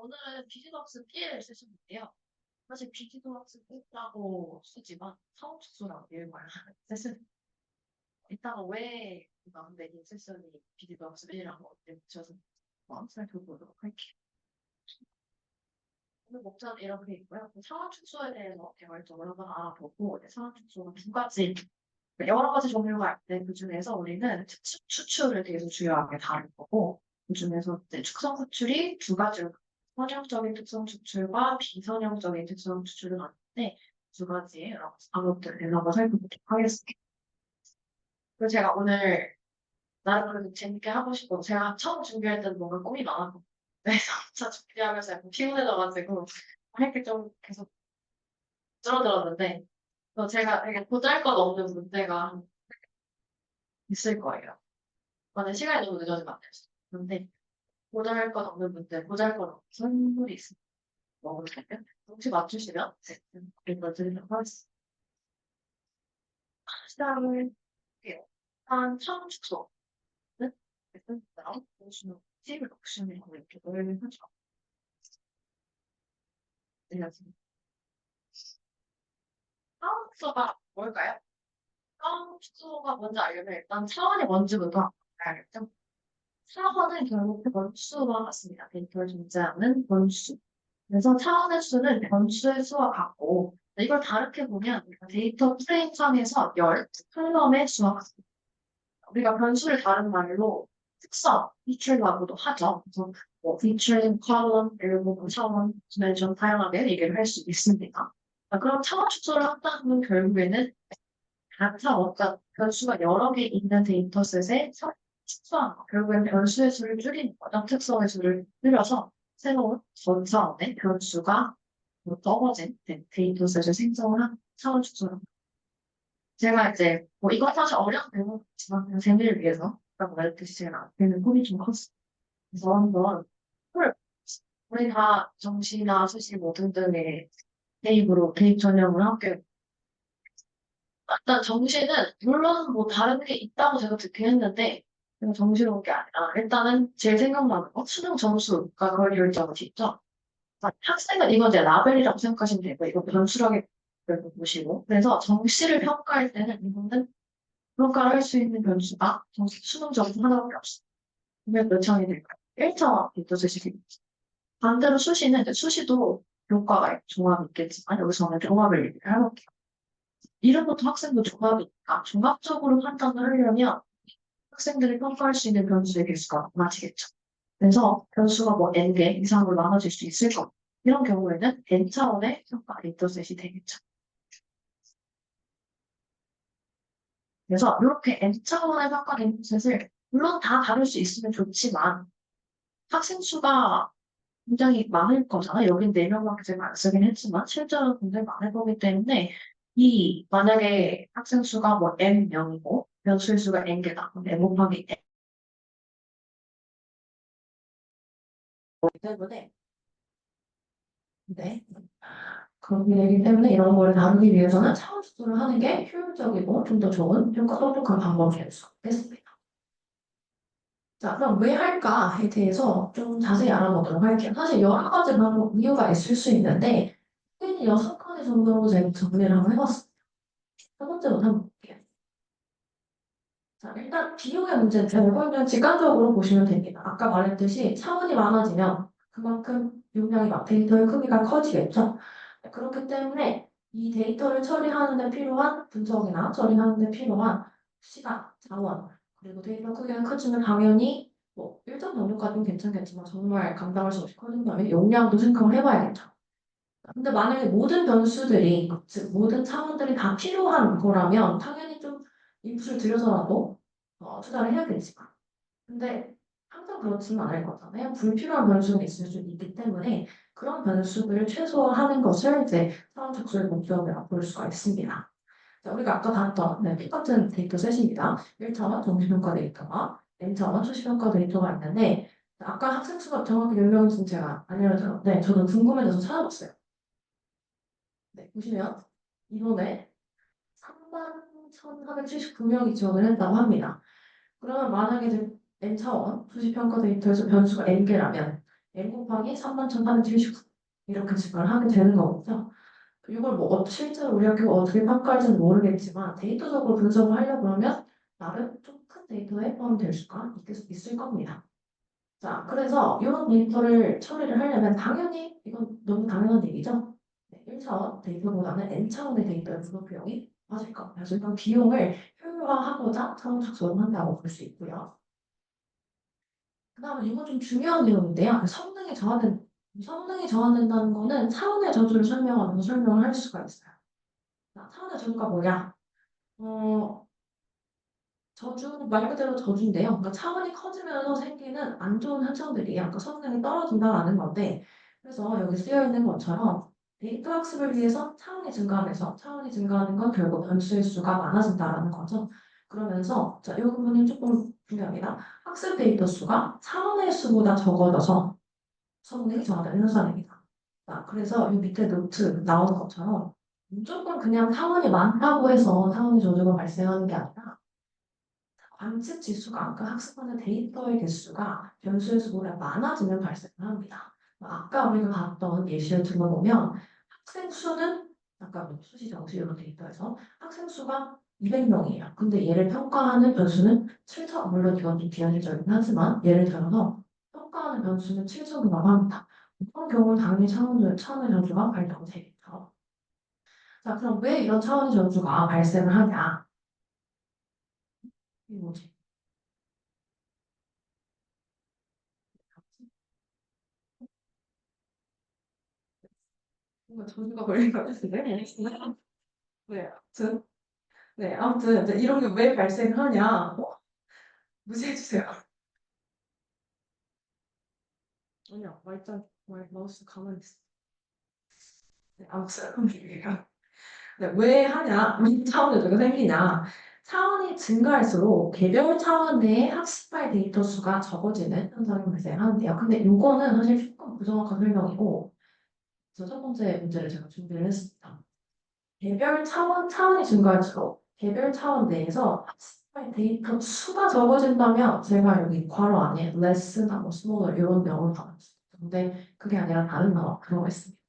오늘은 비즈덕스 B를 쓰시면 돼요. 사실 비즈덕스 B라고 쓰지만 사업수수라고 읽어요. 사실 이따가 왜 근데 이 세션이 비즈덕스 B라고 붙여서 살펴보도록 할게요. 오늘 목차는 이렇게 있고요. 상황축소에 대해서 개괄적으로 한번 알아보고 상황축소가 두 가지 여러 가지 종류가 있는데 그 중에서 우리는 추출을 되게 중요하게 다룰 거고 그 중에서 이제 축성 추출이 두 가지로 선형적인 특성 추출과 비선형적인 특성 추출을 하는데 두 가지의 방법들을 한번 살펴보도록 하겠습니다. 그리고 제가 오늘 나름 그래도 재밌게 하고 싶고 제가 처음 준비할 때는 뭔가 꿈이 많았고 그래서 차 준비하면서 약간 피곤해져가지고 할 게 좀 계속 줄어들었는데 또 제가 되게 보잘것없는 문제가 있을 거예요. 만약 시간이 너무 늦어지면 안 되죠. 그런데 보잘것없는 문제, 보잘것없는 선물이 있습니다. 먹을까요? 혹시 맞추시면 읽어드리도록 하겠습니다. 시작을 할게요. 한 처음 축소는 보시면 팁을 옵션을 이렇게 넣으면 하죠. 들려집니다. 처음 축소가 뭘까요? 처음 축소가 뭔지 알려면 일단 차원이 뭔지부터 알겠죠? 차원은 결국 변수와 같습니다. 데이터를 존재하는 변수. 그래서 차원의 수는 변수의 수와 같고 이걸 다르게 보면 데이터 프레임 상에서 열, 컬럼의 수와 같습니다. 우리가 변수를 다른 말로 특성, feature라고도 하죠. 그래서 뭐 feature인 컬럼, 일부 차원, 디멘션 다양하게 얘기를 할 수 있습니다. 그럼 차원 축소를 한다면 결국에는 각 어떤 변수가 여러 개 있는 데이터셋에 축소한 거. 결국엔 변수의 수를 줄이는 거죠. 특성의 수를 줄여서 새로운 전 차원의 변수가 적어진 데이터셋을 생성을 한 차원 축소를 합니다. 제가 이제 뭐 이건 사실 어려운 대목이지만 그냥 재미를 위해서 라고 말했듯이 제가 앞에는 꿈이 좀 컸어요. 그래서 한번 우리 다 정시나 수시 뭐 등등의 대입으로 대입 전형을 함께 일단 정시는 물론 뭐 다른 게 있다고 제가 듣긴 했는데 그냥 정시로운 게 아니라 일단은 제일 생각나는 거 수능 점수가 그걸 결정을 짓죠. 학생은 이건 이제 라벨이라고 생각하시면 되고 이거 변수라고 보시고 그래서 정시를 평가할 때는 이거는 평가를 할 수 있는 변수가 정시 수능 점수 하나밖에 없어요. 그러면 몇 차원이 될까요? 1차원 데이터셋이 반대로 수시는 이제 수시도 교과가 종합이 있겠지만 여기서는 종합을 얘기를 해볼게요. 이름부터 학생도 종합이니까 종합적으로 판단을 하려면 학생들이 평가할 수 있는 변수의 개수가 많아지겠죠. 그래서 변수가 뭐 n개 이상으로 나눠질 수 있을 것. 이런 경우에는 n차원의 평가 데이터셋이 되겠죠. 그래서 이렇게 n차원의 평가 데이터셋을 물론 다 다룰 수 있으면 좋지만 학생 수가 굉장히 많을 거잖아. 여긴 4명밖에 제가 안 쓰긴 했지만 실제로 굉장히 많을 거기 때문에 만약에 학생 수가 뭐 n명이고 변수의 수가 n개다. 그럼 n 곱하기 n이기 때문에 네. 그렇게 되기 때문에 이런 거를 다루기 위해서는 차원 축소를 하는 게 효율적이고 좀 더 좋은 효과 똑똑한 방법이 될 수 있겠습니다. 자, 그럼 왜 할까에 대해서 좀 자세히 알아보도록 할게요. 사실 여러 가지 방법, 이유가 있을 수 있는데, 크게 6가지 정도로 제가 정리를 한번 해봤습니다. 첫 번째부터 한번 볼게요. 자, 일단 비용의 문제는 이걸 그냥 직관적으로 보시면 됩니다. 아까 말했듯이 차원이 많아지면 그만큼 용량이 데이터의 크기가 커지겠죠. 그렇기 때문에 이 데이터를 처리하는 데 필요한 분석이나 처리하는 데 필요한 시간, 자원, 그리고 데이터 크기가 커지면 당연히 뭐 일정 정도까지는 괜찮겠지만 정말 감당할 수 없이 커진다면 용량도 생각을 해봐야겠죠. 근데 만약에 모든 변수들이, 즉 모든 차원들이 다 필요한 거라면 당연히 좀 인풋을 들여서라도 투자를 해야겠지만 근데 항상 그렇지는 않을 거잖아요. 불필요한 변수가 있을 수 있기 때문에 그런 변수들을 최소화하는 것을 이제 차원 축소의 목적이라고 볼 수가 있습니다. 자, 우리가 아까 봤던 똑같은 데이터셋입니다. 1차원 정시평가 데이터와 n차원 수시평가 데이터가 있는데 아까 학생 수가 정확히 몇 명인지는 제가 안 알려드렸는데 저도 궁금해져서 찾아봤어요. 네, 보시면 이번에 31,479명이 지원을 했다고 합니다. 그러면 만약에 이제 n차원 수시평가 데이터에서 변수가 n개라면 n 곱하기 31,479 이렇게 증가를 하게 되는 거겠죠. 이걸 뭐 실제로 우리가 어떻게 평가할지는 모르겠지만 데이터적으로 분석을 하려고 하면 나름 좀 큰 데이터에 포함될 수가 있을 겁니다. 자, 그래서 이런 데이터를 처리를 하려면 당연히 이건 너무 당연한 얘기죠. 네, 1차원 데이터보다는 N차원의 데이터의 분석 비용이 맞을 겁니다. 그래서 이런 비용을 효율화하고자 차원 축소를 한다고 볼 수 있고요. 그 다음에 이건 좀 중요한 내용인데요. 성능이 저하된다는 거는 차원의 저주를 설명하면서 설명을 할 수가 있어요. 자, 차원의 저주가 뭐냐? 어, 저주, 말 그대로 저주인데요. 그러니까 차원이 커지면서 생기는 안 좋은 현상들이에요. 그러니까 성능이 떨어진다라는 건데, 그래서 여기 쓰여 있는 것처럼 데이터 학습을 위해서 차원이 증가하면서 차원이 증가하는 건 결국 변수의 수가 많아진다라는 거죠. 그러면서 자, 이 부분은 조금 중요합니다. 학습 데이터 수가 차원의 수보다 적어져서 성능이 저하되는 현상입니다. 자, 그래서 이 밑에 노트 나오는 것처럼 무조건 그냥 차원이 많다고 해서 차원의 저주가 발생하는 게 아니라 관측 지수가, 그 학습하는 데이터의 개수가 변수의 수보다 많아지면 발생을 합니다. 아까 우리가 봤던 예시를 들어보면 학생 수는 아까 수시 정시 이런 데이터에서 학생 수가 200명이에요. 근데 얘를 평가하는 변수는 7천, 물론 이건 좀 비현실적이긴 하지만 예를 들어서 평가하는 변수는 7천이라고 합니다. 이런 경우는 당연히 차원의 저주가 발동되겠죠. 자, 그럼 왜 이런 차원의 저주가 발생을 하냐? 이게 뭐지? 뭔가 저주가 걸린 것 같은데? 네, 아무튼, 네, 이런 게 왜 발생하냐? 무시해주세요. 아니야, 마우스 가만히 있어. 네, 아무튼, 네, 왜 하냐? 차원의 저주가 생기냐? 차원이 증가할수록 개별 차원 내의 학습할 데이터 수가 적어지는 현상이 발생하는데요. 근데 이거는 사실 조금 부정확한 설명이고, 그래서 첫 번째 문제를 제가 준비를 했습니다. 차원이 증가할수록 개별 차원 내에서 학습할 데이터 수가 적어진다면 제가 여기 괄호 안에 less나 뭐 smaller 이런 영어를 받았어요. 근데 그게 아니라 다른 단어가 들어가 있습니다.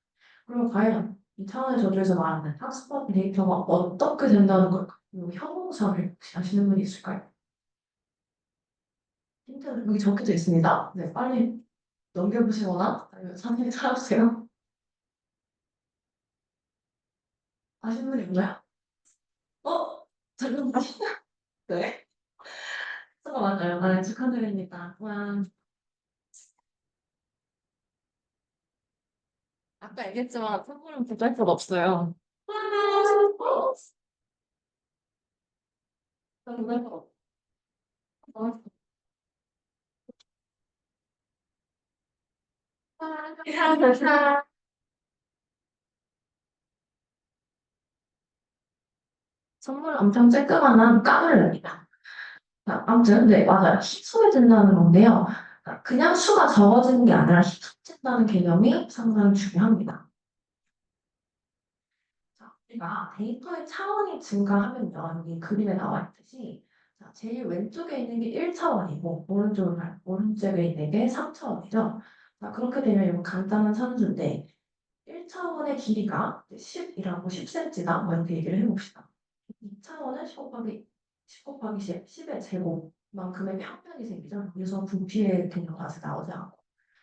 그럼 과연 이 차원의 저주에서 말하는 학습한 데이터가 어떻게 된다는 걸까요? 이 형용사를 혹시 아시는 분이 있을까요? 힌트는 여기 적혀져 있습니다. 네, 빨리 넘겨보시거나 아니면 사진을 찾아보세요. 아시는 분이 없나요? 잠깐만. 네. 맞아요. 아, 축하드립니다. 와, 아까 얘기했지만 선물은 부자일 것 없어요. 와, 부자일 것 없어. 선물 엄청 쬐끄만한 까물입니다. 아무튼, 네, 맞아요. 희소해진다는 건데요. 그냥 수가 적어지는 게 아니라 희소해진다는 개념이 상당히 중요합니다. 자, 우리가 데이터의 차원이 증가하면요. 여기 그림에 나와 있듯이 자, 제일 왼쪽에 있는 게 1차원이고 오른쪽에 있는 게 3차원이죠. 자, 그렇게 되면 이건 간단한 산수인데 1차원의 길이가 10이라고 10cm다. 뭐 이렇게 얘기를 해봅시다. 2차원은 10 곱하기 10, 10의 제곱만큼의 평면이 생기죠. 그래서 부피의 개념이 아직 나오지 않고.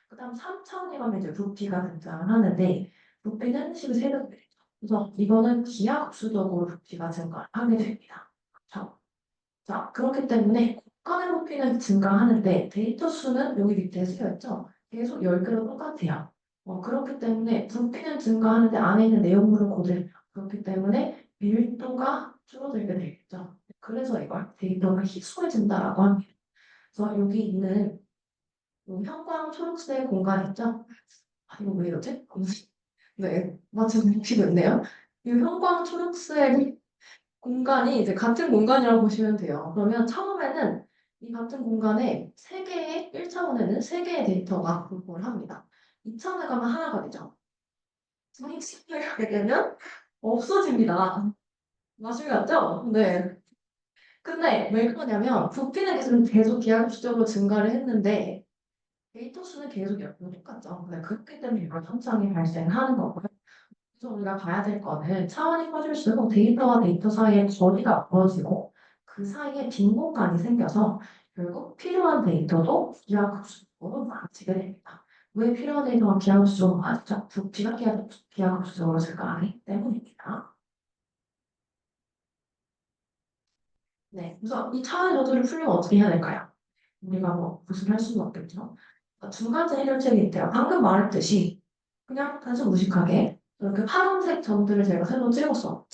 그 다음 3차원이 가면 이제 부피가 등장을 하는데 부피는 10의 세배입니다. 그래서 이거는 기하급수적으로 부피가 증가하게 됩니다. 그렇죠? 자, 그렇기 때문에 공간의 부피는 증가하는데 데이터 수는 여기 밑에 쓰여있죠? 계속 10개로 똑같아요. 그렇기 때문에 부피는 증가하는데 안에 있는 내용물은 고대로 그렇기 때문에 밀도가 줄어들게 되겠죠. 그래서 이걸 데이터가 희소해진다라고 합니다. 그래서 여기 있는 이 형광 초록색 공간 있죠? 아, 이거 왜 이러지? 네, 맞춰서 웃기고 있네요. 이 형광 초록색 공간이 이제 같은 공간이라고 보시면 돼요. 그러면 처음에는 이 같은 공간에 1차원에는 세개의 데이터가 분포를 합니다. 2차원에 가면 하나가 되죠. 선행식을 하게 되면 없어집니다. 나중에 갔죠? 네. 근데 왜 그러냐면 부피는 계속 기하급수적으로 증가를 했는데 데이터 수는 계속 열고 똑같죠. 근데 그렇기 때문에 이런 현상이 발생하는 거고요. 그래서 우리가 봐야 될 거는 차원이 커질수록 데이터와 데이터 사이의 거리가 멀어지고 그 사이에 빈 공간이 생겨서 결국 필요한 데이터도 기하급수적으로 많아지게 됩니다. 왜 필요한 데이터가 기하급수적으로 많아지죠? 부피가 기하급수적으로 증가하기 때문입니다. 네, 그래서 이 차원의 저주를 풀려면 어떻게 해야 될까요? 우리가 뭐 무슨 할 수는 없겠죠. 두 가지 해결책이 있대요. 방금 말했듯이 그냥 단순 무식하게 이렇게 파란색 점들을 제가 새로 찍었죠.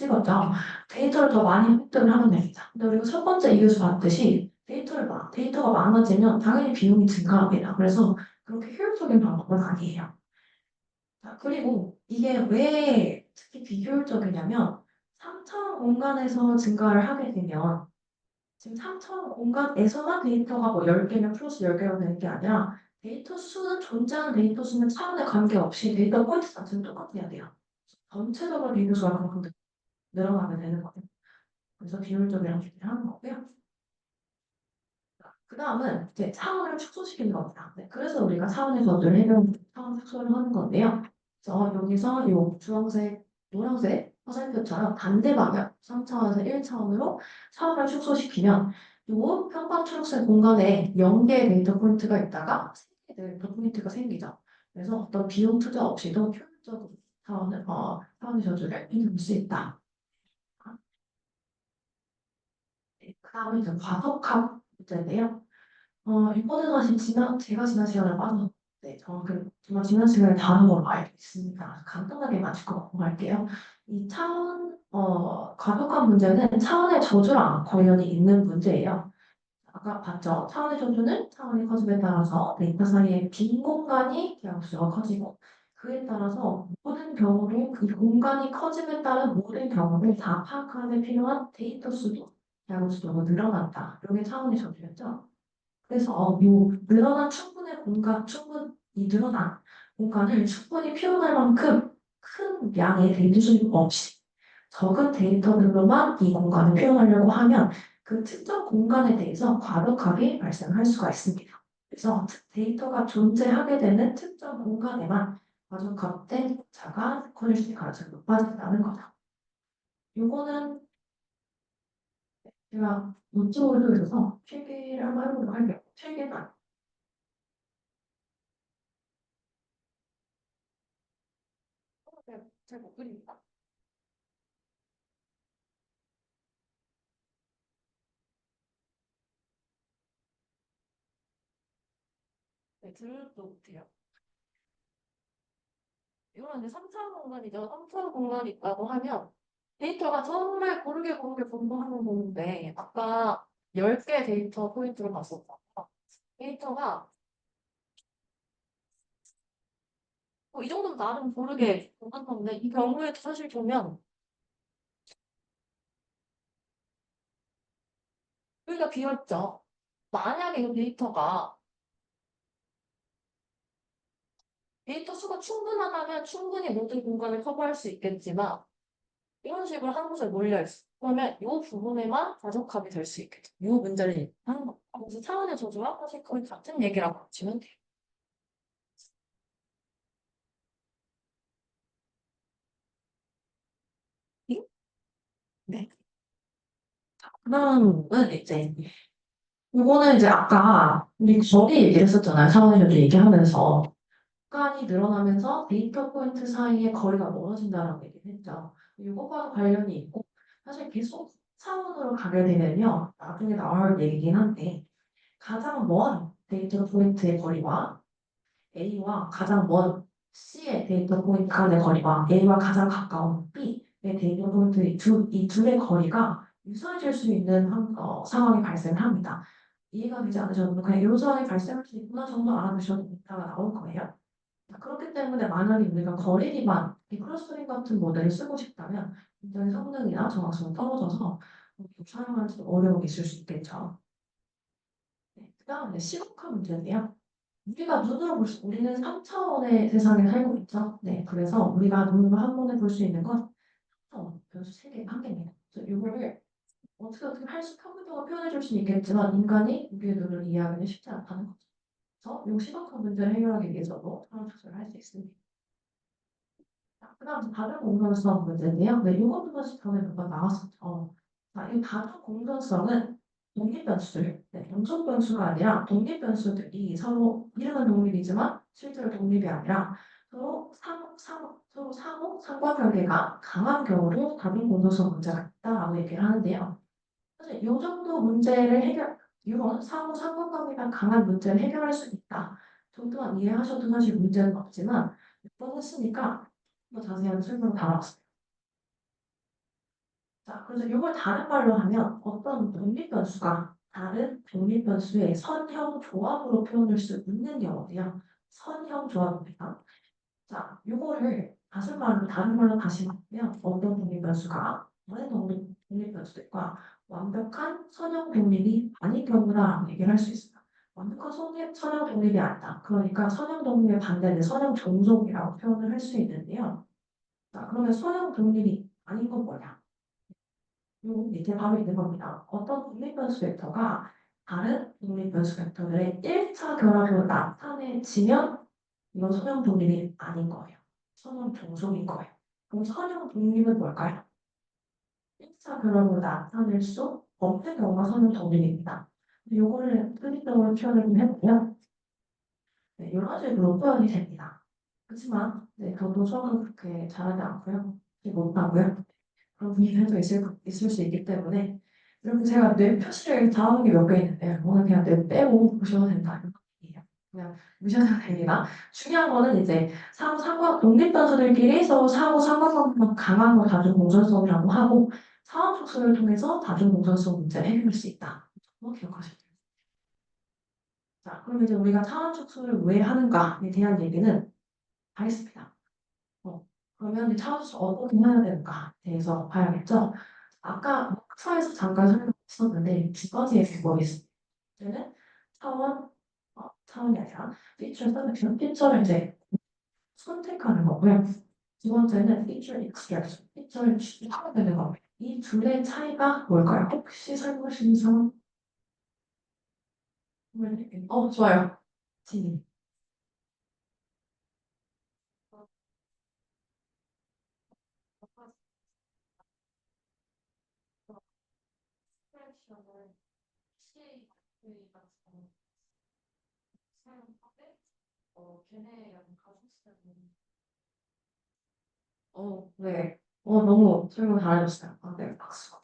데이터를 더 많이 획득을 하면 됩니다. 근데 우리가 첫 번째 이유에서 봤듯이 데이터가 많아지면 당연히 비용이 증가합니다. 그래서 그렇게 효율적인 방법은 아니에요. 자, 그리고 이게 왜 특히 비효율적이냐면 3차원 공간에서 증가를 하게 되면 지금 3차원 공간에서만 데이터가 뭐 10개면 플러스 10개가 되는 게 아니라 데이터 수는 존재하는 데이터 수는 차원에 관계없이 데이터 포인트 자체는 똑같아야 돼요. 전체적으로 데이터 수가 그만큼 늘어나게 되는 거예요. 그래서 비효율적이라고 얘기를 하는 거고요. 그 다음은 이제 차원을 축소시키는 겁니다. 네, 그래서 우리가 차원의 거두를 해결 차원 축소를 하는 건데요. 그래서 여기서 이 주황색, 노란색 화살표처럼 반대 방향 3차원에서 1차원으로 차원을 축소시키면 이 평방 초록색 공간에 0개의 데이터 포인트가 있다가 3개의 데이터 포인트가 생기죠. 그래서 어떤 비용 투자 없이도 효율적으로 차원의 저주를 이룰 수 있다. 네, 그 다음에 이제 과속함 문제인데요. 이번에 제가 지난 시간에 빠져, 네, 정말 지난 시간에 다른 걸로 알고 있습니다. 간단하게만 짚고 넘어갈게요. 이 과격한 문제는 차원의 저주랑 관련이 있는 문제예요. 아까 봤죠? 차원의 저주는 차원이 커짐에 따라서 데이터 사이의 빈 공간이 개수가 커지고, 그에 따라서 모든 경우를, 그 공간이 커짐에 따른 모든 경우를 다 파악하는 데 필요한 데이터 수도 개수가 늘어난다. 이게 차원의 저주였죠. 그래서 요 늘어난 공간을 충분히 표현할 만큼 큰 양의 데이터 수입 없이 적은 데이터들로만 이 공간을 표현하려고 하면 그 특정 공간에 대해서 과격하게 발생할 수가 있습니다. 그래서 데이터가 존재하게 되는 특정 공간에만 과격한 격차가 커질 수 있는 가능성이 높아진다는 거죠. 요거는 제가 노트북을 들어서 필기를 한번 해보도록 할게요. 필기만. 잘못 그립니다. 네, 들도 못해요. 이거는 이제 3차 공간이죠. 3차 공간이 있다고 하면 데이터가 정말 고르게 분포하는 건데 아까 10개 데이터 포인트로 봤었잖아요. 데이터가 이 정도면 나름 고르게 분포한 건데 이 경우에도 사실 보면 여기가 비었죠. 만약에 이 데이터 수가 충분하다면 충분히 모든 공간을 커버할 수 있겠지만 이런 식으로 한 곳에 몰려있어. 그러면 이 부분에만 과적합이 될 수 있겠죠. 이 문제를 하는 거. 그래서 차원의 저주와 사실 거의 같은 얘기라고 보시면 돼요. 네. 그다음은 이제 이거는 이제 아까 우리 거리 얘기를 했었잖아요. 차원의 저주 얘기하면서 시간이 늘어나면서 데이터 포인트 사이의 거리가 멀어진다라고 얘기를 했죠. 이것과도 관련이 있고 사실 계속 차원으로 가게 되면요. 나중에 나올 얘기긴 한데 가장 먼 데이터 포인트의 거리와 A와 가장 먼 C의 데이터 포인트 간의 거리와 A와 가장 가까운 B의 데이터 포인트 이 둘의 거리가 유사해질 수 있는 상황이 발생합니다. 이해가 되지 않으셔도 그냥 이런 상황이 발생할 수 있구나 정도 알아두셔도 이따가 나올 거예요. 그렇기 때문에 만약에 우리가 거리 기반 이 클러스터링 같은 모델을 쓰고 싶다면 굉장히 성능이나 정확성이 떨어져서 사용하는 데 어려움이 있을 수 있겠죠. 네, 그다음에 시각화 문제인데요. 우리는 3차원의 세상에 살고 있죠. 네, 그래서 우리가 눈으로 한 번에 볼 수 있는 건 3차원, 변수 3개, 한 개입니다. 그래서 이거를 어떻게 컴퓨터가 표현해 줄 수는 있겠지만 인간이 우리의 눈을 이해하기는 쉽지 않다는 거죠. 그래서 이 시각화 문제를 해결하기 위해서도 상호 축소를 할 수 있습니다. 그 다음 다중 공존성 문제인데요. 네, 이것도 사실 전에 몇 번 나왔었죠. 자, 이 다중 공존성은 독립변수들, 네, 연속 변수가 아니라 독립변수들이 서로 이름은 독립이지만 실제로 독립이 아니라 서로 상호 상관관계가 강한 경우로 다중 공존성 문제가 있다라고 얘기를 하는데요. 사실 이 정도 문제를 이런 상호 상관관계가 강한 문제를 해결할 수 있다 정도만 이해하셔도 사실 문제는 없지만 몇 번 했으니까 더 자세한 설명 달았어요. 자, 그래서 이걸 다른 말로 하면 어떤 독립변수가 다른 독립변수의 선형 조합으로 표현할 수 있는 경우예요. 선형 조합입니다. 자, 이거를 다른 말로 다시 말하면 어떤 독립변수가 다른 독립변수들과 완벽한 선형 독립이 아닌 경우다라고 얘기를 할 수 있어요. 완벽한 선형 독립이 아니다. 그러니까 선형 독립의 반대는 선형 종속이라고 표현을 할 수 있는데요. 자, 그러면 선형 독립이 아닌 건 뭐냐? 요 밑에 바로 있는 겁니다. 어떤 독립변수 벡터가 다른 독립변수 벡터들의 1차 결합으로 나타내지면 이건 선형 독립이 아닌 거예요. 선형 종속인 거예요. 그럼 선형 독립은 뭘까요? 1차 결합으로 나타낼 수 없는 경우가 선형 독립입니다. 요거를 특이적으로 표현을 좀 해보면 네, 여러 식으로 표현이 됩니다. 그렇지만 네, 저도 수학을 그렇게 잘하지 않고요. 못하고요. 그런 분들도 있을 수 있기 때문에 이렇게 제가 뇌 표시를 잘하는 게 몇 개 있는데 오늘 그냥 뇌 빼고 보셔도 된다 이런 얘기예요. 그냥 무시하셔도 됩니다. 중요한 거는 이제 독립변수들끼리 서로 상호 상관관계가 강한 걸 다중 공존성이라고 하고 상호 축소를 통해서 다중 공존성 문제를 해결할 수 있다. 뭐 기억하셔야 돼요. 자, 그럼 이제 우리가 상호 축소를 왜 하는가에 대한 얘기는 다 했습니다. 어, 그러면 이 차원수 어떻게 해야 되는가에 대해서 봐야겠죠. 아까 목차에서 잠깐 설명했었는데 두 가지의 방법이 있습니다. 이제는 차원이 아니라 feature selection, 피처를 이제 선택하는 거고요. 두 번째는 feature extraction, 피처를 추출하는 거고요. 이 둘의 차이가 뭘까요? 혹시 설명하시는 사람? 좋아요. 진이. 네. 너무 설명 잘해줬어요. 네, 박수.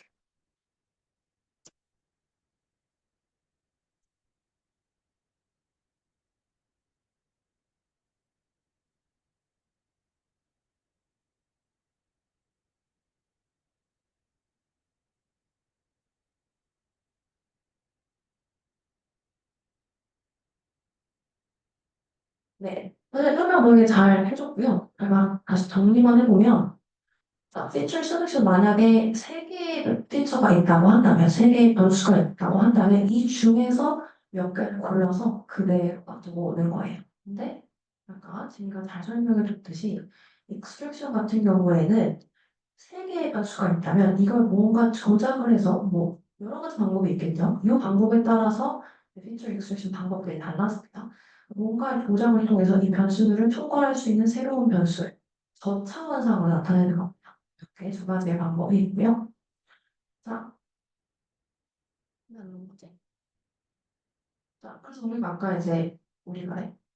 네. 사실 설명 되게 잘 해줬고요. 제가 다시 정리만 해보면, 자, 피처 셀렉션 만약에 세 개의 피처가 있다고 한다면, 세 개의 변수가 있다고 한다면, 이 중에서 몇 개를 골라서 그대로 가지고 오는 거예요. 근데, 아까 제가 잘 설명해 줬듯이, 익스트랙션 같은 경우에는 세 개의 변수가 있다면, 이걸 뭔가 조작을 해서, 뭐, 여러 가지 방법이 있겠죠. 이 방법에 따라서 피처 익스트랙션 방법들이 달랐습니다. 뭔가 조작을 통해서 이 변수들을 초과할 수 있는 새로운 변수를 저차원상으로 나타내는 겁니다. 이렇게 두 가지의 방법이 있고요. 자, 그다음 문제. 자, 그래서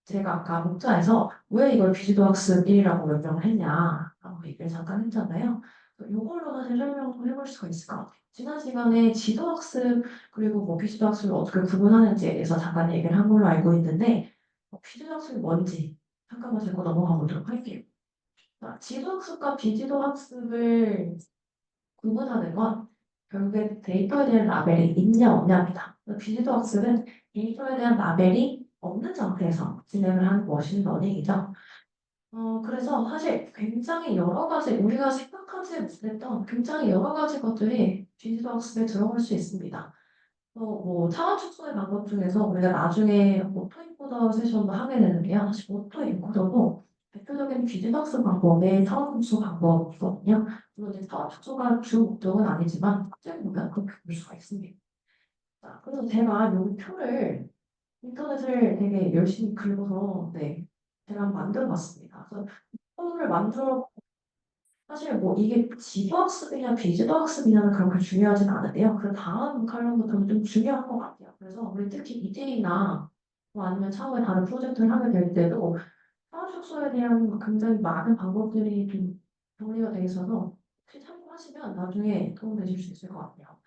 제가 아까 문자에서 왜 이걸 비지도학습 1이라고 명명을 했냐라고 얘기를 잠깐 했잖아요. 이걸로 사실 설명을 좀 해볼 수가 있을 것 같아요. 지난 시간에 지도학습 그리고 뭐 비지도학습을 어떻게 구분하는지에 대해서 잠깐 얘기를 한 걸로 알고 있는데 비지도학습이 뭔지 잠깐만 들고 넘어가 보도록 할게요. 자, 지도학습과 비지도학습을 구분하는 건 결국에 데이터에 대한 라벨이 있냐 없냐입니다. 비지도 학습은 데이터에 대한 라벨이 없는 상태에서 진행을 하는 머신러닝이죠. 그래서 사실 굉장히 여러 가지 우리가 생각하지 못했던 굉장히 여러 가지 것들이 비지도 학습에 들어갈 수 있습니다. 뭐 차원 축소의 방법 중에서 우리가 나중에 오토인코더 세션도 하게 되는데요. 사실 오토인코더도 대표적인 비즈박스 방법의 차원 축소 방법이거든요. 물론 이제 차원 축소가 주 목적은 아니지만 어떻게 보면 그렇게 볼 수가 있습니다. 자, 그래서 제가 이 표를 인터넷을 되게 열심히 긁어서 네, 제가 한번 만들어 봤습니다. 그래서 폰을 만들어 사실 뭐 이게 지도학습이냐 비지도학습이냐는 그렇게 중요하진 않은데요. 그 다음 칼럼부터는 좀 중요한 것 같아요. 그래서 우리 특히 이태이나 뭐 아니면 차후에 다른 프로젝트를 하게 될 때도 사후축소에 대한 굉장히 많은 방법들이 좀 정리가 돼 있어서 혹시 참고하시면 나중에 도움되실 수 있을 것 같아요.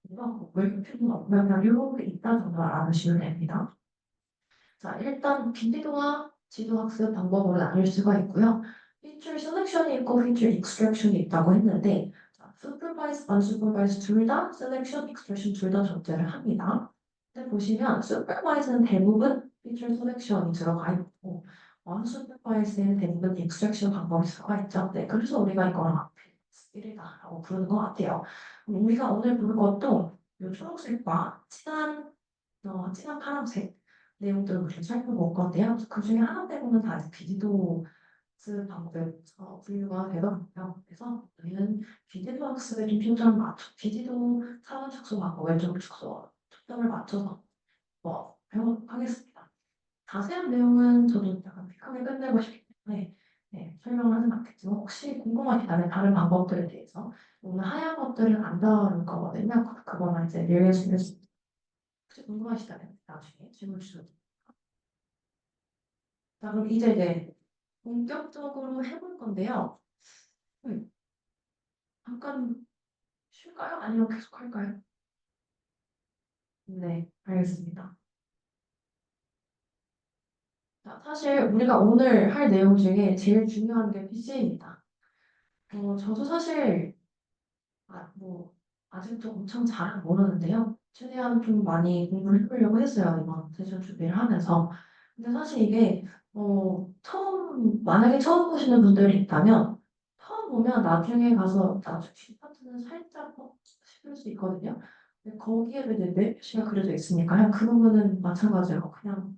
그래서 왜 필요가 없냐면 이런 게 있다 정도 알아두시면 됩니다. 자, 일단 비디오와 지도학습 방법으로 나눌 수가 있고요. feature selection이 있고 feature extraction이 있다고 했는데 자, supervised, unsupervised 둘 다 selection, extraction 둘 다 존재를 합니다. 근데 보시면 supervised는 대부분 feature selection이 들어가 있고 unsupervised에는 대부분 extraction 방법이 들어가 있죠. 네, 그래서 우리가 이걸 1이다라고 부르는 것 같아요. 우리가 오늘 볼 것도 이 초록색과 진한 파란색 내용들을 우리가 살펴볼 건데요. 그 중에 하나 빼고는 다 이제 비디도 학습 방법에 분류가 되더라고요. 그래서 저희는 비디도 학습에 좀 초점을 맞춰, 비디도 사원 축소 방법에 좀 초점을 맞춰서 배워보도록 하겠습니다. 자세한 내용은 저도 약간 픽하게 끝내고 싶기 때문에 네, 설명을 하진 않겠지만 혹시 궁금하시다면 다른 방법들에 대해서 오늘 하얀 것들은 안 다룰 거거든요. 그거만 이제 얘기해 주겠습니다. 혹시 궁금하시다면 나중에 질문 주셔도 됩니다. 자, 그럼 이제 본격적으로 해볼 건데요. 음, 잠깐 쉴까요? 아니면 계속 할까요? 네, 알겠습니다. 자, 사실 우리가 오늘 할 내용 중에 제일 중요한 게 PC입니다. 저도 사실 아직도 엄청 잘 모르는데요. 최대한 좀 많이 공부를 해보려고 했어요. 이번 세션 준비를 하면서. 근데 사실 이게, 만약에 처음 보시는 분들이 있다면, 처음 보면 나중에 가서, 나중에 파트는 살짝 싶을 수 있거든요. 근데 거기에도 이제 맵시가 그려져 있으니까요. 그 부분은 마찬가지로 그냥,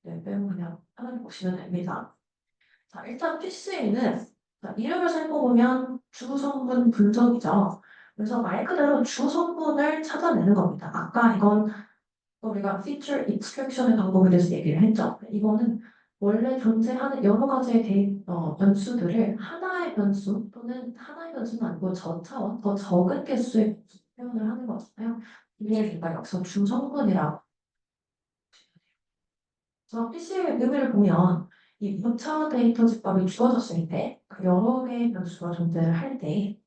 빼고 그냥 편하게 보시면 됩니다. 자, 일단 PC에는 이름을 살펴보면 주성분 분석이죠. 그래서 말 그대로 주성분을 찾아내는 겁니다. 아까 이건 우리가 feature extraction의 방법에 대해서 얘기를 했죠. 이거는 원래 존재하는 여러 가지의 변수들을 하나의 변수 또는 하나의 변수는 아니고 저차원, 더 적은 개수의 변수 표현을 하는 거잖아요. 이게 우리가 여기서 주성분이라고. 그래서 PC의 의미를 보면 이 무차 데이터 집합이 주어졌을 때 그 여러 개의 변수가 존재를 할 때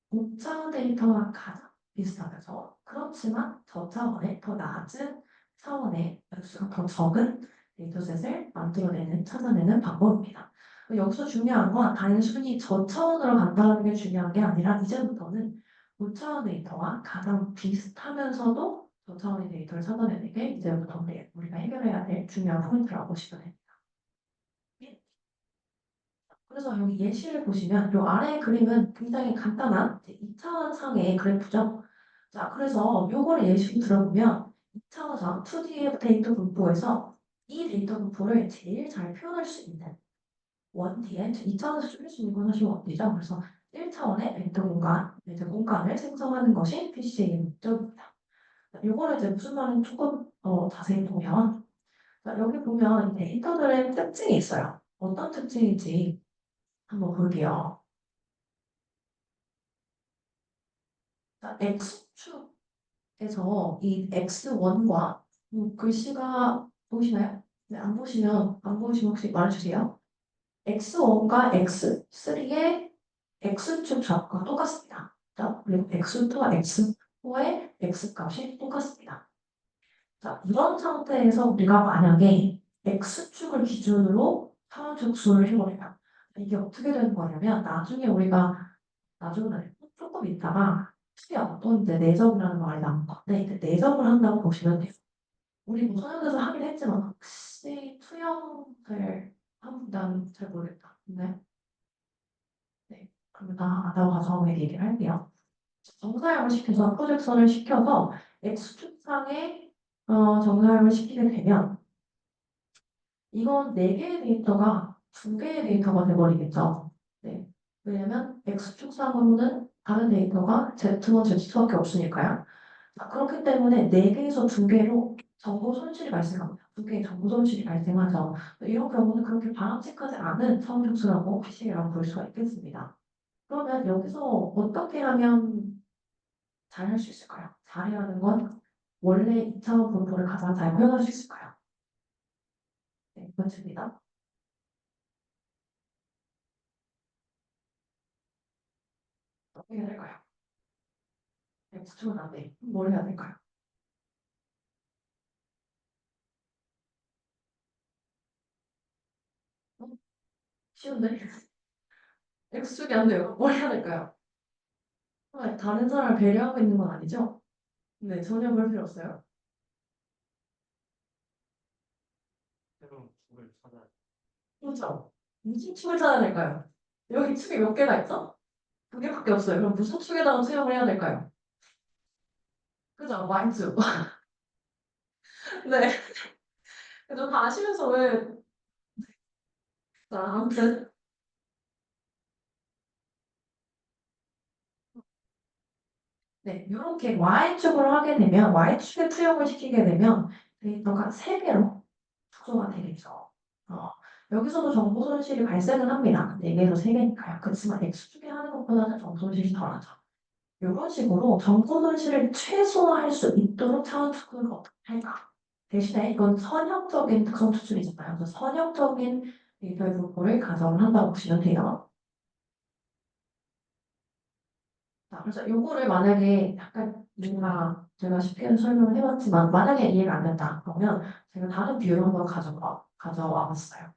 무차 데이터와 가장 비슷하면서 그렇지만 저차원의 더 낮은 차원의 변수가 더 적은 데이터셋을 찾아내는 방법입니다. 여기서 중요한 건 단순히 저차원으로 간다는 게 중요한 게 아니라 이제부터는 무차원 데이터와 가장 비슷하면서도 저차원의 데이터를 찾아내는 게 이제부터 우리가 해결해야 될 중요한 포인트라고 보시면 됩니다. 그래서 여기 예시를 보시면 이 아래 그림은 굉장히 간단한 2차원상의 그래프죠. 자, 그래서 요거를 예시로 들어보면 2차원상 2D의 데이터 분포에서 이 데이터 분포를 제일 잘 표현할 수 있는 1D에 2차원에서 줄일 수 있는 건 사실 1D죠. 그래서 1차원의 벡터 공간, 이제 공간을 생성하는 것이 PC의 목적입니다. 요거를 이제 무슨 말인지 조금 자세히 보면 자, 여기 보면 이 데이터들의 특징이 있어요. 어떤 특징인지 한번 볼게요. 자, X축에서 이 X1과 글씨가 보이시나요? 네, 안 보시면 혹시 말해주세요. X1과 X3의 X축 좌표가 똑같습니다. 자, 그리고 X2와 X4의 X값이 똑같습니다. 자, 이런 상태에서 우리가 만약에 X축을 기준으로 상환적수를 해버려요. 이게 어떻게 되는 거냐면 나중에 아니고 조금 있다가 수영 또는 이제 내적이라는 말이 나온 건데 이제 내적을 한다고 보시면 돼요. 우리 뭐 서영에서 하긴 했지만 혹시 투영을 한다는 잘 모르겠다. 네. 그럼 나다고 가서 얘기를 할게요. 정사형을 시켜서 프로젝션을 시켜서 X축상에 정사형을 시키게 되면 이건 4개의 데이터가 2개의 데이터가 돼버리겠죠. 네. 왜냐면 X축상으로는 다른 데이터가 Z1, Z2밖에 없으니까요. 자, 그렇기 때문에 4개에서 2개로 정보 손실이 발생합니다. 두 개의 정보 손실이 발생하죠. 이런 경우는 그렇게 바람직하지 않은 사후 촉수라고 피싱이라고 볼 수가 있겠습니다. 그러면 여기서 어떻게 하면 잘 할 수 있을까요? 잘이라는 건 원래 2차원 분포를 가장 잘 표현할 수 있을까요? 네, 그렇습니다. 어떻게 해야 될까요? 네, 추측은 안 돼. 뭘 해야 될까요? 어? 쉬운데? X축이 안 돼요. 뭘 해야 될까요? 다른 사람을 배려하고 있는 건 아니죠? 네, 전혀 그럴 필요 없어요. 새로운 축을 찾아. 그렇죠? 무슨 축을 찾아야 될까요? 여기 축이 몇 개가 있어? 두 개밖에 없어요. 그럼 무슨 축에다가 수영을 해야 될까요? 그죠? Y축. 네. 그래도 다 아시면서 왜, 자, 아무튼. 네, 이렇게 Y축으로 하게 되면, Y축에 투영을 시키게 되면 데이터가 3개로 축소가 되겠죠. 어, 여기서도 정보 손실이 발생을 합니다. 4개에서 3개니까요. 그렇지만 X축에 하는 것보다는 정보 손실이 덜하죠. 이런 식으로 정보 손실을 최소화할 수 있도록 차원 축소를 어떻게 할까? 대신에 이건 선형적인 특성 추출이잖아요. 그래서 선형적인 데이터의 분포를 가정을 한다고 보시면 돼요. 자, 그래서 요거를 만약에 약간 제가 쉽게 설명을 해봤지만 만약에 이해가 안 된다 그러면 제가 다른 비율을 한번 가져와 봤어요.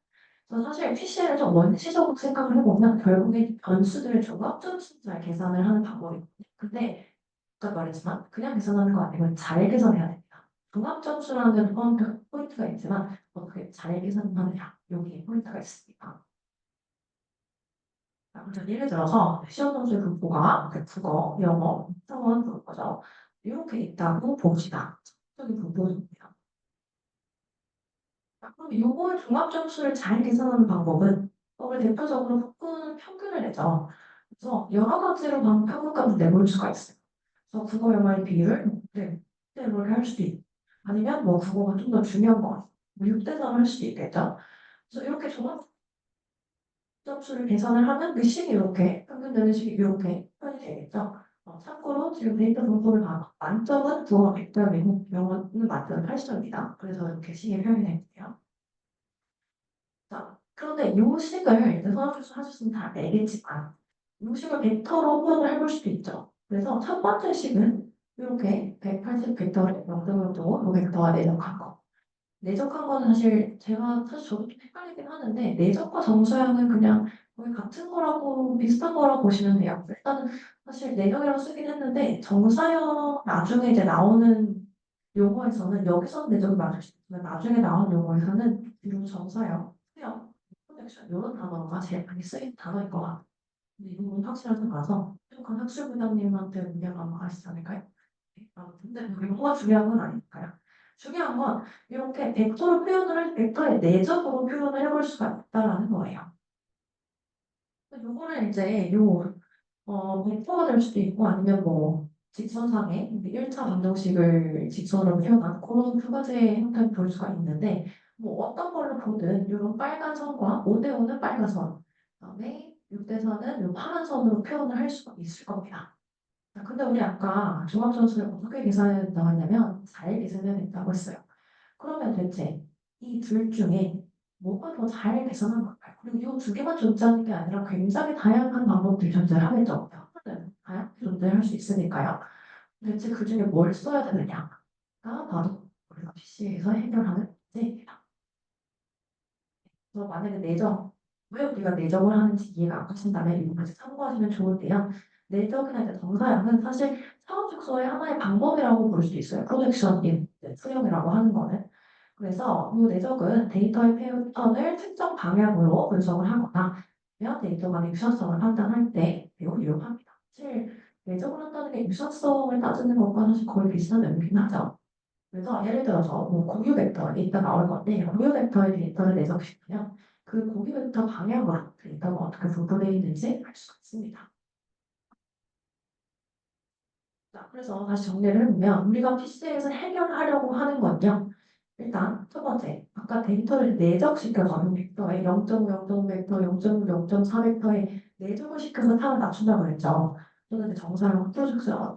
그래서 사실 PC를 좀 원시적으로 생각을 해보면 결국에 변수들의 종합점 숫자를 계산을 하는 방법이거든요. 근데 아까 말했지만 그냥 계산하는 거 아니고 잘 계산해야 됩니다. 종합점수라는 포인트가 있지만 어떻게 잘 계산하느냐 여기 포인트가 있습니다. 아무튼 예를 들어서 시험 점수의 분포가 국어, 영어, 영어는 분포죠. 이렇게 있다고 봅시다. 적인 분포입니다. 그럼 이걸 종합 점수를 잘 계산하는 방법은 우리 대표적으로 평균을 내죠. 그래서 여러 가지로 평균값을 내볼 수가 있어요. 그래서 국어, 영어의 비율, 네, 6대1을 할 수도 있고 아니면 뭐 국어가 좀 더 중요한 거, 6대4를 할 수도 있겠죠. 그래서 이렇게 종합 점수를 계산을 하면 그 식이 이렇게 평균 되는 식이 이렇게 표현이 되겠죠. 참고로 지금 데이터 분포를 봐. 만점은 국어 100점이고 영어는 만점 80점입니다. 그래서 이렇게 식이 표현이 되는데요. 자, 그런데 이 식을 이제 선생님께서 하셨으면 다 알겠지만 이 식을 벡터로 표현을 해볼 수도 있죠. 그래서 첫 번째 식은 이렇게 180 벡터를 0.0도 벡터와 내적한 거. 내적한 거는 사실 저도 좀 헷갈리긴 하는데 내적과 정서형은 그냥 거의 같은 거라고 비슷한 거라고 보시면 돼요. 일단은 사실 내적이라고 쓰긴 했는데 정사형 나중에 이제 나오는 용어에서는 여기서는 내적이 맞을 수 있지만 나중에 나오는 용어에서는 비록 정사형, 수형, 프로젝션 이런 단어가 제일 많이 쓰이는 단어일 것 같아요. 근데 이 부분 확실하지 않아서 부족한 학술부장님한테 문의하면 아시지 않을까요? 네, 아무튼 근데 뭐 용어가 중요한 건 아니니까요. 중요한 건 이렇게 벡터의 내적으로 표현을 해볼 수가 있다라는 거예요. 요거는 이제 벡터가 될 수도 있고 아니면 뭐 직선상에 1차 방정식을 직선으로 표현한 그런 두 가지의 형태를 볼 수가 있는데 뭐 어떤 걸로 보든 이런 빨간 선과 5대5는 빨간 선, 그다음에 6대4는 이 파란 선으로 표현을 할 수가 있을 겁니다. 자, 근데 우리 아까 종합점수를 어떻게 계산해야 된다고 했냐면 잘 계산해야 된다고 했어요. 그러면 대체 이 둘 중에 뭐가 더 잘 계산한 걸까요? 그리고 이 두 개만 존재하는 게 아니라 굉장히 다양한 방법들이 존재하겠죠. 다양하게 존재할 수 있으니까요. 대체 그 중에 뭘 써야 되느냐가 바로 우리가 PC에서 해결하는 문제입니다. 그래서 만약에 왜 우리가 내정을 하는지 이해가 안 가신다면 이거까지 참고하시면 좋은데요. 내적이나 이제 정사형은 사실 사업 축소의 하나의 방법이라고 볼 수 있어요. 프로젝션 수령이라고 하는 거는. 그래서 이 내적은 데이터의 패턴을 특정 방향으로 분석을 하거나 아니면 데이터 간의 유사성을 판단할 때 매우 유용합니다. 사실 내적을 한다는 게 유사성을 따지는 것과 사실 거의 비슷한 의미긴 하죠. 그래서 예를 들어서 뭐 공유 벡터 이따 나올 건데 공유 벡터의 데이터를 내적시키면 그 공유 벡터 방향으로 데이터가 어떻게 분포되어 있는지 알 수가 있습니다. 자, 그래서 다시 정리를 해보면 우리가 PC에서 해결하려고 하는 건요. 일단 첫 번째, 아까 데이터를 내적시켜서 벡터에 0.5, 0.5 벡터, 0.6, 0.4 벡터에 내적을 시켜서 타을 낮춘다고 했죠. 또는 이제 정사를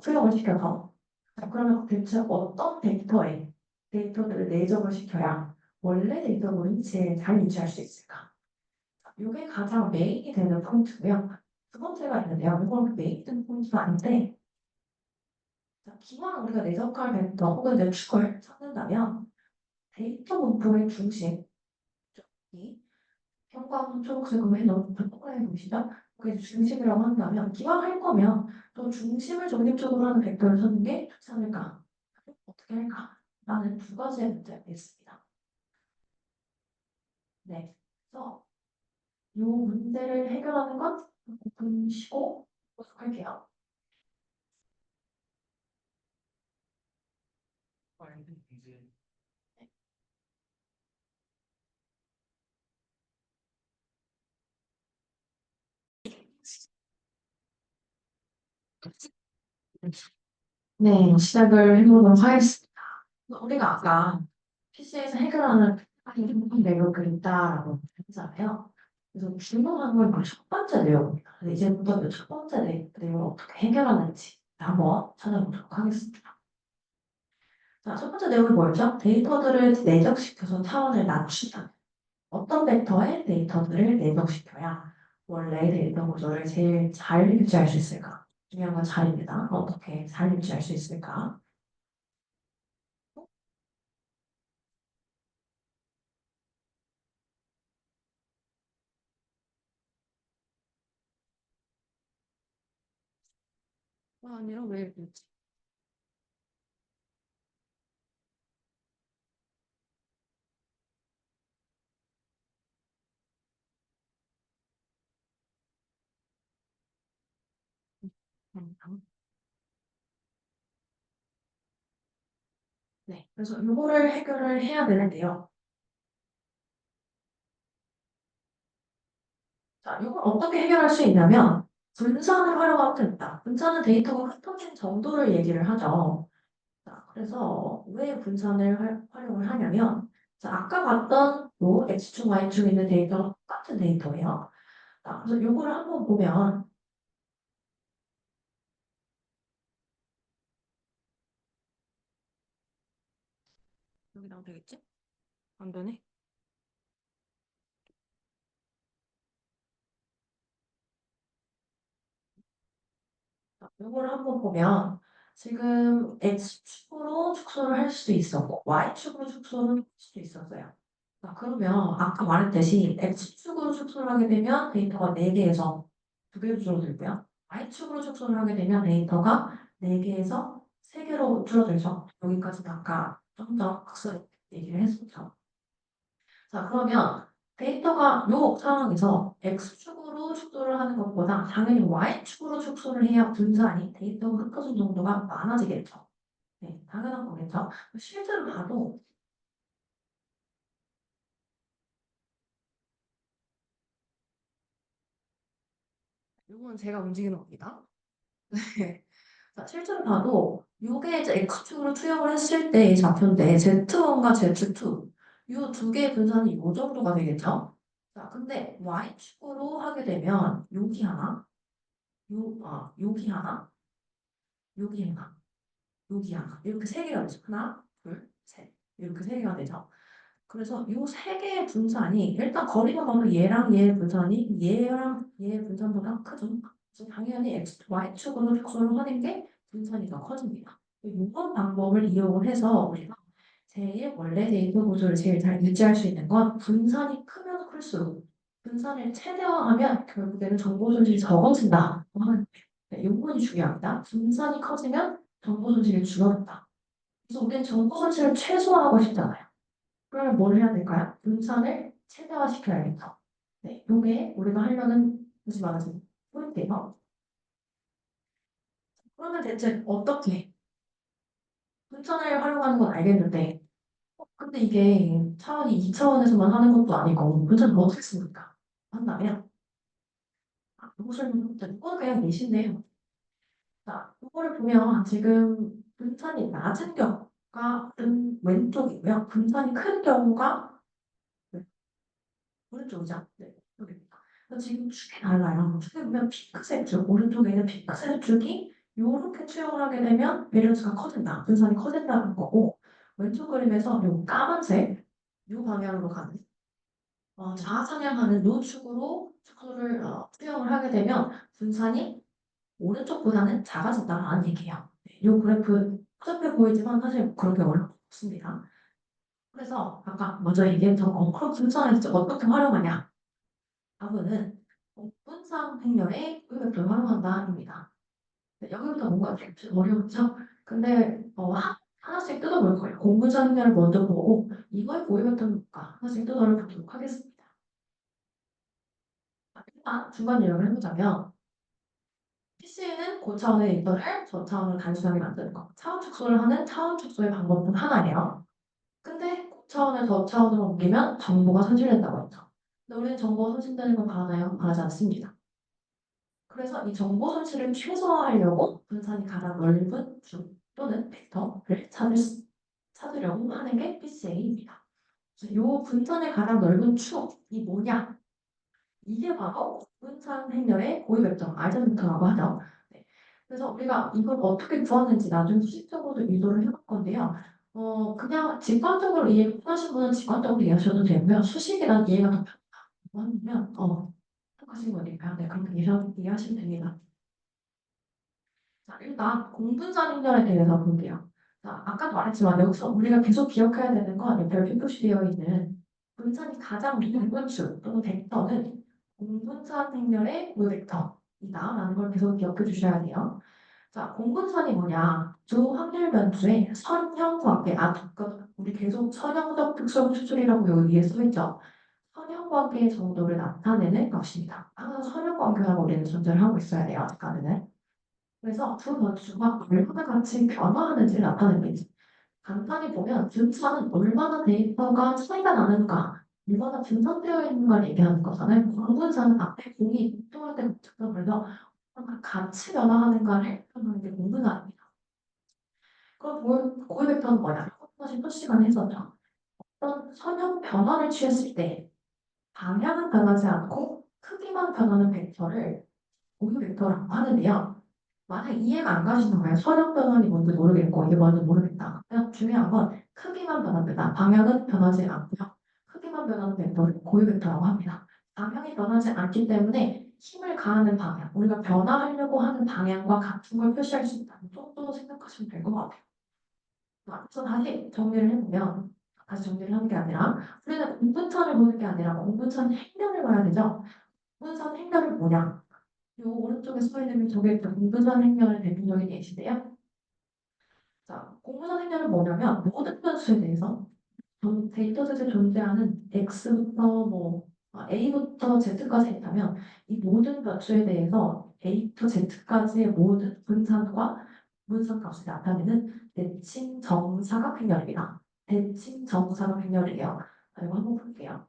수용을 시켜서. 자, 그러면 대체 어떤 벡터에 데이터들을 내적을 시켜야 원래 데이터를 제일 잘 유지할 수 있을까? 이게 가장 메인이 되는 포인트고요. 두 번째가 있는데요. 이건 메인이 되는 포인트가 아닌데, 자, 기왕 우리가 내적할 벡터 혹은 내축을 찾는다면 데이터 분포의 중심, 이 형광 초록색으로 해놓은 동그라미 보시죠? 그게 중심이라고 한다면 기왕 할 거면 또 중심을 적립적으로 하는 벡터를 찾는 게 좋지 않을까? 어떻게 할까? 라는 두 가지의 문제가 있습니다. 네, 그래서 이 문제를 해결하는 건 조금 쉬고 보도록 할게요. 이제 네, 시작을 해보도록 하겠습니다. 우리가 아까 PC에서 해결하는 내용을 그린다라고 했잖아요. 그래서 주목한 건 첫 번째 내용입니다. 그래서 이제부터 그 첫 번째 내용을 어떻게 해결하는지 한번 찾아보도록 하겠습니다. 자, 첫 번째 내용이 뭐였죠? 데이터들을 내적시켜서 차원을 낮춘다. 어떤 벡터에 데이터들을 내적시켜야 원래 데이터 구조를 제일 잘 유지할 수 있을까? 중요한 건 잘입니다. 어떻게 잘 유지할 수 있을까? 아니라 왜 이러지? 네, 그래서 이거를 해결을 해야 되는데요. 자, 이걸 어떻게 해결할 수 있냐면 분산을 활용하면 됩니다. 분산은 데이터가 흩어진 정도를 얘기를 하죠. 자, 그래서 왜 분산을 활용을 하냐면 자, 아까 봤던 뭐 X축, Y축 있는 데이터가 똑같은 데이터예요. 자, 그래서 이거를 한번 보면 여기 나오면 되겠지? 안 되네. 자, 이걸 한번 보면 지금 X축으로 축소를 할 수도 있었고 Y축으로 축소를 할 수도 있었어요. 자, 그러면 아까 말했듯이 X축으로 축소를 하게 되면 데이터가 4개에서 2개로 줄어들고요. Y축으로 축소를 하게 되면 데이터가 4개에서 3개로 줄어들죠. 여기까지는 아까 좀 더 학습 얘기를 했었죠. 자, 그러면 데이터가 요 상황에서 X축으로 축소를 하는 것보다 당연히 Y축으로 축소를 해야 분산이 데이터가 흩어진 정도가 많아지겠죠. 네, 당연한 거겠죠. 실제로 봐도 이건 제가 움직이는 겁니다. 네. 자, 실제로 봐도 이게 이제 X축으로 투영을 했을 때의 좌표인데 Z1과 Z2 이 두 개의 분산이 이 정도가 되겠죠. 자, 근데 Y축으로 하게 되면 여기 하나, 여기 하나, 여기 하나, 여기 하나 이렇게 세 개가 되죠. 하나, 둘, 셋 이렇게 세 개가 되죠. 그래서 이 세 개의 분산이 일단 거리가 먼 얘랑 얘의 분산이 얘랑 얘의 분산보다 크죠. 그래서 당연히 X, Y축으로 축소를 하는 게 분산이 더 커집니다. 이번 방법을 이용을 해서 우리가 제일 원래 데이터 구조를 제일 잘 유지할 수 있는 건 분산이 크면 클수록 분산을 최대화하면 결국에는 정보 손실이 적어진다. 하는 네, 이 부분이 중요합니다. 분산이 커지면 정보 손실이 줄어든다. 그래서 우리는 정보 손실을 최소화하고 싶잖아요. 그러면 뭘 해야 될까요? 분산을 최대화시켜야겠죠. 네, 이게 우리가 하려는 굳이 말하자면 포인트예요. 그러면 대체 어떻게 분산을 활용하는 건 알겠는데 근데 이게 차원이 2차원에서만 하는 것도 아니고 분산을 어떻게 씁니까? 한다면 이것을 이건 그냥 예시인데요. 자, 이거를 보면 지금 분산이 낮은 경우가 왼쪽이고요. 분산이 큰 경우가 오른쪽이죠. 네, 오른쪽입니다. 그래서 지금 축이 달라요. 축에 보면 핑크색 줄, 오른쪽에 있는 핑크색 줄이 이렇게 투영을 하게 되면 밸런스가 커진다. 분산이 커진다는 거고, 왼쪽 그림에서 이 까만색, 이 방향으로 가는, 좌상향하는 이 축으로 축소를 투영을 하게 되면 분산이 오른쪽보다는 작아진다는 얘기예요. 네, 이 그래프 어차피 보이지만 사실 그렇게 어렵습니다. 그래서 아까 먼저 얘기했던 그럼 분산을 진짜 어떻게 활용하냐? 답은 분산 행렬의 고유벡터를 활용한다입니다. 네, 여기부터 뭔가 좀 어려웠죠? 근데 하나씩 뜯어볼 거예요. 공분산 행렬을 먼저 보고 이거의 고유벡터는 뭘까? 하나씩 뜯어보도록 하겠습니다. 일단 중간 요약을 해보자면 PC는 고차원의 벡터를 저차원으로 단순하게 만드는 거. 차원 축소를 하는 차원 축소의 방법 중 하나예요. 근데 고차원을 저차원으로 옮기면 정보가 손실된다고 했죠. 근데 우리는 정보가 손실되는 걸 바라나요? 바라지 않습니다. 그래서 이 정보 손실을 최소화하려고 분산이 가장 넓은 줄 또는 벡터를 찾으려고 하는 게 PCA입니다. 이 분산의 가장 넓은 축이 뭐냐? 이게 바로 분산 행렬의 고유 벡터, 알전 벡터라고 하죠. 네. 그래서 우리가 이걸 어떻게 구하는지 나중에 수식적으로도 유도를 해볼 건데요. 그냥 직관적으로 이해하신 분은 직관적으로 이해하셔도 되고요. 수식이란 이해가 더 편하면, 하신 거니까요. 네, 그렇게 이해하시면 됩니다. 자, 일단 공분산 행렬에 대해서 볼게요. 자, 아까도 말했지만 여기서 우리가 계속 기억해야 되는 건 별표 표시되어 있는 분산이 가장 넓은 줄 또는 벡터는 공분산 행렬의 무벡터이다라는 걸 계속 기억해 주셔야 돼요. 자, 공분산이 뭐냐? 두 확률 변수의 선형 관계, 우리 계속 선형적 특성 추출이라고 여기 위에 써있죠. 선형 관계 정도를 나타내는 것입니다. 항상 선형 관계라고 우리는 존재를 하고 있어야 돼요. 아직까지는. 그래서 두 변수가 얼마나 같이 변화하는지를 나타냅니다. 간단히 보면 분산은 얼마나 데이터가 차이가 나는가, 얼마나 분산되어 있는가를 얘기하는 거잖아요. 공분산은 앞에 공이 이동할 때 그래서 같이 변화하는가를 표현하는 게 공분산입니다. 그럼 고유 벡터는 뭐냐? 사실 첫 시간에 했었죠. 어떤 선형 변화를 취했을 때 방향은 변하지 않고 크기만 변하는 벡터를 고유 벡터라고 하는데요. 만약 이해가 안 가시는 거예요. 선형 변환이 뭔지 모르겠고 이게 뭔지 모르겠다. 그냥 중요한 건 크기만 변합니다. 방향은 변하지 않고요. 크기만 변하는 벡터를 고유 벡터라고 합니다. 방향이 변하지 않기 때문에 힘을 가하는 방향, 우리가 변화하려고 하는 방향과 같은 걸 표시할 수 있다는 정도 생각하시면 될 것 같아요. 그래서 다시 정리를 하는 게 아니라 우리는 공분선을 보는 게 아니라 공분선 행렬을 봐야 되죠. 공분선 행렬은 뭐냐? 이 오른쪽에 서 있는 저게 일단 공분선 행렬의 대표적인 예시인데요. 자, 공분선 행렬은 뭐냐면 모든 변수에 대해서 데이터셋에 존재하는 x부터 a부터 z까지 있다면 이 모든 변수에 대해서 a부터 z까지의 모든 분산과 분산 값을 나타내는 대칭 정사각 행렬입니다. 대칭 정사각 행렬이에요. 자, 이거 한번 볼게요.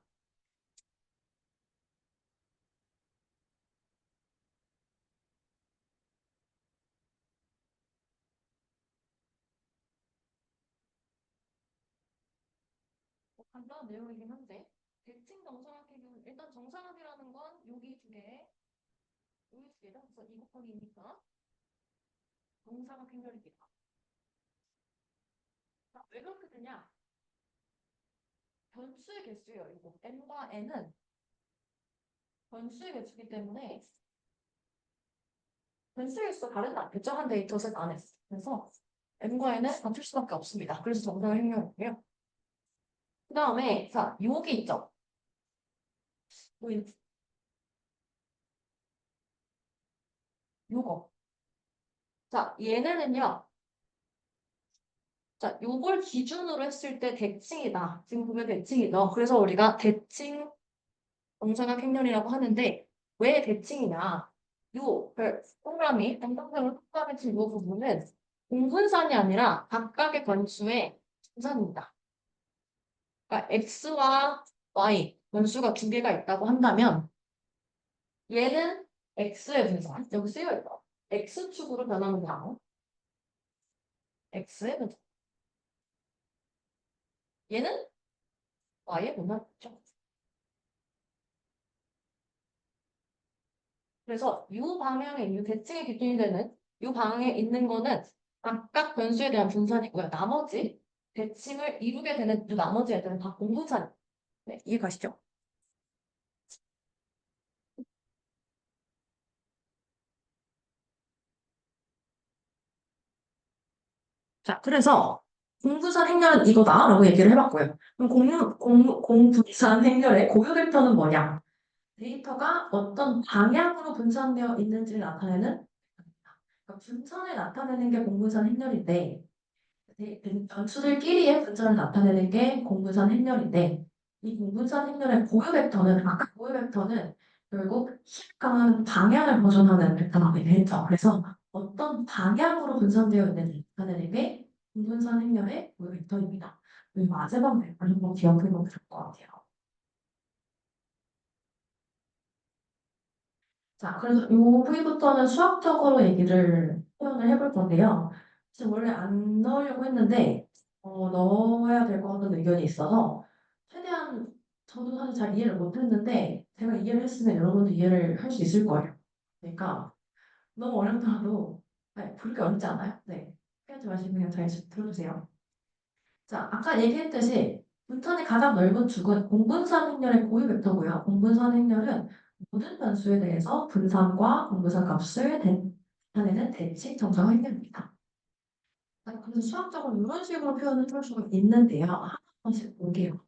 간단한 내용이긴 한데 대칭 정사각형은 일단 정사각이라는 건 여기 두 개, 여기 두 개죠. 그래서 2 곱하기 2니까 정사각 행렬입니다. 자, 왜 그렇게 되냐? 변수의 개수예요. 이거 m과 n은 변수의 개수이기 때문에 변수의 개수가 다르지 않겠죠? 한 데이터셋 안에. 그래서 m과 n은 같을 수밖에 없습니다. 그래서 정사각 행렬이고요. 그 다음에 자, 여기 있죠. 요거. 자, 얘네는요. 자, 요걸 기준으로 했을 때 대칭이다. 지금 보면 대칭이죠. 그래서 우리가 대칭 정사각 행렬이라고 하는데 왜 대칭이냐? 동그라미, 땡땡땡을 동그라미 친 이 부분은 공분산이 아니라 각각의 변수의 분산입니다. 그러니까 x와 y 변수가 두 개가 있다고 한다면 얘는 x의 분산, 여기 쓰여 있다. x축으로 변하는 단어. x의 분수. 얘는 y의 분할이죠. 그래서 이 방향에 있는 대칭의 기준이 되는 이 방향에 있는 거는 각각 변수에 대한 분산이고요. 나머지 대칭을 이루게 되는 이 나머지 애들은 다 공분산. 네, 이해가시죠? 자, 그래서 공분산 행렬은 이거다라고 얘기를 해봤고요. 그럼 공분산 행렬의 고유 벡터는 뭐냐? 데이터가 어떤 방향으로 분산되어 있는지를 나타내는 그러니까 분산을 나타내는 게 공분산 행렬인데 변수들끼리의 분산을 나타내는 게 공분산 행렬인데 이 공분산 행렬의 고유 벡터는 아까 고유 벡터는 결국 시각화하는 방향을 보존하는 벡터가 되죠. 그래서 어떤 방향으로 분산되어 있는지 나타내는 게 공분산 행렬의 고유 벡터입니다. 이 마지막 벡터를 한번 기억해 보면 좋을 것 같아요. 자, 그래서 요 부위부터는 수학적으로 얘기를 표현을 해볼 건데요. 지금 원래 안 넣으려고 했는데, 넣어야 될 것 같은 의견이 있어서, 최대한 저도 사실 잘 이해를 못 했는데, 제가 이해를 했으면 여러분도 이해를 할 수 있을 거예요. 그러니까, 너무 어렵더라도, 네, 그렇게 어렵지 않아요? 네. 피하지 마시고 그냥 잘 들어주세요. 자, 아까 얘기했듯이 분탄의 가장 넓은 축은 공분산 행렬의 고유 벡터고요. 공분산 행렬은 모든 변수에 대해서 분산과 공분산 값을 나타내는 대칭 정상 행렬입니다. 자, 그래서 수학적으로 이런 식으로 표현을 할 수가 있는데요. 하나씩 볼게요.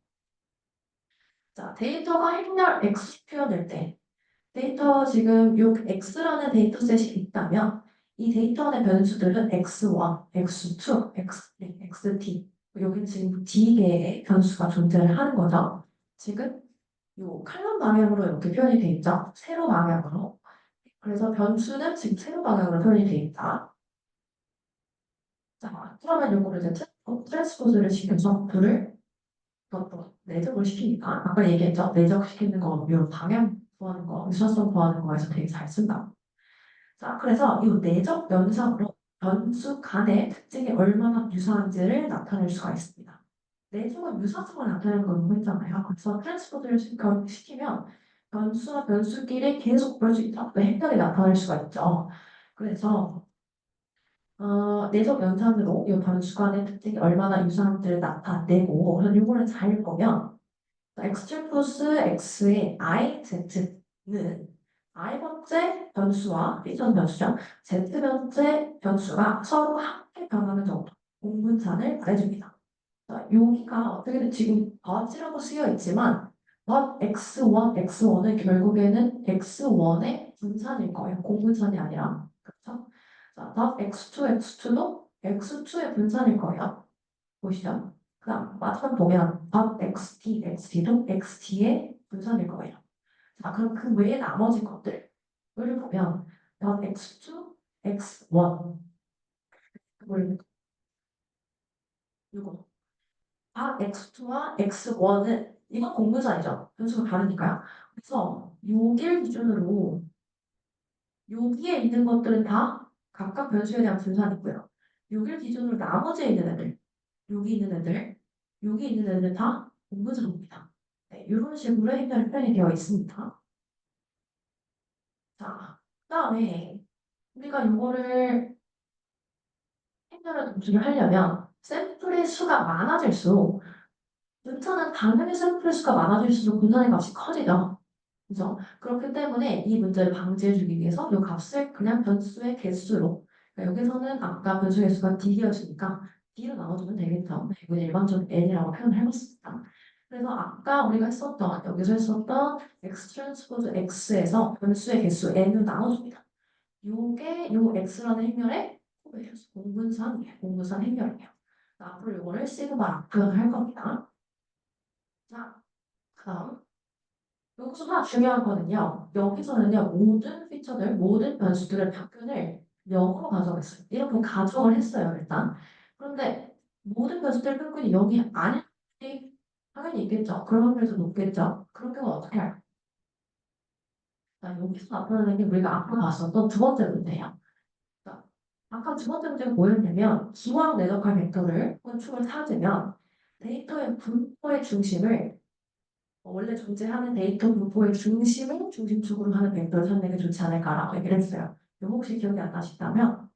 자, 데이터가 행렬 X 표현될 때 데이터 지금 요 X라는 데이터셋이 있다면 이 데이터 안의 변수들은 X1, X2, X3, XT 여기 지금 D개의 변수가 존재를 하는 거죠. 지금 요 칼럼 방향으로 이렇게 표현이 돼 있죠. 세로 방향으로. 그래서 변수는 지금 세로 방향으로 표현이 돼 있다. 자, 그러면 요거를 이제 트랜스포즈를 시켜서 불을 내적을 시키니까 아까 얘기했죠. 내적시키는 거, 요 방향 구하는 거, 유사성 구하는 거에서 되게 잘 쓴다. 자, 그래서 이 내적 연산으로 변수 간의 특징이 얼마나 유사한지를 나타낼 수가 있습니다. 내적은 유사성을 나타내는 걸 했잖아요. 그래서 트랜스포즈를 시키면 변수와 변수끼리 계속 볼 수 있다. 행렬이 나타날 수가 있죠. 그래서 내적 연산으로 이 변수 간의 특징이 얼마나 유사한지를 나타내고 그래서 이거를 잘 보면 x 트리플스 x의 i, z는 i번째 변수와 b전 변수죠. z번째 변수가 서로 함께 변하는 정도 공분산을 말해줍니다. 자, 여기가 어떻게든 지금 덧이라고 쓰여 있지만 덧 x1, x1은 결국에는 x1의 분산일 거예요. 공분산이 아니라. 그렇죠? 자, 덧 x2, x2도 x2의 분산일 거예요. 보시죠. 그다음 마지막 보면 덧 xt, xt도 xt의 분산일 거예요. 자, 그럼 그 외에 나머지 것들을 보면 덧 x2, x1 그걸 이거 덧 x2와 x1은 이건 공분산이죠. 변수가 다르니까요. 그래서 여기를 기준으로 여기에 있는 것들은 다 각각 변수에 대한 분산이고요. 여기를 기준으로 나머지에 있는 애들 여기 있는 애들, 여기 있는 애들 다 공부자입니다. 네, 이런 식으로 해결 표현이 되어 있습니다. 자, 그다음에 우리가 이거를 해결을 검증을 하려면 샘플의 수가 많아질수록 문자는 당연히 샘플의 수가 많아질수록 분산의 값이 커지죠. 그죠? 그렇기 때문에 이 문제를 방지해주기 위해서 이 값을 그냥 변수의 개수로 그러니까 여기서는 아까 변수 개수가 d였으니까 d로 나눠주면 되겠죠. 네, 이건 일반적인 n이라고 표현을 해봤습니다. 그래서 아까 우리가 했었던 여기서 했었던 x 트랜스포즈 x에서 변수의 개수 n을 나눠줍니다. 요게 요 x라는 행렬의 공분산이에요. 공분산 행렬이에요. 앞으로 요거를 시그마라 표현을 할 겁니다. 자, 그다음 여기서 하나 중요한 거는요. 여기서는요. 모든 피처들, 모든 변수들의 평균을 0으로 가져갔어요. 이렇게 가정을 했어요. 일단. 그런데 모든 변수들의 평균이 0이 아닐 때 당연히 있겠죠. 그런 확률이 더 높겠죠. 그런 경우 어떻게 할까요? 자, 여기서 나타나는 게 우리가 앞으로 봤었던 두 번째 문제예요. 아까 두 번째 문제가 뭐였냐면 기왕 내적할 벡터를 건축을 찾으면 데이터의 분포의 중심을 원래 존재하는 데이터 분포의 중심을 중심축으로 하는 벡터를 찾는 게 좋지 않을까라고 얘기를 했어요. 이거 혹시 기억이 안 나신다면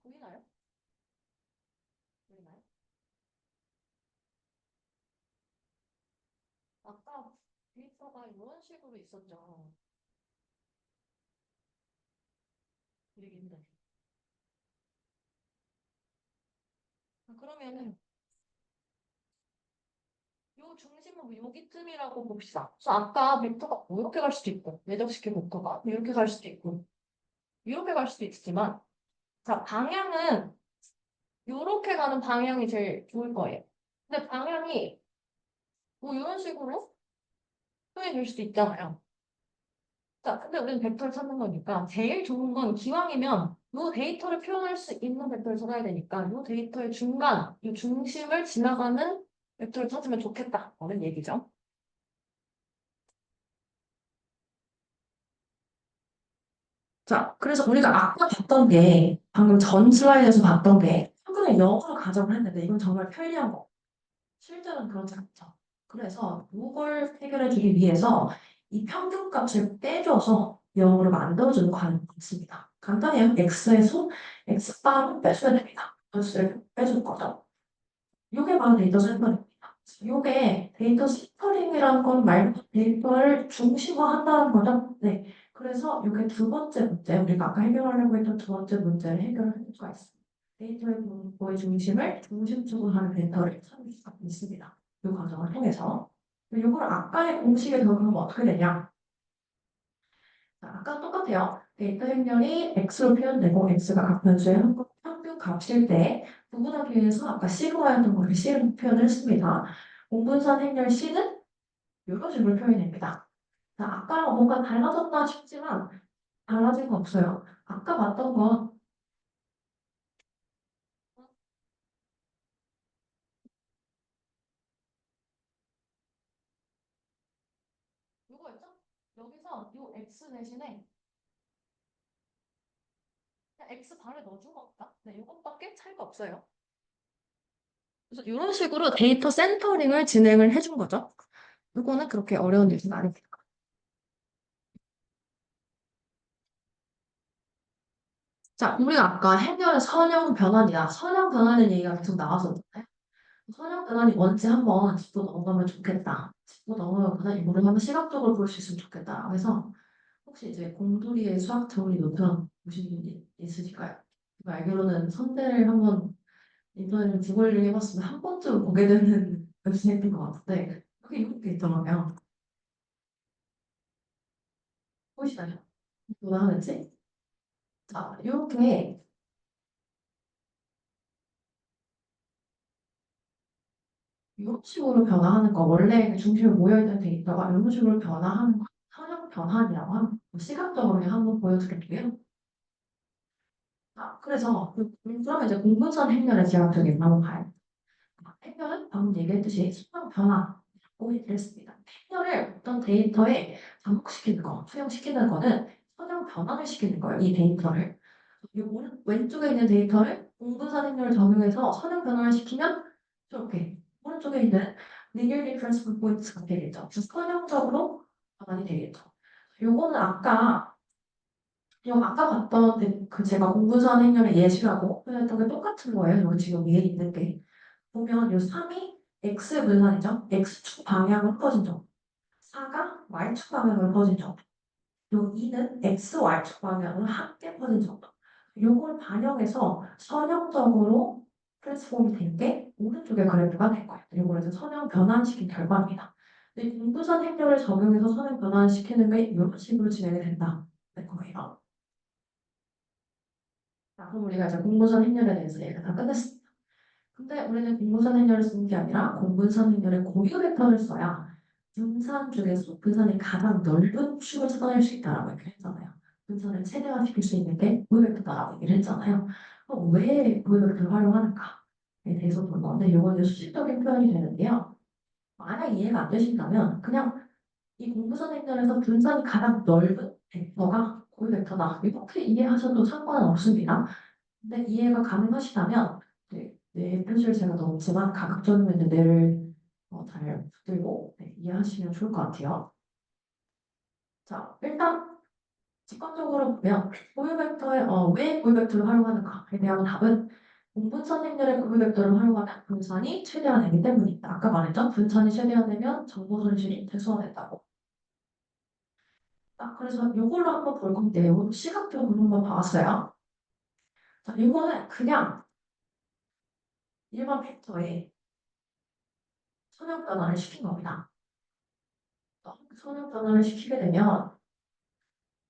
보이나요? 보이나요? 아까 데이터가 이런 식으로 있었죠. 그리기 힘드네. 그러면은 요 중심은 여기쯤이라고 봅시다. 그래서 아까 벡터가 뭐 이렇게 갈 수도 있고, 내적시킨 벡터가 이렇게 갈 수도 있고, 이렇게 갈 수도 있지만, 자, 방향은 이렇게 가는 방향이 제일 좋을 거예요. 근데 방향이 뭐 이런 식으로 표현이 될 수도 있잖아요. 자, 근데 우리는 벡터를 찾는 거니까 제일 좋은 건 기왕이면 이 데이터를 표현할 수 있는 벡터를 찾아야 되니까 이 데이터의 중간, 이 중심을 지나가는 벡터를 찾으면 좋겠다라는 얘기죠. 자, 그래서 우리가 아까 봤던 게 방금 전 슬라이드에서 봤던 게 평균을 영어로 가정을 했는데 이건 정말 편리한 거. 실제로는 그렇지 않죠. 그래서 이걸 해결해주기 위해서 이 평균값을 빼줘서 영어로 만들어주는 과정이 있습니다. 간단해요. x에서 x바를 빼줘야 됩니다. x를 빼줄 거죠. 이게 바로 데이터 센터링입니다. 이게 데이터 센터링이라는 건 말 그대로 데이터를 중심화한다는 거죠. 네. 그래서 이게 두 번째 문제, 우리가 아까 해결하려고 했던 두 번째 문제를 해결할 수가 있습니다. 데이터의 분포의 중심을 중심축으로 하는 데이터를 찾을 수가 있습니다. 이 과정을 통해서. 이걸 아까의 공식에 적용하면 어떻게 되냐? 자, 아까 똑같아요. 데이터 행렬이 x로 표현되고 x가 각 변수의 평균 값일 때 구분하기 위해서 아까 시그마였던 거를 c로 표현을 했습니다. 공분산 행렬 c는 이런 식으로 표현됩니다. 자, 아까랑 뭔가 달라졌나 싶지만 달라진 거 없어요. 아까 봤던 건 이거였죠? 여기서 이 x 대신에 그냥 x 바로 넣어준 겁니다. 네, 이것밖에 차이가 없어요. 그래서 이런 식으로 데이터 센터링을 진행을 해준 거죠. 이거는 그렇게 어려운 일은 아닙니다. 자, 우리가 아까 해결의 선형 변환이다. 선형 변환의 얘기가 계속 나왔었잖아요. 선형 변환이 뭔지 한번 짚고 넘어가면 좋겠다. 짚고 넘어가거나 이거를 한번 시각적으로 볼 수 있으면 좋겠다. 그래서 혹시 이제 공돌이의 수학 태오리 노트랑 보신 분 있으실까요? 제가 알기로는 선대를 한번 인터넷 구글링 해봤으면 한 번쯤 보게 되는 웹사이트인 것 같은데 그게 이렇게 있더라고요. 보이시나요? 뭐라 하는지? 자, 이렇게 이런 식으로 변화하는 거, 원래 그 중심에 모여있는 데이터가 이런 식으로 변화하는 거, 선형 변환이라고 하는 거, 시각적으로 그냥 한번 보여드릴게요. 자, 그래서, 그러면 이제 공분선 행렬의 지향적인 한번 봐요. 행렬은 방금 얘기했듯이 선형 변화라고 얘기했습니다. 행렬을 어떤 데이터에 접목시키는 거, 수용시키는 거는 선형 변환을 시키는 거예요, 이 데이터를. 이 왼쪽에 있는 데이터를 공분선 행렬을 적용해서 선형 변환을 시키면 이렇게 오른쪽에 있는 linearly transfer points가 되겠죠. 선형적으로 변환이 되겠죠. 요거는 아까 봤던 그 제가 공분선 행렬의 예시라고 표현했던 게 똑같은 거예요. 여기 지금 위에 있는 게. 보면 요 3이 x 분산이죠. x축 방향으로 퍼진 점. 4가 y축 방향으로 퍼진 점. 요 2는 x, y축 방향으로 함께 퍼진 점. 요걸 반영해서 선형적으로 트랜스폼이 된 게 오른쪽에 그래프가 된 거예요. 요걸 이제 선형 변환시킨 결과입니다. 근데 공부선 행렬을 적용해서 선형 변환시키는 게 이런 식으로 진행이 된다. 는 거예요. 자, 그럼 우리가 이제 공부선 행렬에 대해서 얘기를 다 끝냈습니다. 근데 우리는 공부선 행렬을 쓰는 게 아니라 공분선 행렬의 고유 벡터를 써야 분산 중에서 분산이 가장 넓은 축을 찾아낼 수 있다라고 얘기를 했잖아요. 분산을 최대화시킬 수 있는 게 고유벡터다라고 얘기를 했잖아요. 왜 고유벡터를 활용하는가에 대해서 볼 건데 이건 이제 수식적인 표현이 되는데요. 만약 이해가 안 되신다면 그냥 이 공부선 행렬에서 분산이 가장 넓은 벡터가 고유벡터다. 이렇게 이해하셔도 상관은 없습니다. 근데 이해가 가능하시다면 네, 표시를 제가 넣었지만 가급적이면 뇌를 잘 붙들고 이해하시면 좋을 것 같아요. 자, 일단 직관적으로 보면 왜 고유벡터를 활용하는가에 대한 답은 공분선 행렬의 고유벡터를 활용하면 분산이 최대화되기 때문입니다. 아까 말했죠? 분산이 최대화되면 정보 손실이 최소화된다고. 자, 그래서 이걸로 한번 볼 건데요. 시각적으로 한번 봐봤어요. 자, 이거는 그냥 일반 벡터에 선형 변화를 시킨 겁니다. 선형 변화를 시키게 되면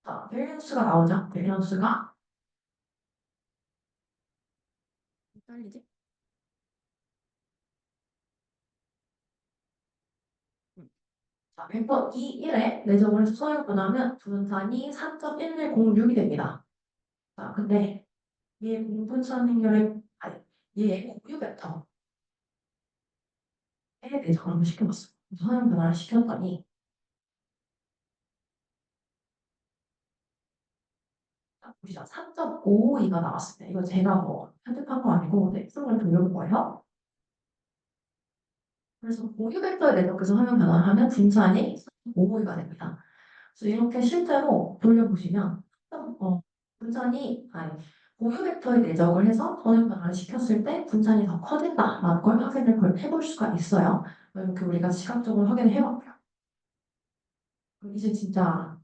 자, 밸런스가 나오죠. 밸런스가 떨리지? 자, 벡터 2, 1에 내적으로 해서 선형 변화하면 분산이 3.1106이 됩니다. 자, 근데 얘 공분선 행렬의 아니, 얘 고유 벡터에 내적을 한번 시켜봤어. 선형 변화를 시켰더니 보시죠. 3.552가 나왔습니다. 이거 제가 뭐 편집한 거 아니고 엑셀을 돌려본 거예요. 그래서 고유 벡터에 내적해서 화면 변화를 하면 분산이 3.552가 됩니다. 그래서 이렇게 실제로 돌려보시면 분산이 아니 고유 벡터에 내적을 해서 선형 변화를 시켰을 때 분산이 더 커진다라는 걸 확인을 해볼 수가 있어요. 이렇게 우리가 시각적으로 확인을 해봤고요. 그럼 이제 진짜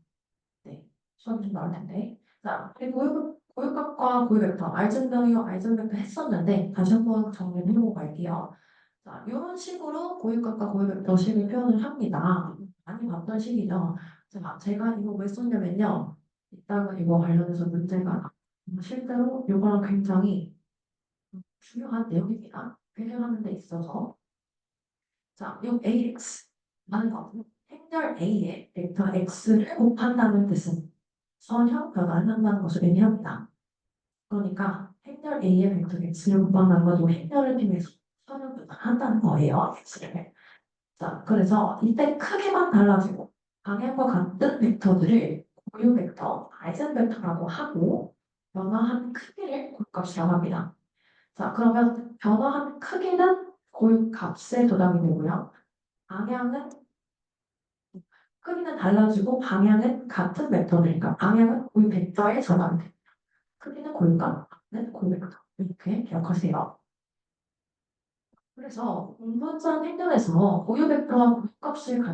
수업이 좀 나올 텐데. 자, 그리고 고유값과 고유벡터, 알전병이와 알전벡터 했었는데 다시 한번 정리를 해보고 갈게요. 자, 이런 식으로 고유값과 고유벡터 식을 표현을 합니다. 많이 봤던 식이죠. 자, 제가 이거 왜 썼냐면요. 이따가 이거 관련해서 문제가 실제로 이거랑 굉장히 중요한 내용입니다. 해결하는 데 있어서. 자, 이 AX라는 것은 행렬 A에 벡터 X를 곱한다는 뜻은 선형 변화를 한다는 것을 의미합니다. 그러니까 행렬 A의 벡터 X를 곱한다는 것도 행렬을 통해서 선형 변화를 한다는 거예요. X를. 자, 그래서 이때 크기만 달라지고 방향과 같은 벡터들을 고유 벡터, 아이젠 벡터라고 하고 변화한 크기를 고유값이라고 합니다. 자, 그러면 변화한 크기는 고유값에 저장이 되고요. 방향은 크기는 달라지고 방향은 같은 벡터니까 방향은 고유 벡터에 저장이 됩니다. 크기는 고유값은 고유 벡터 이렇게 기억하세요. 그래서 공분선 행렬에서 고유 벡터와 고유값을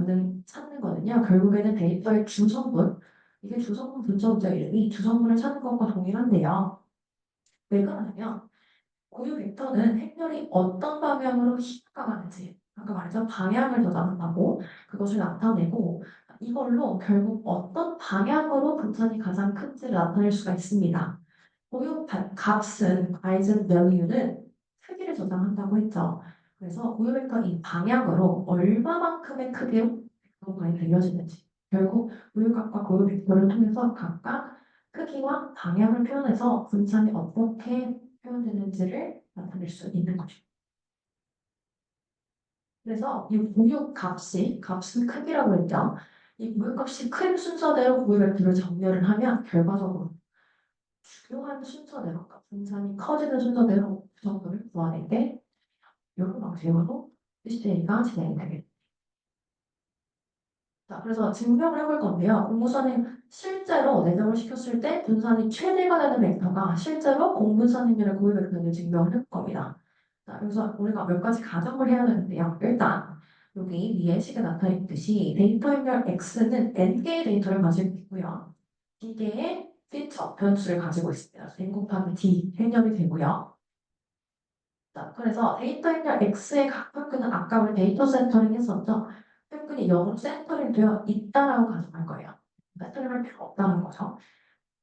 찾는 거는요. 결국에는 데이터의 주성분 이게 주성분 분석자 이름이 주성분을 찾는 것과 동일한데요. 왜 그러냐면 고유 벡터는 행렬이 어떤 방향으로 흘러가는지 아까 말했죠. 방향을 저장한다고 그것을 나타내고 이걸로 결국 어떤 방향으로 분산이 가장 큰지를 나타낼 수가 있습니다. 고유 값은 아이젠 value는 크기를 저장한다고 했죠. 그래서 고유 벡터 이 방향으로 얼마만큼의 크기로 벡터가 들려지는지 결국 고유 값과 고유 벡터를 통해서 각각 크기와 방향을 표현해서 분산이 어떻게 표현되는지를 나타낼 수 있는 거죠. 그래서 이 고유 값은 크기라고 했죠. 이 고유 값이 큰 순서대로 고유 벡터를 정렬을 하면 결과적으로 중요한 순서대로, 그러니까 분산이 커지는 순서대로 그 정도를 구하는 게 이런 방식으로 CCA가 진행이 되겠습니다. 자, 그래서 증명을 해볼 건데요. 공분선이 실제로 내정을 시켰을 때 분산이 최대가 되는 벡터가 실제로 공분선 행렬의 고유 벡터를 증명을 해볼 겁니다. 자, 그래서 우리가 몇 가지 가정을 해야 되는데요. 일단 여기 위에 식에 나타나 있듯이 데이터 행렬 X는 N개의 데이터를 가지고 있고요. D개의 피처, 변수를 가지고 있습니다. N 곱하기 D 행렬이 되고요. 자, 그래서 데이터 행렬 X의 각 표기는 아까 우리 데이터 센터링 했었죠? 표기이 0으로 센터링 되어 있다라고 가정할 거예요. 센터링 할 필요 없다는 거죠.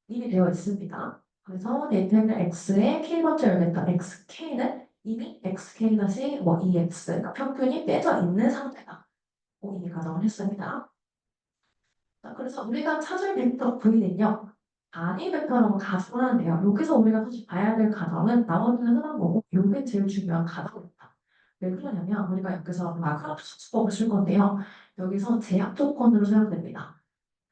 이미 되어 있습니다. 그래서 데이터 행렬 X의 K번째 열겠다. XK는 이미 XK-EX, 그러니까 평균이 빼져 있는 상태다. 이미 가정을 했습니다. 자, 그래서 우리가 찾을 벡터 V는요. 단위 벡터라고 가정을 하는데요. 여기서 우리가 사실 봐야 될 가정은 나머지는 흔한 거고 이게 제일 중요한 가정입니다. 왜 그러냐면 우리가 여기서 마크로프 수법을 쓸 건데요. 여기서 제약 조건으로 사용됩니다.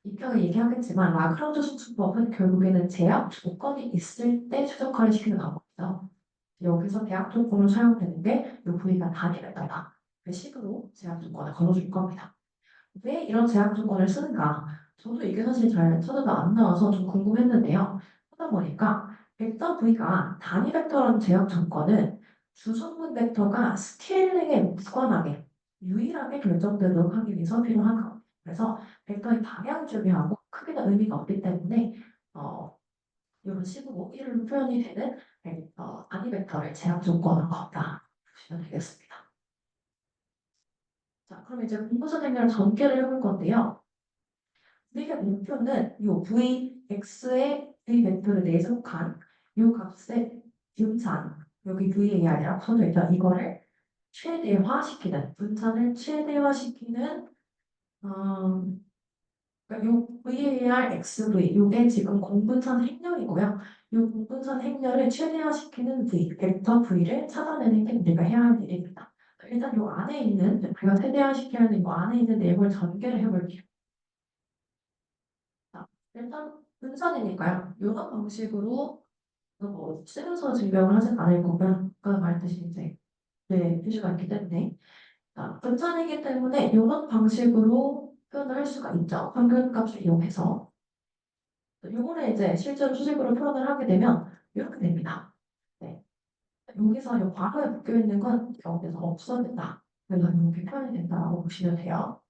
이 편에 얘기하겠지만 라그랑주 수법은 결국에는 제약 조건이 있을 때 최적화를 시키는 방법이죠. 여기서 제약 조건을 사용되는 게 이 부위가 단위 벡터다. 그 식으로 제약 조건을 걸어줄 겁니다. 왜 이런 제약 조건을 쓰는가? 저도 이게 사실 잘 찾아도 안 나와서 좀 궁금했는데요. 하다 보니까 벡터 V가 단위 벡터라는 제약 조건은 주성분 벡터가 스케일링에 무관하게 유일하게 결정되도록 하기 위해서 필요한 겁니다. 그래서 벡터의 방향을 중요하고 크기는 의미가 없기 때문에 이런 식으로 이름로 표현이 되는 단위 벡터를 제약 조건으로 건다 보시면 되겠습니다. 자, 그럼 이제 분모선 행렬 전개를 해볼 건데요. 우리의 목표는 이 Vx의 V 벡터를 내적한 이 값의 분산, 여기 VAR이라고 써져 있죠. 이거를 최대화시키는, 분산을 최대화시키는, 그러니까 요 VAR XV, 요게 지금 공분산 행렬이고요. 요 공분산 행렬을 최대화시키는 V, 벡터 V를 찾아내는 게 우리가 해야 할 일입니다. 일단 요 안에 있는, 우리가 최대화시켜야 하는 요 안에 있는 내용을 전개를 해볼게요. 자, 일단 분산이니까요. 이런 방식으로 쓰면서 증명을 하진 않을 거고요. 아까 말했듯이 이제 네, 표시가 있기 때문에 자, 분산이기 때문에 이런 방식으로 표현을 할 수가 있죠. 평균값을 이용해서 요거를 이제 실제로 수식으로 표현을 하게 되면 이렇게 됩니다. 네. 여기서 이 괄호에 묶여 있는 건 여기서 없어진다. 그래서 이렇게 표현이 된다고 보시면 돼요.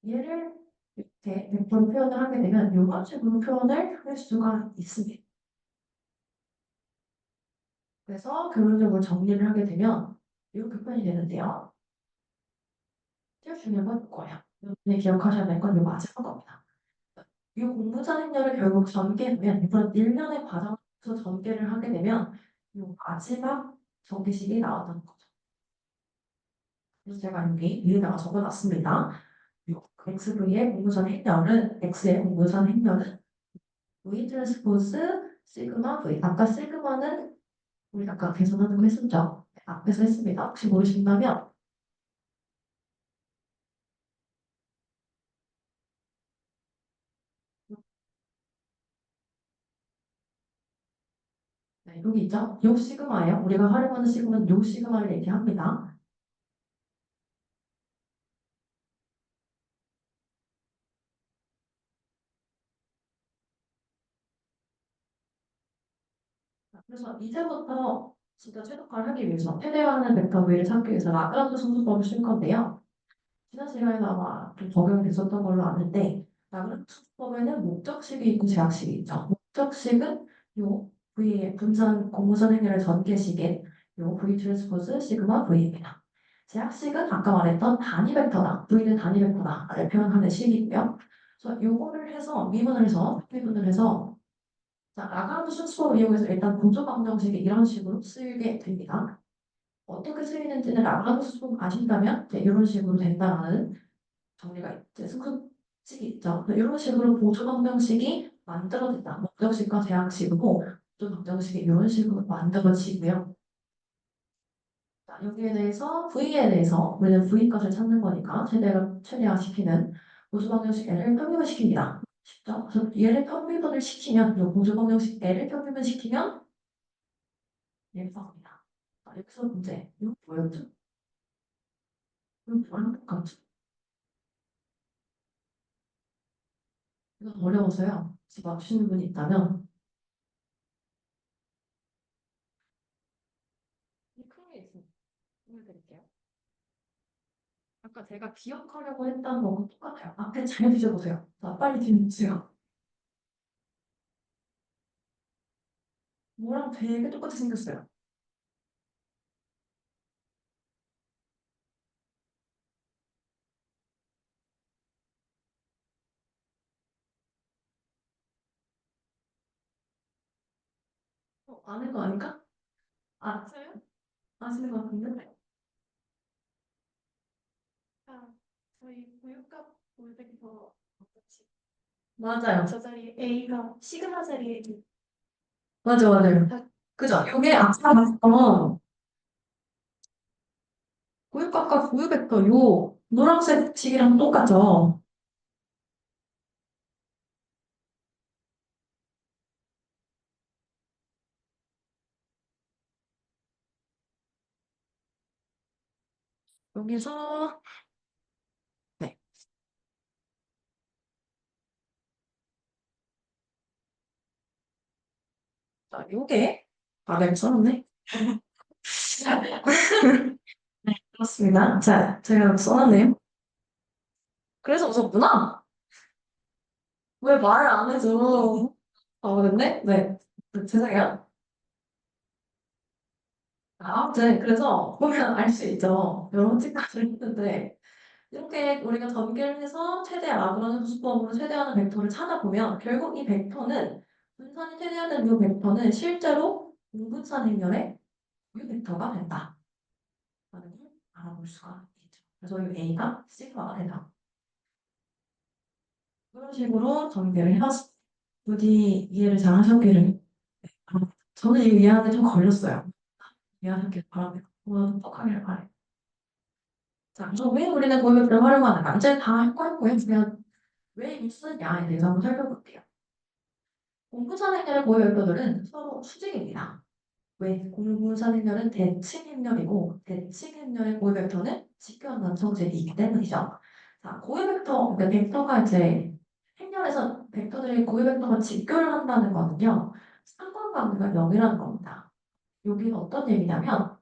얘를 이렇게 벡터로 표현을 하게 되면 이런 식으로 표현을 할 수가 있습니다. 그래서 결론적으로 정리를 하게 되면 이렇게 표현이 되는데요. 제일 중요한 건 이거예요. 여러분이 기억하셔야 될 건 이 마지막 겁니다. 이 공부자 행렬을 결국 전개하면 이런 일련의 과정에서 전개를 하게 되면 이 마지막 전개식이 나온다는 거죠. 그래서 제가 여기 위에다가 적어놨습니다. 이 XV의 공부전 행렬은 X의 공부전 행렬은 V 트랜스포즈 시그마 V. 아까 시그마는 우리 아까 계산하는 거 했었죠? 네, 앞에서 했습니다. 혹시 모르신다면 네, 여기 있죠? 요 시그마예요. 우리가 활용하는 시그마는 요 시그마를 얘기합니다. 자, 그래서 이제부터 진짜 최적화를 하기 위해서 최대화하는 벡터 V를 찾기 위해서 라그랑주 순수법을 쓸 건데요. 지난 시간에 아마 좀 적용이 됐었던 걸로 아는데 라그랑주 순수법에는 목적식이 있고 제약식이 있죠. 목적식은 요 V의 분산 공무선 행렬의 전개식인 요 V 트랜스포즈 시그마 V입니다. 제약식은 아까 말했던 단위 벡터다. V는 단위 벡터다를 표현하는 식이고요. 그래서 요거를 해서 미분을 해서 미분을 해서 자, 라그랑주 순수법을 이용해서 일단 보조 방정식이 이런 식으로 쓰이게 됩니다. 어떻게 쓰이는지는 라그랑주 순수법 아신다면 이제 이런 식으로 된다라는 정리가 이제 승급식이 있죠. 이런 식으로 보조 방정식이 만들어진다. 목적식과 제약식으로 보조 방정식이 이런 식으로 만들어지고요. 자, 여기에 대해서 V에 대해서 우리는 V 값을 찾는 거니까 최대화시키는 보조 방정식 L을 평균을 시킵니다. 쉽죠? 그래서 얘를 평균을 시키면 이 보조 방정식 L을 평균을 시키면 얘를 써갑니다. 자, 여기서 문제. 이거 뭐였죠? 이거 뭐랑 똑같죠? 이거 어려워서요. 혹시 맞추시는 분이 있다면 이 큰 게 있습니다. 보여드릴게요. 아까 제가 기억하려고 했던 거랑 똑같아요. 앞에 잘 뒤져보세요. 자, 빨리 뒤져보세요. 뭐랑 되게 똑같이 생겼어요. 아는 거 아닌가? 아세요? 아시는 거 같은데? 자, 저희 교육값 볼때더 어떻지? 맞아요. 저 자리 A가 시그마 자리에 맞아, 맞아요. 그죠? 이게 아까 봤던 고유값과 고유벡터 요 노란색 식이랑 똑같죠? 여기서 네. 자, 요게 내가 써놨네. 네, 그렇습니다. 자, 제가 써놨네요. 그래서 무섭구나. 왜 말을 안 해줘? 그랬네? 네. 죄송해요. 아무튼 그래서 보면 알 수 있죠. 여러 가지까지 했는데 이렇게 우리가 전개를 해서 최대 라그랑지 수법으로 최대화하는 벡터를 찾아보면 결국 이 벡터는 분산이 최대화된 이 벡터는 실제로 공분산 행렬의 이 벡터가 된다. 라는 걸 알아볼 수가 있죠. 그래서 이 A가 시그마가 된다. 그런 식으로 전개를 해봤습니다. 부디 이해를 잘 하셨기를. 저는 이거 이해하는데 좀 걸렸어요. 이해하셨길 바랍니다. 오늘 똑똑하기를 바래요. 자, 그래서 왜 우리는 고유벡터를 활용하는가? 이제 다 할 거고요. 그냥 왜 이걸 쓰느냐에 대해서 한번 살펴볼게요. 공분산 행렬의 고유벡터들은 서로 수직입니다. 왜? 공분산 행렬은 대칭 행렬이고 대칭 행렬의 고유벡터는 직교한 완성제이기 때문이죠. 자, 고유벡터, 그러니까 벡터가 이제 행렬에서 벡터들이 고유벡터가 직교를 한다는 거는요. 상관관계가 0이라는 겁니다. 여기는 어떤 얘기냐면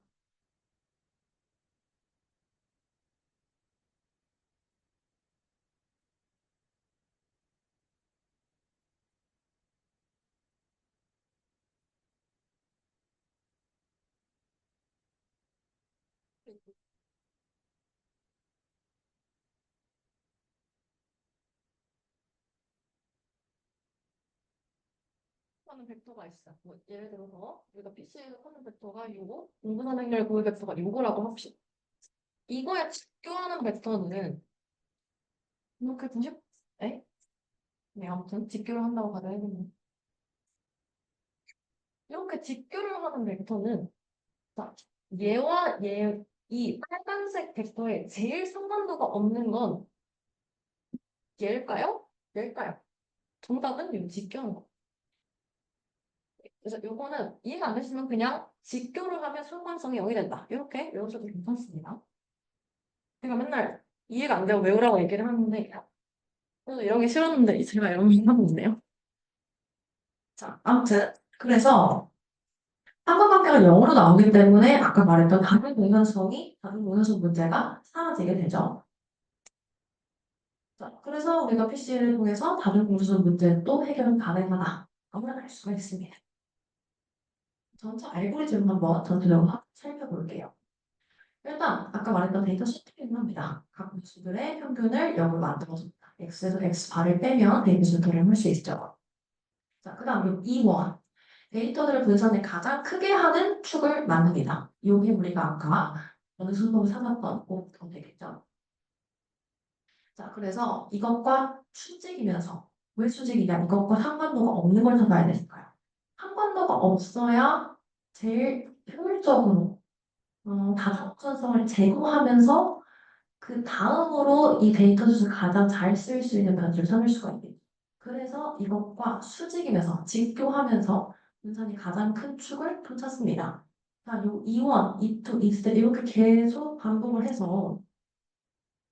하는 벡터가 있어. 뭐 예를 들어서 우리가 PC에서 하는 벡터가 요거, 공분산 행렬 고유 벡터가 요거라고 합시다. 이거에 직교하는 벡터는 이렇게 보십? 에? 네, 아무튼 직교를 한다고 가정해보면 이렇게 직교를 하는 벡터는 자, 얘와 얘, 이 빨간색 벡터에 제일 상관도가 없는 건 얘일까요? 얘일까요? 정답은 이 직교하는 거. 그래서 요거는 이해가 안 되시면 그냥 직교를 하면 상관성이 0이 된다. 이렇게 외우셔도 괜찮습니다. 제가 맨날 이해가 안 되고 외우라고 얘기를 하는데 저도 이런 게 싫었는데 제가 이런 거 하고 있네요. 자, 아무튼 그래서 상관관계가 0으로 나오기 때문에 아까 말했던 다중 공산성 문제가 사라지게 되죠. 자, 그래서 우리가 PC를 통해서 다중 공산 문제도 해결 가능하다. 라고 할 수가 있습니다. 전체 알고리즘 한번 전체적으로 살펴볼게요. 일단 아까 말했던 데이터 스트링을 합니다. 각 분수들의 평균을 0으로 만들어줍니다. x에서 xbar을 빼면 데이터 스트링을 할 수 있죠. 자, 그 다음 2번. 데이터들을 분산을 가장 크게 하는 축을 만듭니다. 여기 우리가 아까 어느 수법을 삼았던 것부터 되겠죠. 자, 그래서 이것과 수직이면서 왜 수직이냐? 이것과 상관도가 없는 걸 찾아야 되니까요. 상관도가 없어야 제일 효율적으로 다중성을 제거하면서 그 다음으로 이 데이터 숫을 가장 잘 쓸 수 있는 변수를 삼을 수가 있겠죠. 그래서 이것과 수직이면서 직교하면서 분산이 가장 큰 축을 찾습니다. 자, 요 2원, 2투, 2스텝 이렇게 계속 반복을 해서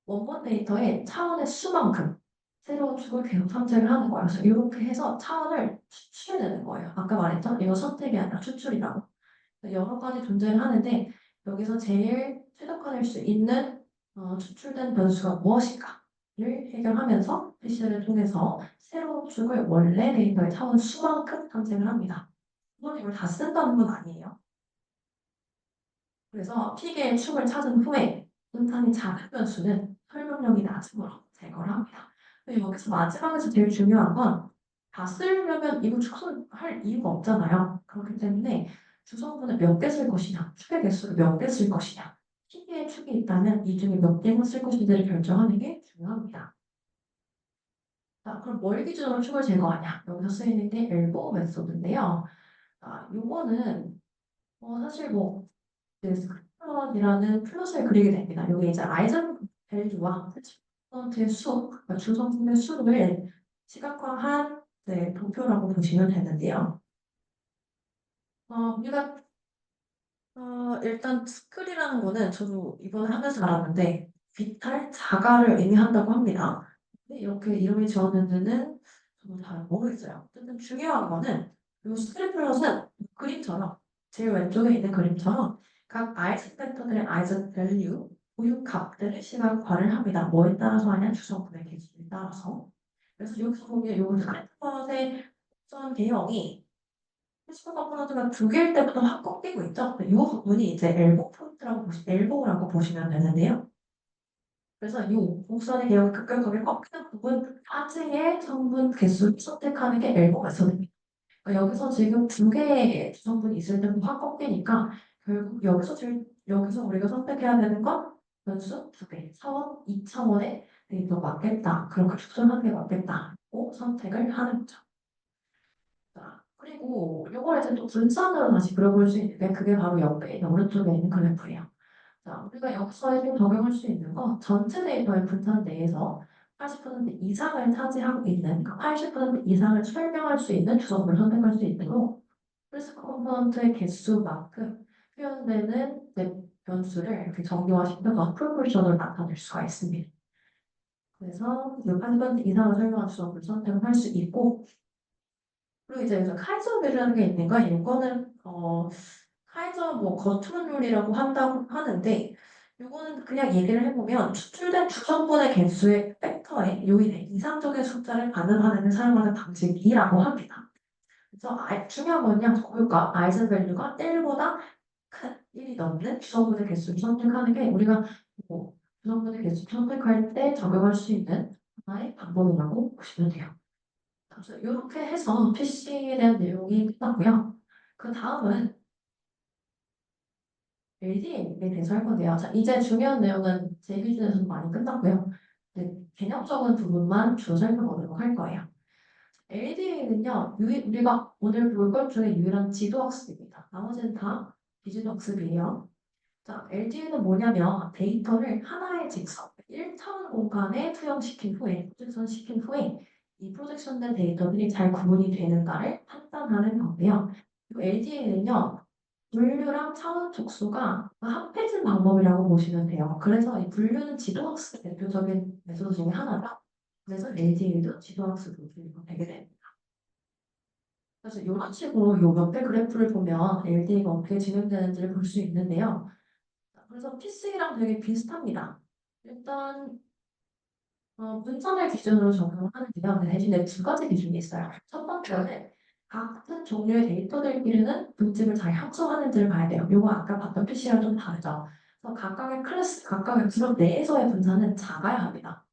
원본 데이터의 차원의 수만큼 새로운 축을 계속 탐색을 하는 거예요. 그래서 이렇게 해서 차원을 추출해내는 거예요. 아까 말했죠? 이거 선택이 아니라 추출이라고. 여러 가지 존재를 하는데 여기서 제일 최적화될 수 있는 추출된 변수가 무엇인가를 해결하면서 PC를 통해서 새로운 축을 원래 데이터의 차원 수만큼 탐색을 합니다. 물론 이걸 다 쓴다는 건 아니에요. 그래서 P개의 축을 찾은 후에 분산이 작은 변수는 설명력이 낮음으로 제거를 합니다. 근데 여기서 마지막에서 제일 중요한 건 다 쓰려면 이거 축소할 이유가 없잖아요. 그렇기 때문에 주성분을 몇 개 쓸 것이냐, 축의 개수를 몇 개 쓸 것이냐, P개의 축이 있다면 이 중에 몇 개만 쓸 것인지를 결정하는 게 중요합니다. 자, 그럼 뭘 기준으로 축을 제거하냐? 여기서 쓰이는 게 엘보 메소드인데요. 요거는 사실 뭐 스크린이라는 플롯을 그리게 됩니다. 여기 이제 아이젠 밸류와 퍼센트의 수, 그러니까 주성분의 수를 시각화한 도표라고 보시면 되는데요. 우리가 일단 스클이라는 거는 저도 이번에 하면서 알았는데 비탈, 자가를 의미한다고 합니다. 근데 이렇게 이름이 지었는지는 저도 잘 모르겠어요. 어쨌든 중요한 거는 이 스크린 플롯은 그림처럼 제일 왼쪽에 있는 그림처럼 각 아이젠 벡터들의 아이젠 밸류, 고유 값들을 시각화를 합니다. 뭐에 따라서 하냐? 주성분의 개수에 따라서. 그래서 여기서 보면 이 스크린 플롯의 특정 개형이 필수 컴포넌트가 두 개일 때부터 확 꺾이고 있죠. 이 부분이 이제 엘보라고 보시면 되는데요. 그래서 이 곡선의 개형이 급격하게 꺾이는 부분까지의 성분 개수를 선택하는 게 엘보 메서드입니다. 그러니까 여기서 지금 두 개의 성분이 있을 때부터 확 꺾이니까 결국 여기서 우리가 선택해야 되는 건 변수 두 개, 차원, 2차원의 데이터 맞겠다. 그렇게 추정하는 게 맞겠다고 선택을 하는 거죠. 자, 그리고 요걸 이제 또 분산으로 다시 그려볼 수 있는데 그게 바로 옆에 오른쪽에 있는 그래프예요. 자, 우리가 여기서 좀 적용할 수 있는 건 전체 데이터의 분산 내에서 80% 이상을 차지하고 있는, 그 80% 이상을 설명할 수 있는 주석을 선택할 수 있는 거, 플러스 컴포넌트의 개수만큼 표현되는 변수를 이렇게 정리화시켜서 프로포션으로 나타낼 수가 있습니다. 그래서 이 80% 이상을 설명한 주석을 선택할 수 있고, 그리고 이제 여기서 카이저벨이라는 게 있는 거, 이거는 카이저 뭐 거투론율이라고 한다고 하는데, 이거는 그냥 얘기를 해보면 추출된 주성분의 개수의 팩터의 요인의 이상적인 숫자를 가늠하는 데 사용하는 방식이라고 합니다. 그래서 중요한 건요, 고유가 아이젠밸류가 1보다 큰 1이 넘는 주성분의 개수를 선택하는 게 우리가 뭐 주성분의 개수 선택할 때 적용할 수 있는 하나의 방법이라고 보시면 돼요. 그래서 이렇게 해서 PC에 대한 내용이 끝났고요. 그 다음은 LDA에 대해서 할 건데요. 자, 이제 중요한 내용은 제 기준에서는 많이 끝났고요. 개념적인 부분만 주로 살펴보도록 할 거예요. LDA는요, 우리가 오늘 볼 것 중에 유일한 지도학습입니다. 나머지는 다 비지도학습이에요. 자, LDA는 뭐냐면 데이터를 하나의 직선, 1차원 공간에 투영시킨 후에, 프로젝션시킨 후에 이 프로젝션된 데이터들이 잘 구분이 되는가를 판단하는 건데요. LDA는요, 분류랑 차원 촉수가 합해진 방법이라고 보시면 돼요. 그래서 이 분류는 지도학습 대표적인 메소드 중에 하나다. 그래서 LDA도 지도학습으로 분류가 되게 됩니다. 그래서 이런 식으로 요 옆에 그래프를 보면 LDA가 어떻게 진행되는지를 볼 수 있는데요. 그래서 PC랑 되게 비슷합니다. 일단 분산을 기준으로 적용을 하는데요. 근데 대신에 두 가지 기준이 있어요. 첫 번째는 같은 종류의 데이터들끼리는 분집을 잘 합성하는지를 봐야 돼요. 요거 아까 봤던 PC랑 좀 다르죠. 그래서 각각의 클래스, 각각의 그룹 내에서의 분산은 작아야 합니다.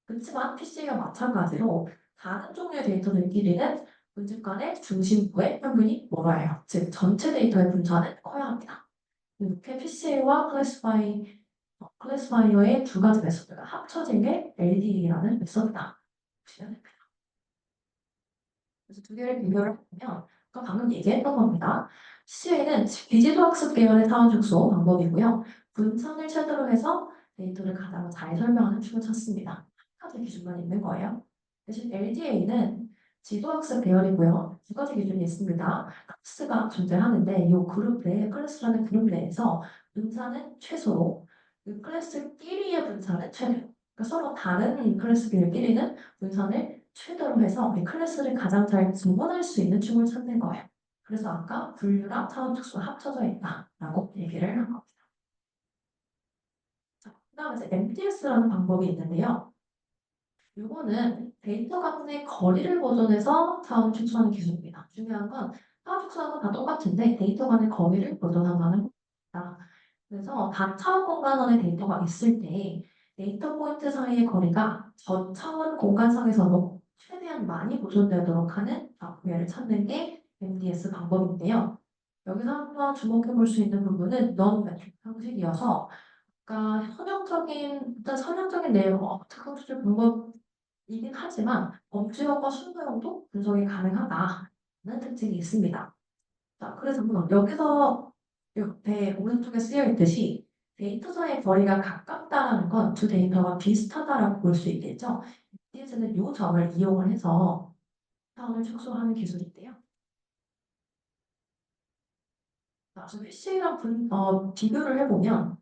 그렇지만 PC가 마찬가지로 다른 종류의 데이터들끼리는 분집 간의 중심부의 평균이 멀어야 해요. 즉 전체 데이터의 분산은 커야 합니다. 이렇게 PC와 클래스파이어의 두 가지 메소드가 합쳐진 게 LDA라는 메소드다. 보시면 됩니다. 그래서 두 개를 비교를 해보면 아까 방금 얘기했던 겁니다. CA는 비지도 학습 계열의 사원 축소 방법이고요. 분산을 최대로 해서 데이터를 가장 잘 설명하는 축을 찾습니다. 한 가지 기준만 있는 거예요. 대신 LDA는 지도학습 계열이고요. 두 가지 기준이 있습니다. 클래스가 존재하는데 이 그룹 내, 클래스라는 그룹 내에서 분산은 최소로 그 클래스끼리의 분산은 최대로. 그러니까 서로 다른 클래스끼리는 분산을 최대로 해서 이 클래스를 가장 잘 구분할 수 있는 춤을 찾는 거예요. 그래서 아까 분류랑 차원 축소가 합쳐져 있다라고 얘기를 한 겁니다. 자, 그다음에 이제 MTS라는 방법이 있는데요. 이거는 데이터 간의 거리를 보존해서 차원 축소하는 기술입니다. 중요한 건 차원 축소하는 건 다 똑같은데 데이터 간의 거리를 보존한다는 겁니다. 그래서 단 차원 공간 안에 데이터가 있을 때 데이터 포인트 사이의 거리가 전 차원 공간상에서도 최대한 많이 보존되도록 하는 구애를 찾는 게 MDS 방법인데요. 여기서 한번 주목해 볼 수 있는 부분은 넌 매트릭 형식이어서 그러니까 일단 선형적인 내용, 특허 수출 방법 이긴 하지만 범주형과 순도형도 분석이 가능하다는 특징이 있습니다. 자, 그래서 여기서 옆에 오른쪽에 쓰여 있듯이 데이터사의 거리가 가깝다는 건 두 데이터가 비슷하다라고 볼 수 있겠죠. DS는 이 점을 이용을 해서 차원을 축소하는 기술인데요. 자, 그래서 PC랑 비교를 해보면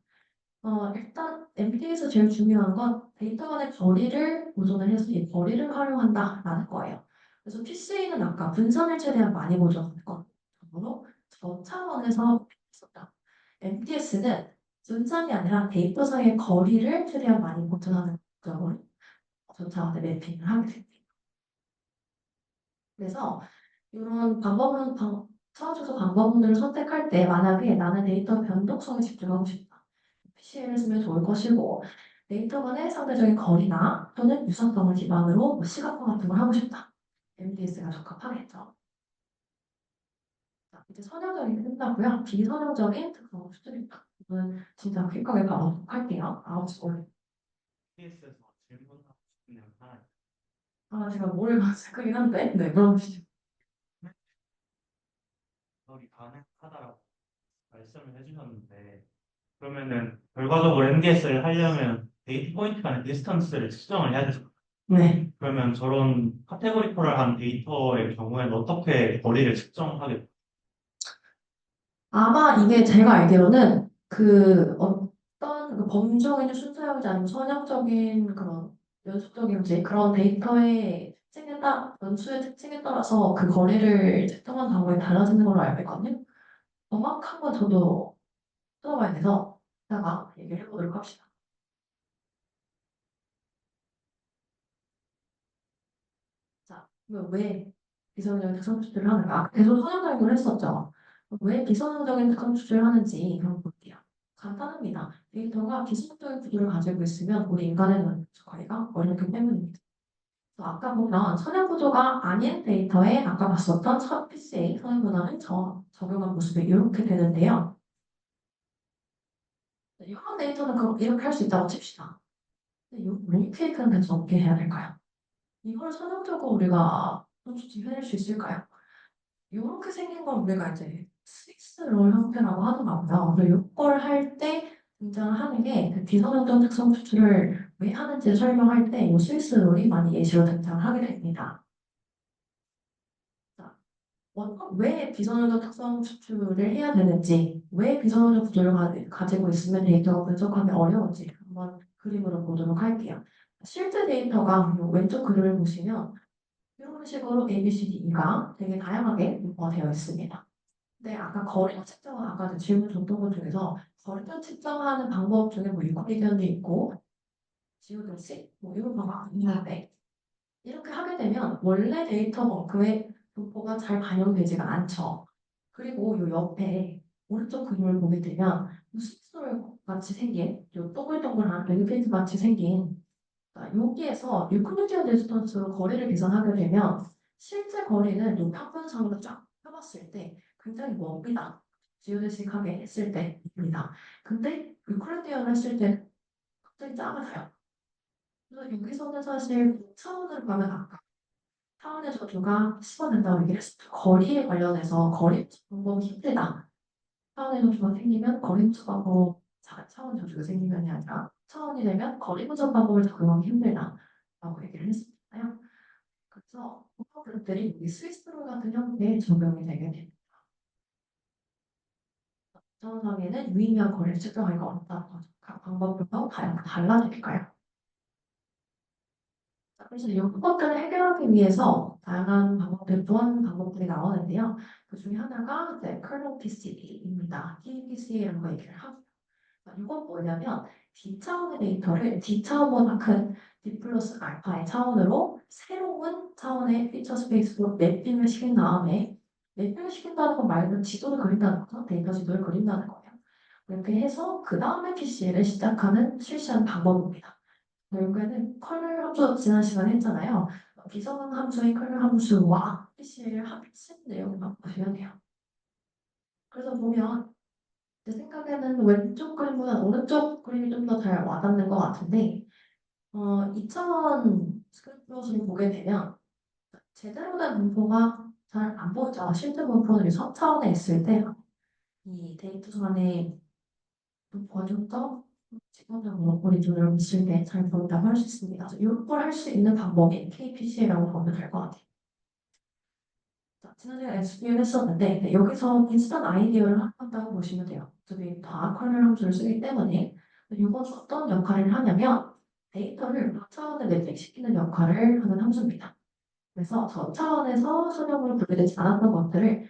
일단 MD에서 제일 중요한 건 데이터 간의 거리를 보존을 해서 이 거리를 활용한다라는 거예요. 그래서 PC는 아까 분산을 최대한 많이 보존하는 것으로 저 차원에서 했었다. MDS는 분산이 아니라 데이터 사이의 거리를 최대한 많이 보존하는 목적으로 저 차원에 매핑을 하게 됩니다. 그래서 이런 차원조사 방법론을 선택할 때 만약에 나는 데이터 변동성에 집중하고 싶다. PC를 쓰면 좋을 것이고 데이터 간의 상대적인 거리나 또는 유사성을 기반으로 뭐 시각화 같은 걸 하고 싶다. MDS가 적합하겠죠. 자, 이제 선형적인 끝나고요. 비선형적인 특성을 추출입니다. 이건 진짜 퀵하게 바로 할게요. 아웃스콜. TS에서 질문하고 싶은 내용 하나 제가 뭘 검색하긴 한데, 네, 물어보시죠. 분석이 가능하다라고 말씀을 해주셨는데 그러면은 결과적으로 MDS를 하려면 데이터 포인트 간의 디스턴스를 측정을 해야 되죠. 네. 그러면 저런 카테고리컬한 데이터의 경우에는 어떻게 거리를 측정하게 돼요? 아마 이게 제가 알기로는 그 어떤 그 범주적인 순서형이지 아니면 선형적인 그런 연속적인지 그런 데이터의 특징에 변수의 특징에 따라서 그 거리를 측정한 방법이 달라지는 걸로 알고 있거든요. 정확한 건 저도 찾아봐야 돼서 이따가 얘기를 해보도록 합시다. 자, 그럼 왜 비선형적인 특성 추출을 하는가? 계속 선형적인 걸 했었죠. 왜 비선형적인 특성 추출을 하는지 한번 볼게요. 간단합니다. 데이터가 비선형적인 구조를 가지고 있으면 우리 인간의 거리가 어렵기 때문입니다. 그래서 아까 보면 선형 구조가 아닌 데이터에 아까 봤었던 첫 PCA 선형 문화를 적용한 모습이 이렇게 되는데요. 이런 데이터는 그럼 이렇게 할 수 있다고 칩시다. 근데 이 롱케이크는 대체 어떻게 해야 될까요? 이걸 선형적으로 우리가 솔직히 해낼 수 있을까요? 이렇게 생긴 걸 우리가 이제 스위스 롤 형태라고 하더라고요. 그래서 이걸 할 때 등장하는 게 그 비선형적 특성 추출을 왜 하는지 설명할 때 이 스위스 롤이 많이 예시로 등장하게 됩니다. 자, 왜 비선형적 특성 추출을 해야 되는지, 왜 비선형적 구조를 가지고 있으면 데이터가 분석하기 어려운지 한번 그림으로 보도록 할게요. 실제 데이터가 이 왼쪽 그림을 보시면 이런 식으로 A, B, C, D, E가 되게 다양하게 되어 있습니다. 네, 아까 거리를 측정한 아까 그 질문 줬던 것 중에서 거리를 측정하는 방법 중에 뭐 유클리디언도 있고 지오데시 뭐 이런 방법이 있는데 이렇게 하게 되면 원래 데이터 벙크의 분포가 잘 반영되지가 않죠. 그리고 요 옆에 오른쪽 그림을 보게 되면 스스로 같이 생긴 요 동글동글한 랭귀지 같이 생긴 여기에서 유클리디언 디스턴스로 거리를 계산하게 되면 실제 거리는 요 평분상으로 쫙 펴봤을 때 굉장히 멉니다. 지오데식하게 했을 때입니다. 근데 유클리디언 했을 때 갑자기 작아져요. 그래서 여기서는 사실 차원으로 가면 아까 차원의 저주가 씹어낸다고 얘기를 했을 거리에 관련해서 거리 방법이 힘들다. 차원의 저주가 생기면 거리 분석 방법, 차원 저주가 생기면이 아니라 차원이 되면 거리 분석 방법을 적용하기 힘들다라고 얘기를 했었잖아요. 그래서 그런 그룹들이 여기 스위스로 같은 형태에 적용이 되게 됩니다. 정상에는 유의미한 거리를 측정하기가 어렵다는 거죠. 각 방법부터 달라질까요? 자, 그래서 이런 것들을 해결하기 위해서 다양한 보안 방법들이 나오는데요. 그 중에 하나가 이제 kernel PCB입니다. TPC라는 거 얘기를 하고 이건 뭐냐면 D 차원의 데이터를 D 차원보다 큰 D 플러스 알파의 차원으로 새로운 차원의 피처 스페이스로 매핑을 시킨 다음에 매핑을 시킨다는 건 말 그대로 지도를 그린다는 거죠. 데이터 지도를 그린다는 거예요. 이렇게 해서 그 다음에 PC를 시작하는 실시한 방법입니다. 결국에는 컬 함수 지난 시간에 했잖아요. 비성형 함수의 컬 함수와 PC를 합친 내용을 보시면 돼요. 그래서 보면 제 생각에는 왼쪽 그림보다 오른쪽 그림이 좀 더 잘 와닿는 것 같은데 2차원 스크립트 것을 보게 되면 제대로 된 분포가 잘 안 보이죠. 실제 분포는 3차원에 있을 때 이 데이터선에 분포가 좀더 직관적으로 우리 눈으로 봤을 때 잘 보인다고 할 수 있습니다. 그래서 이걸 할 수 있는 방법이 KPCA라고 보면 될 것 같아요. 자, 지난 시간에 SQL 했었는데 여기서 비슷한 아이디어를 한다고 보시면 돼요. 어차피 다커널 함수를 쓰기 때문에 이건 어떤 역할을 하냐면 데이터를 차원에 매핑시키는 역할을 하는 함수입니다. 그래서 저 차원에서 선형으로 분류되지 않았던 것들을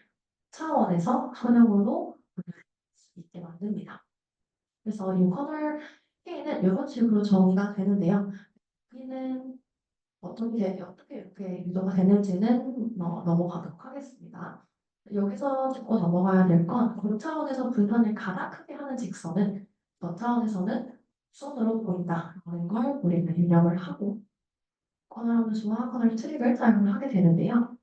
차원에서 선형으로 분류될 수 있게 만듭니다. 그래서 이 커널 K는 이런 식으로 정의가 되는데요. 여기는 어떻게 이렇게 유도가 되는지는 넘어가도록 하겠습니다. 여기서 짚고 넘어가야 될 건 고차원에서 분선을 가장 크게 하는 직선은 저차원에서는 선으로 보인다라는 걸 우리는 입력을 하고 커널 함수와 커널 트릭을 사용을 하게 되는데요.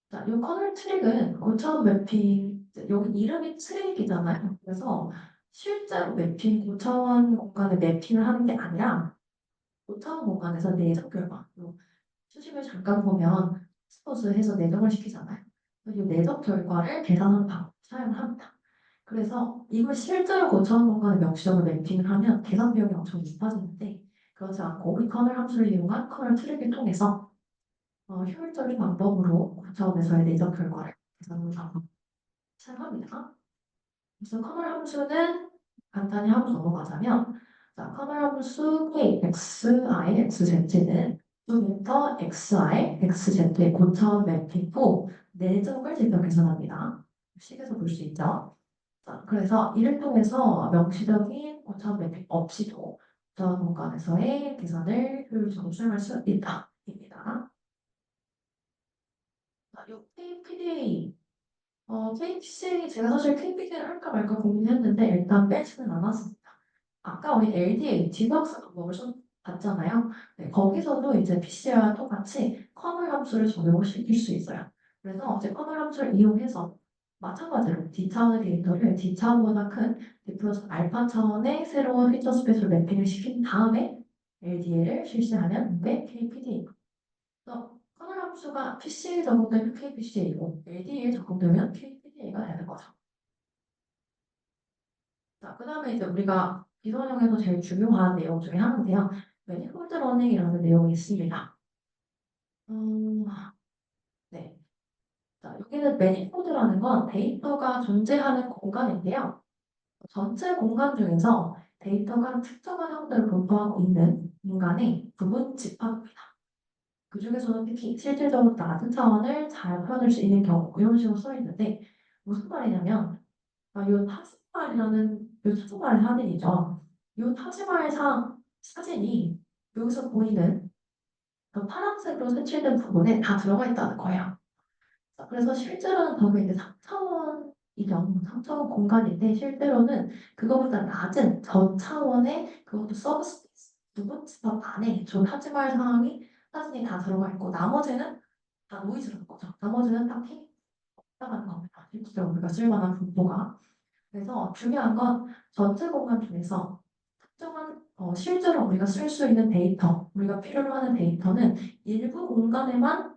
자, 이 커널 트릭은 고차원 매핑, 여기 이름이 트릭이잖아요. 그래서 실제로 매핑, 고차원 공간에 매핑을 하는 게 아니라 고차원 공간에서 내적 결과, 수식을 잠깐 보면 스포츠해서 내적을 시키잖아요. 이 내적 결과를 계산하는 방법을 사용합니다. 그래서 이걸 실제로 고차원 공간에 명시적으로 매핑을 하면 계산 비용이 엄청 높아지는데 그렇지 않고 이 커널 함수를 이용한 커널 트릭을 통해서 효율적인 방법으로 고차원에서의 내적 결과를 계산하는 방법을 사용합니다. 그래서 커널 함수는 간단히 하고 넘어가자면 자, 커널 함수 k, x, i, xz는 부터 xi, xz의 고차원 매핑 후 내적을 직접 계산합니다. 식에서 볼 수 있죠. 자, 그래서 이를 통해서 명시적인 고차원 매핑 없이도 고차원 공간에서의 계산을 효율적으로 수행할 수 있다. 입니다. 자, 요 KPDA KPCA 제가 사실 KPCA를 할까 말까 고민했는데 일단 빼지는 않았습니다. 아까 우리 LDA 디덕스 방법을 봤잖아요. 네, 거기서도 이제 PCA와 똑같이 커널 함수를 적용을 시킬 수 있어요. 그래서 이제 커널 함수를 이용해서 마찬가지로 D 차원의 데이터를 D 차원보다 큰 D 플러스 알파 차원의 새로운 피처 스페이스로 매핑을 시킨 다음에 LDA를 실시하면 이게 KPDA. 그래서 커널 함수가 PC에 적용되면 KPCA이고 LDA에 적용되면 KPDA가 되는 거죠. 자, 그 다음에 이제 우리가 비선형에서 제일 중요한 내용 중에 하나인데요. 매니폴드 러닝이라는 내용이 있습니다. 네. 자, 여기는 매니폴드라는 건 데이터가 존재하는 공간인데요. 전체 공간 중에서 데이터가 특정한 형태를 분포하고 있는 공간의 부분 집합입니다. 그 중에서는 특히 실질적으로 낮은 차원을 잘 표현할 수 있는 경우 이런 식으로 써 있는데 무슨 말이냐면 이 타지말이라는 이 타지말 사진이죠. 이 타지말 사진이 여기서 보이는 그 파란색으로 색칠된 부분에 다 들어가 있다는 거예요. 자, 그래서 실제로는 거기 이제 3차원이죠. 3차원 공간인데 실제로는 그거보다 낮은 저차원의 그것도 서브스페이스 부분 집합 안에 저 타지말 사진이 다 들어가 있고 나머지는 다 노이즈라는 거죠. 나머지는 딱히 없다는 겁니다. 실제로 우리가 쓸만한 분포가. 그래서 중요한 건 전체 공간 중에서 특정한 실제로 우리가 쓸 수 있는 데이터, 우리가 필요로 하는 데이터는 일부 공간에만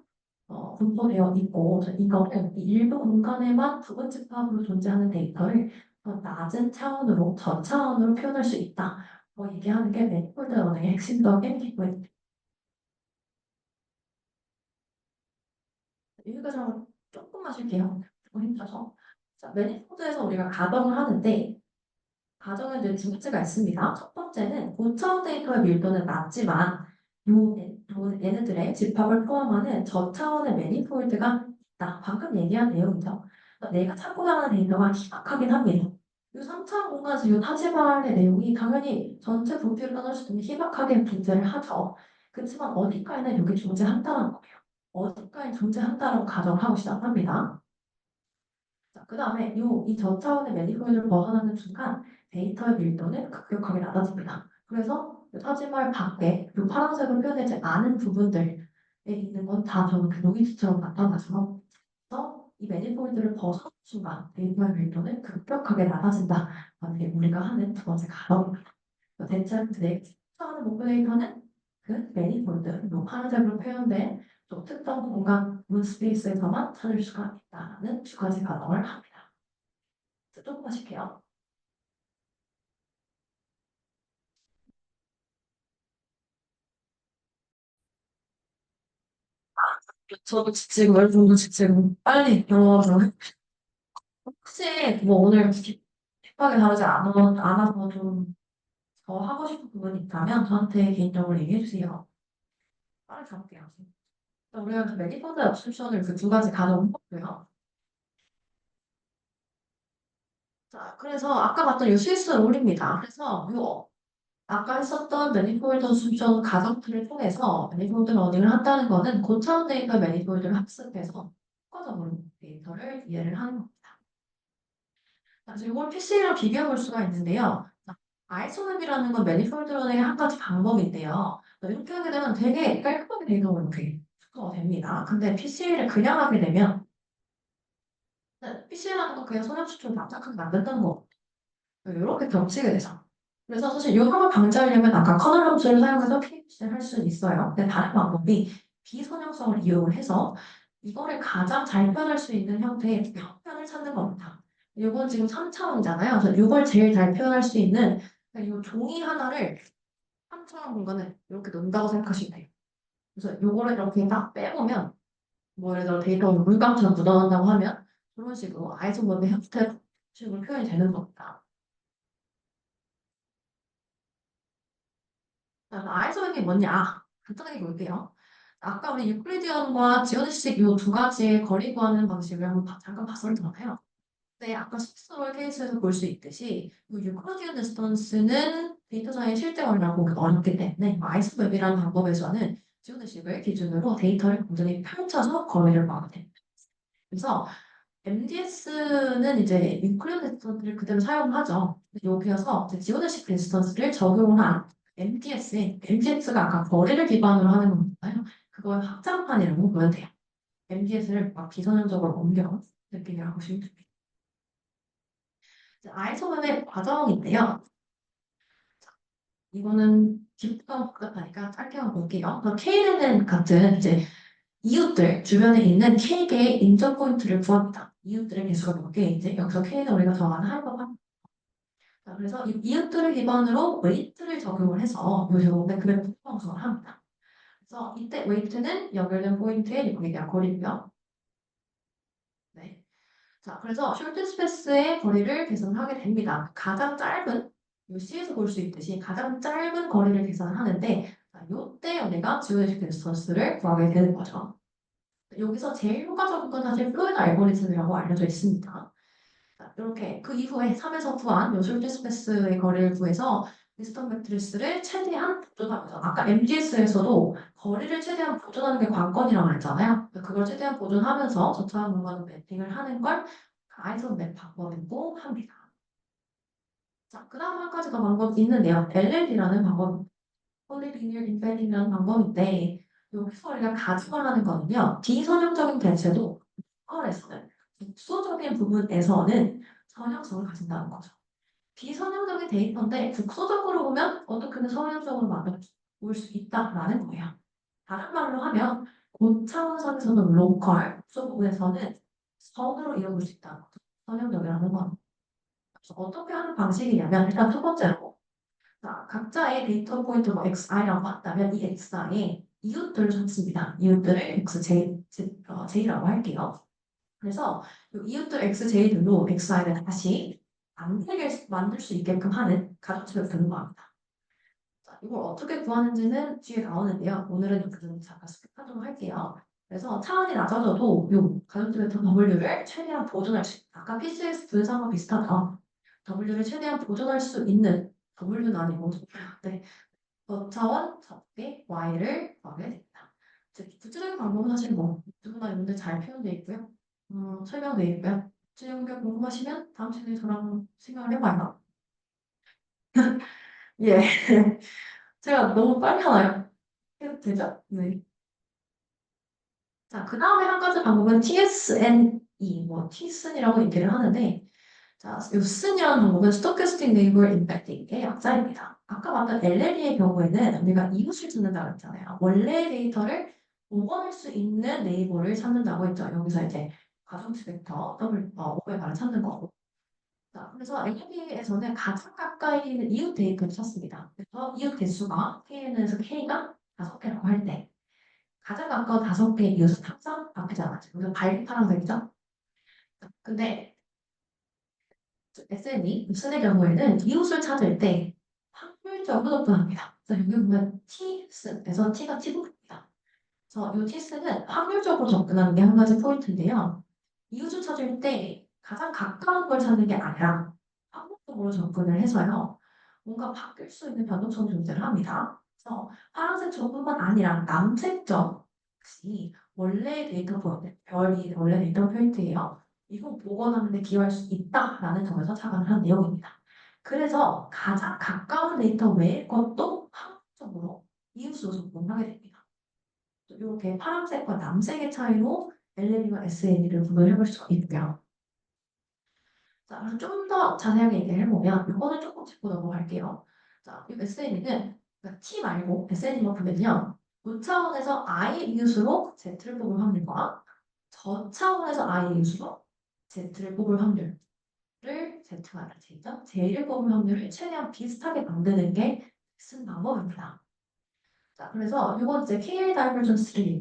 분포되어 있고 이거는 이 일부 공간에만 부분 집합으로 존재하는 데이터를 더 낮은 차원으로 저차원으로 표현할 수 있다. 얘기하는 게 매니폴드 러닝의 핵심적인 기본입니다. 여기까지 하고 조금 마실게요. 조금 힘들어서. 자, 매니폴드에서 우리가 가정을 하는데 가정에 이제 두 가지가 있습니다. 첫 번째는 고차원 데이터의 밀도는 낮지만 얘네들의 집합을 포함하는 저차원의 매니폴드가 있다. 방금 얘기한 내용이죠. 그러니까 내가 찾고 나가는 데이터가 희박하긴 합니다. 이 3차원 공간에서 이 타지발의 내용이 당연히 전체 부피를 떠날 때는 희박하게 존재를 하죠. 그렇지만 어디까지는 여기 존재한다는 거예요. 어디까지 존재한다라고 가정을 하고 시작합니다. 자, 그 다음에 이 저차원의 매니폴드를 벗어나는 순간 데이터의 밀도는 급격하게 낮아집니다. 그래서 타지말 밖에 이 파란색으로 표현되지 않은 부분들에 있는 건 다 저는 그 노이즈처럼 나타나서 이 매니폴드를 벗어나는 순간 데이터의 밀도는 급격하게 낮아진다. 이게 우리가 하는 두 번째 가정입니다. 대체로 내 추천하는 목표 데이터는 그 매니폴드, 요 파란색으로 표현된 또 특정 공간 문 스페이스에서만 찾을 수가 있다는 두 가지 가정을 합니다. 조금만 쉴게요. 저도 지금 어느 정도 지금 빨리 영어로 혹시 뭐 오늘 급하게 다르지 않아서 좀 더 하고 싶은 부분이 있다면 저한테 개인적으로 얘기해 주세요. 빨리 가볼게요. 우리가 그 매니포드 옵션을 그 두 가지 가져온 거고요. 자, 그래서 아까 봤던 이 스위스 롤입니다. 그래서 요 아까 했었던 매니폴드 옵션 가정틀을 통해서 매니폴드 러닝을 한다는 거는 고차원 데이터 매니폴드를 학습해서 효과적으로 데이터를 이해를 하는 겁니다. 그래서 이걸 PC랑 비교해 볼 수가 있는데요. 아이소맵이라는 건 매니폴드 러닝의 한 가지 방법인데요. 이렇게 하게 되면 되게 깔끔하게 데이터가 이렇게 축소가 됩니다. 근데 PC를 그냥 하게 되면 PC라는 건 그냥 선형 수준을 납작하게 만든다는 거. 이렇게 겹치게 돼서. 그래서 사실 이걸 방지하려면 아까 커널 함수를 사용해서 PH를 할 수는 있어요. 근데 다른 방법이 비선형성을 이용을 해서 이거를 가장 잘 표현할 수 있는 형태의 평면을 찾는 겁니다. 이건 지금 3차원이잖아요. 그래서 이걸 제일 잘 표현할 수 있는 이 종이 하나를 3차원 공간에 이렇게 넣는다고 생각하시면 돼요. 그래서 이거를 이렇게 딱 빼보면 뭐 예를 들어 데이터가 물감처럼 묻어난다고 하면 그런 식으로 아이소모의 형태로 식으로 표현이 되는 겁니다. 아이소백이 뭐냐? 간단하게 볼게요. 아까 우리 유클리디언과 지오데식 이 두 가지의 거리 구하는 방식을 한번 잠깐 봤었잖아요. 네, 아까 스스로 케이스에서 볼 수 있듯이 이 유클리디언 디스턴스는 데이터상의 실제거리라고 어렵기 때문에 아이소백이라는 방법에서는 지오데식을 기준으로 데이터를 완전히 펼쳐서 거리를 구하게 됩니다. 그래서 MDS는 이제 유클리드 디스턴스를 그대로 사용하죠. 여기서 이제 지오데식 디스턴스를 적용한 MDS가 아까 거리를 기반으로 하는 거잖아요. 그걸 확장판이라고 보면 돼요. MDS를 막 비선형적으로 옮겨 느끼게 하고 싶습니다. 아이소맵의 과정인데요. 이거는 깊다 복잡하니까 짧게만 볼게요. K는 같은 이제 이웃들 주변에 있는 K개의 인적 포인트를 구합니다. 이웃들의 개수가 몇 개인지 여기서 K는 우리가 정하는 할법합니다. 그래서 이 이웃들을 기반으로 웨이트를 적용을 해서 이 제곱의 그래프 형성을 합니다. 그래서 이때 웨이트는 연결된 포인트의 거리에 대한 거리고요. 네. 자, 그래서 숄트 스페이스의 거리를 계산하게 됩니다. 가장 짧은 이 C에서 볼 수 있듯이 가장 짧은 거리를 계산하는데 이때 우리가 지오메트릭 디스턴스를 구하게 되는 거죠. 여기서 제일 효과적인 건 사실 플로이드 알고리즘이라고 알려져 있습니다. 자, 이렇게 그 이후에 3에서 구한 요술지 스페이스의 거리를 구해서 디스턴 매트리스를 최대한 보존하면서 아까 MDS에서도 거리를 최대한 보존하는 게 관건이라고 했잖아요. 그걸 최대한 보존하면서 저차원 공간으로 매핑을 하는 걸 아이소 맵 방법이고 합니다. 자, 그 다음 한 가지 더 방법이 있는데요. LLD라는 방법, 폴리리니어 인베딩이라는 방법인데 여기서 우리가 가정을 하는 거는요. 비선형적인 대체도 컬에서는 국소적인 부분에서는 선형성을 가진다는 거죠. 비선형적인 데이터인데 국소적으로 보면 어떻게든 선형적으로 볼 수 있다라는 거예요. 다른 말로 하면 고차원선에서는 로컬, 국소 부분에서는 선으로 이뤄볼 수 있다는 거죠. 선형적이라는 건. 그래서 어떻게 하는 방식이냐면 일단 첫 번째로 자, 각자의 데이터 포인트 뭐 XI라고 한다면 이 XI의 이웃들을 찾습니다. 이웃들을 J라고 할게요. 그래서 이 이웃들 XJ들로 XI를 다시 만들 수 있게끔 하는 가정집을 분모합니다. 자, 이걸 어떻게 구하는지는 뒤에 나오는데요. 오늘은 여기서 잠깐 스킵하도록 할게요. 그래서 차원이 낮아져도 이 가정집의 W를 최대한 보존할 수 있다. 아까 PCS 분상과 비슷하죠. W를 최대한 보존할 수 있는 W는 아니고 네. 차원 적게 Y를 구하게 됩니다. 구체적인 방법은 사실 뭐 누구나 있는데 잘 표현되어 있고요. 설명되어 있고요. 구체적인 게 궁금하시면 다음 시간에 저랑 생각을 해봐요. 예. 제가 너무 빨리 하나요? 해도 되죠? 네. 자, 그 다음에 한 가지 방법은 TSNE, 뭐 TSN이라고 얘기를 하는데 자, 요 SN이라는 방법은 Stochastic Neighbor Inspecting의 약자입니다. 아까 봤던 LLE의 경우에는 우리가 이웃을 찾는다고 했잖아요. 원래 데이터를 복원할 수 있는 네이버를 찾는다고 했죠. 여기서 이제 가정수 벡터 O의 발을 찾는 거고. 자, 그래서 LLE에서는 가장 가까이 있는 이웃 데이터를 찾습니다. 그래서 이웃 개수가 Kn에서 K가 5개라고 할 때, 가장 가까운 5개의 이웃은 항상 앞이잖아요. 여기서 밝은 파란색이죠. 근데 SN의 경우에는 이웃을 찾을 때 확률적으로 접근합니다. 그래서 여기 보면 T에서 T가 T분입니다. 그래서 이 T는 확률적으로 접근하는 게 한 가지 포인트인데요. 이웃을 찾을 때 가장 가까운 걸 찾는 게 아니라 확률적으로 접근을 해서요. 뭔가 바뀔 수 있는 변동성 존재를 합니다. 그래서 파란색 점뿐만 아니라 남색 점 역시 원래 데이터 포인트, 별이 원래 데이터 포인트예요. 이거 복원하는 데 기여할 수 있다라는 점에서 착안을 한 내용입니다. 그래서 가장 가까운 데이터 외의 것도 확률적으로 이웃으로 접근하게 됩니다. 이렇게 파란색과 남색의 차이로 LLE와 SNE를 구분해 볼 수가 있고요. 자, 좀 더 자세하게 얘기를 해보면 이거는 조금 짚고 넘어갈게요. 자, 이 SNE는 T 말고 SNE만 보면요. 고차원에서 I 이웃으로 Z를 뽑을 확률과 저차원에서 I 이웃으로 Z를 뽑을 확률을 Z가 아니라 J죠. J를 뽑을 확률을 최대한 비슷하게 만드는 게 쓴 방법입니다. 자, 그래서 이건 이제 KL 다이버전스를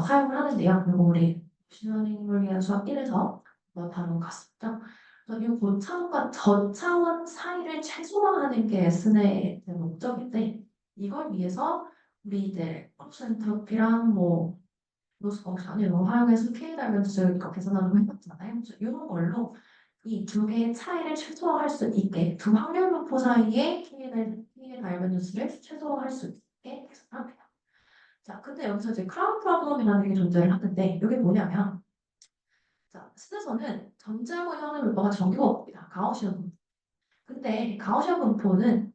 사용을 하는데요. 이거 우리 머신러닝을 위한 수학 1에서 다룬 것 같습니다. 그래서 이 고차원과 저차원 사이를 최소화하는 게 S의 목적인데 이걸 위해서 우리 이제 플러스 엔트로피랑 뭐 로스 펑션 이런 거 활용해서 KL 다이버전스를 계산하는 거 해봤잖아요. 그래서 이런 걸로 이 두 개의 차이를 최소화할 수 있게 두 확률 분포 사이에 KL 다이버전스를 최소화할 수 있게 계산합니다. 자, 근데 여기서 이제 크라운 프로블럼이라는 게 존재를 하는데 이게 뭐냐면 자, 스에서는 전체하고 현을 분포가 정규분포입니다. 가우시안 분포. 근데 가우시안 분포는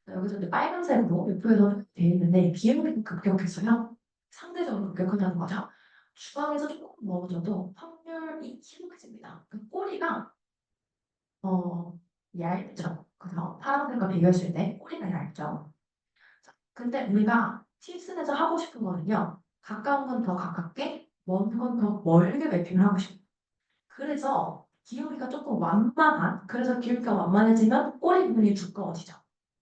여기서 이제 빨간색으로 분포에서 되어 있는데 비율이 급격했어요. 상대적으로 급격하다는 거죠. 주방에서 조금 멀어져도 확률이 희박해집니다. 그 꼬리가 얇죠. 그래서 파란색과 비교했을 때 꼬리가 얇죠. 자, 근데 우리가 팁슨에서 하고 싶은 거는요. 가까운 건 더 가깝게, 먼 건 더 멀게 매핑을 하고 싶어요. 그래서 기울기가 조금 완만한, 그래서 기울기가 완만해지면 꼬리 부분이 두꺼워지죠.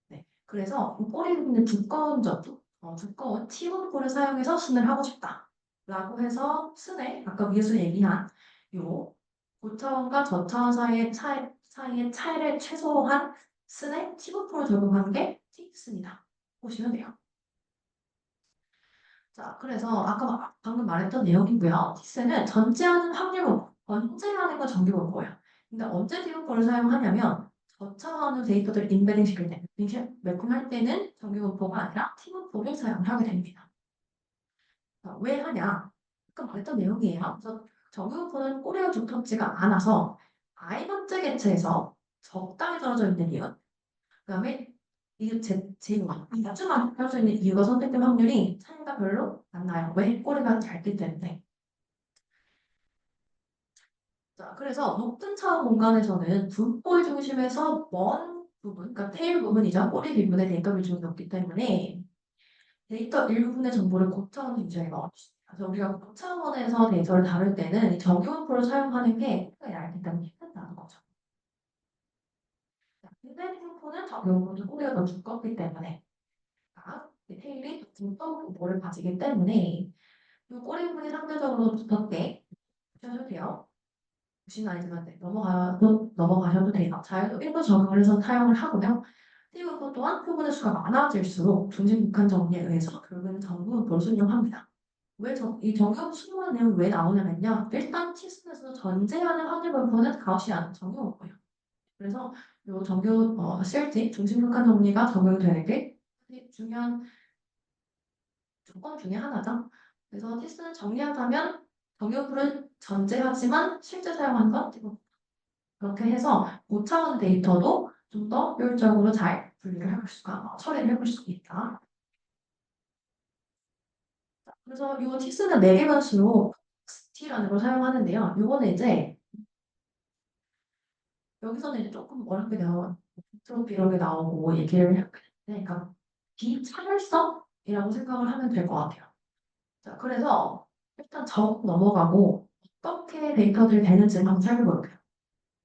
네. 그래서 이 꼬리 부분의 두꺼운 두꺼운 T분포를 사용해서 순을 하고 싶다. 라고 해서 순에 아까 위에서 얘기한 요 고차원과 저차원 사이의 차이를 최소화한 순의 T분포를 적용한 게 T순이다. 보시면 돼요. 자, 그래서 아까 방금 말했던 내용이고요. 티스는 전제하는 확률, 언제하는 건 정규분포예요. 근데 언제 디분포를 사용하냐면 저차원의 데이터들 인베딩 시킬 때, 매핑할 때는 정규분포가 아니라 T분포를 사용하게 됩니다. 자, 왜 하냐? 아까 말했던 내용이에요. 그래서 정규분포는 꼬리가 두텁지가 않아서 I번째 개체에서 적당히 떨어져 있는 이유, 그다음에 이게 이 아주만 할 수 있는 이유가 선택된 확률이 차이가 별로 안 나요. 왜? 꼬리가 얇기 때문에. 자, 그래서 높은 차원 공간에서는 분포의 중심에서 먼 부분, 그러니까 테일 부분이죠. 꼬리 부분에 데이터 비중이 높기 때문에 데이터 일부분의 정보를 고차원에 유지하기가 어렵습니다. 그래서 우리가 고차원에서 데이터를 다룰 때는 이 정규분포를 사용하는 게 꼬리가 얇기 때문에 힘들다는 거죠. 근데 분포는 정규분포도 꼬리가 더 두껍기 때문에 테일이 두꺼운 분포를 가지기 때문에 이 꼬리 부분이 상대적으로 두껍게 보셔도 돼요. 보시는 아니지만 네, 넘어가셔도 돼요. 자유도 일부 적용을 해서 사용을 하고요. 띠분포 또한 표본의 수가 많아질수록 중심 극한 정리에 의해서 결국은 정부분포를 순용합니다. 이 정규분포 순용하는 내용이 왜 나오냐면요. 일단 티슨에서 전제하는 확률 분포는 가우시안 정규분포예요. 그래서 이 CRT 중심 극한 정리가 적용이 되는 게 중요한 조건 중에 하나죠. 그래서 티스는 정리하자면 정규풀은 전제하지만 실제 사용하는 건 지금 그렇게 해서 고차원 데이터도 좀 더 효율적으로 잘 분리를 해볼 수가 처리를 해볼 수 있다. 그래서 이 티스는 4개 변수로 T라는 걸 사용하는데요. 요거는 이제 여기서는 이제 조금 어렵게 나와 트로피 이런 게 나오고 얘기를 해야 되니까 비차별성이라고 생각을 하면 될 것 같아요. 자, 그래서 일단 적 넘어가고 어떻게 데이터들이 되는지 한번 살펴볼게요.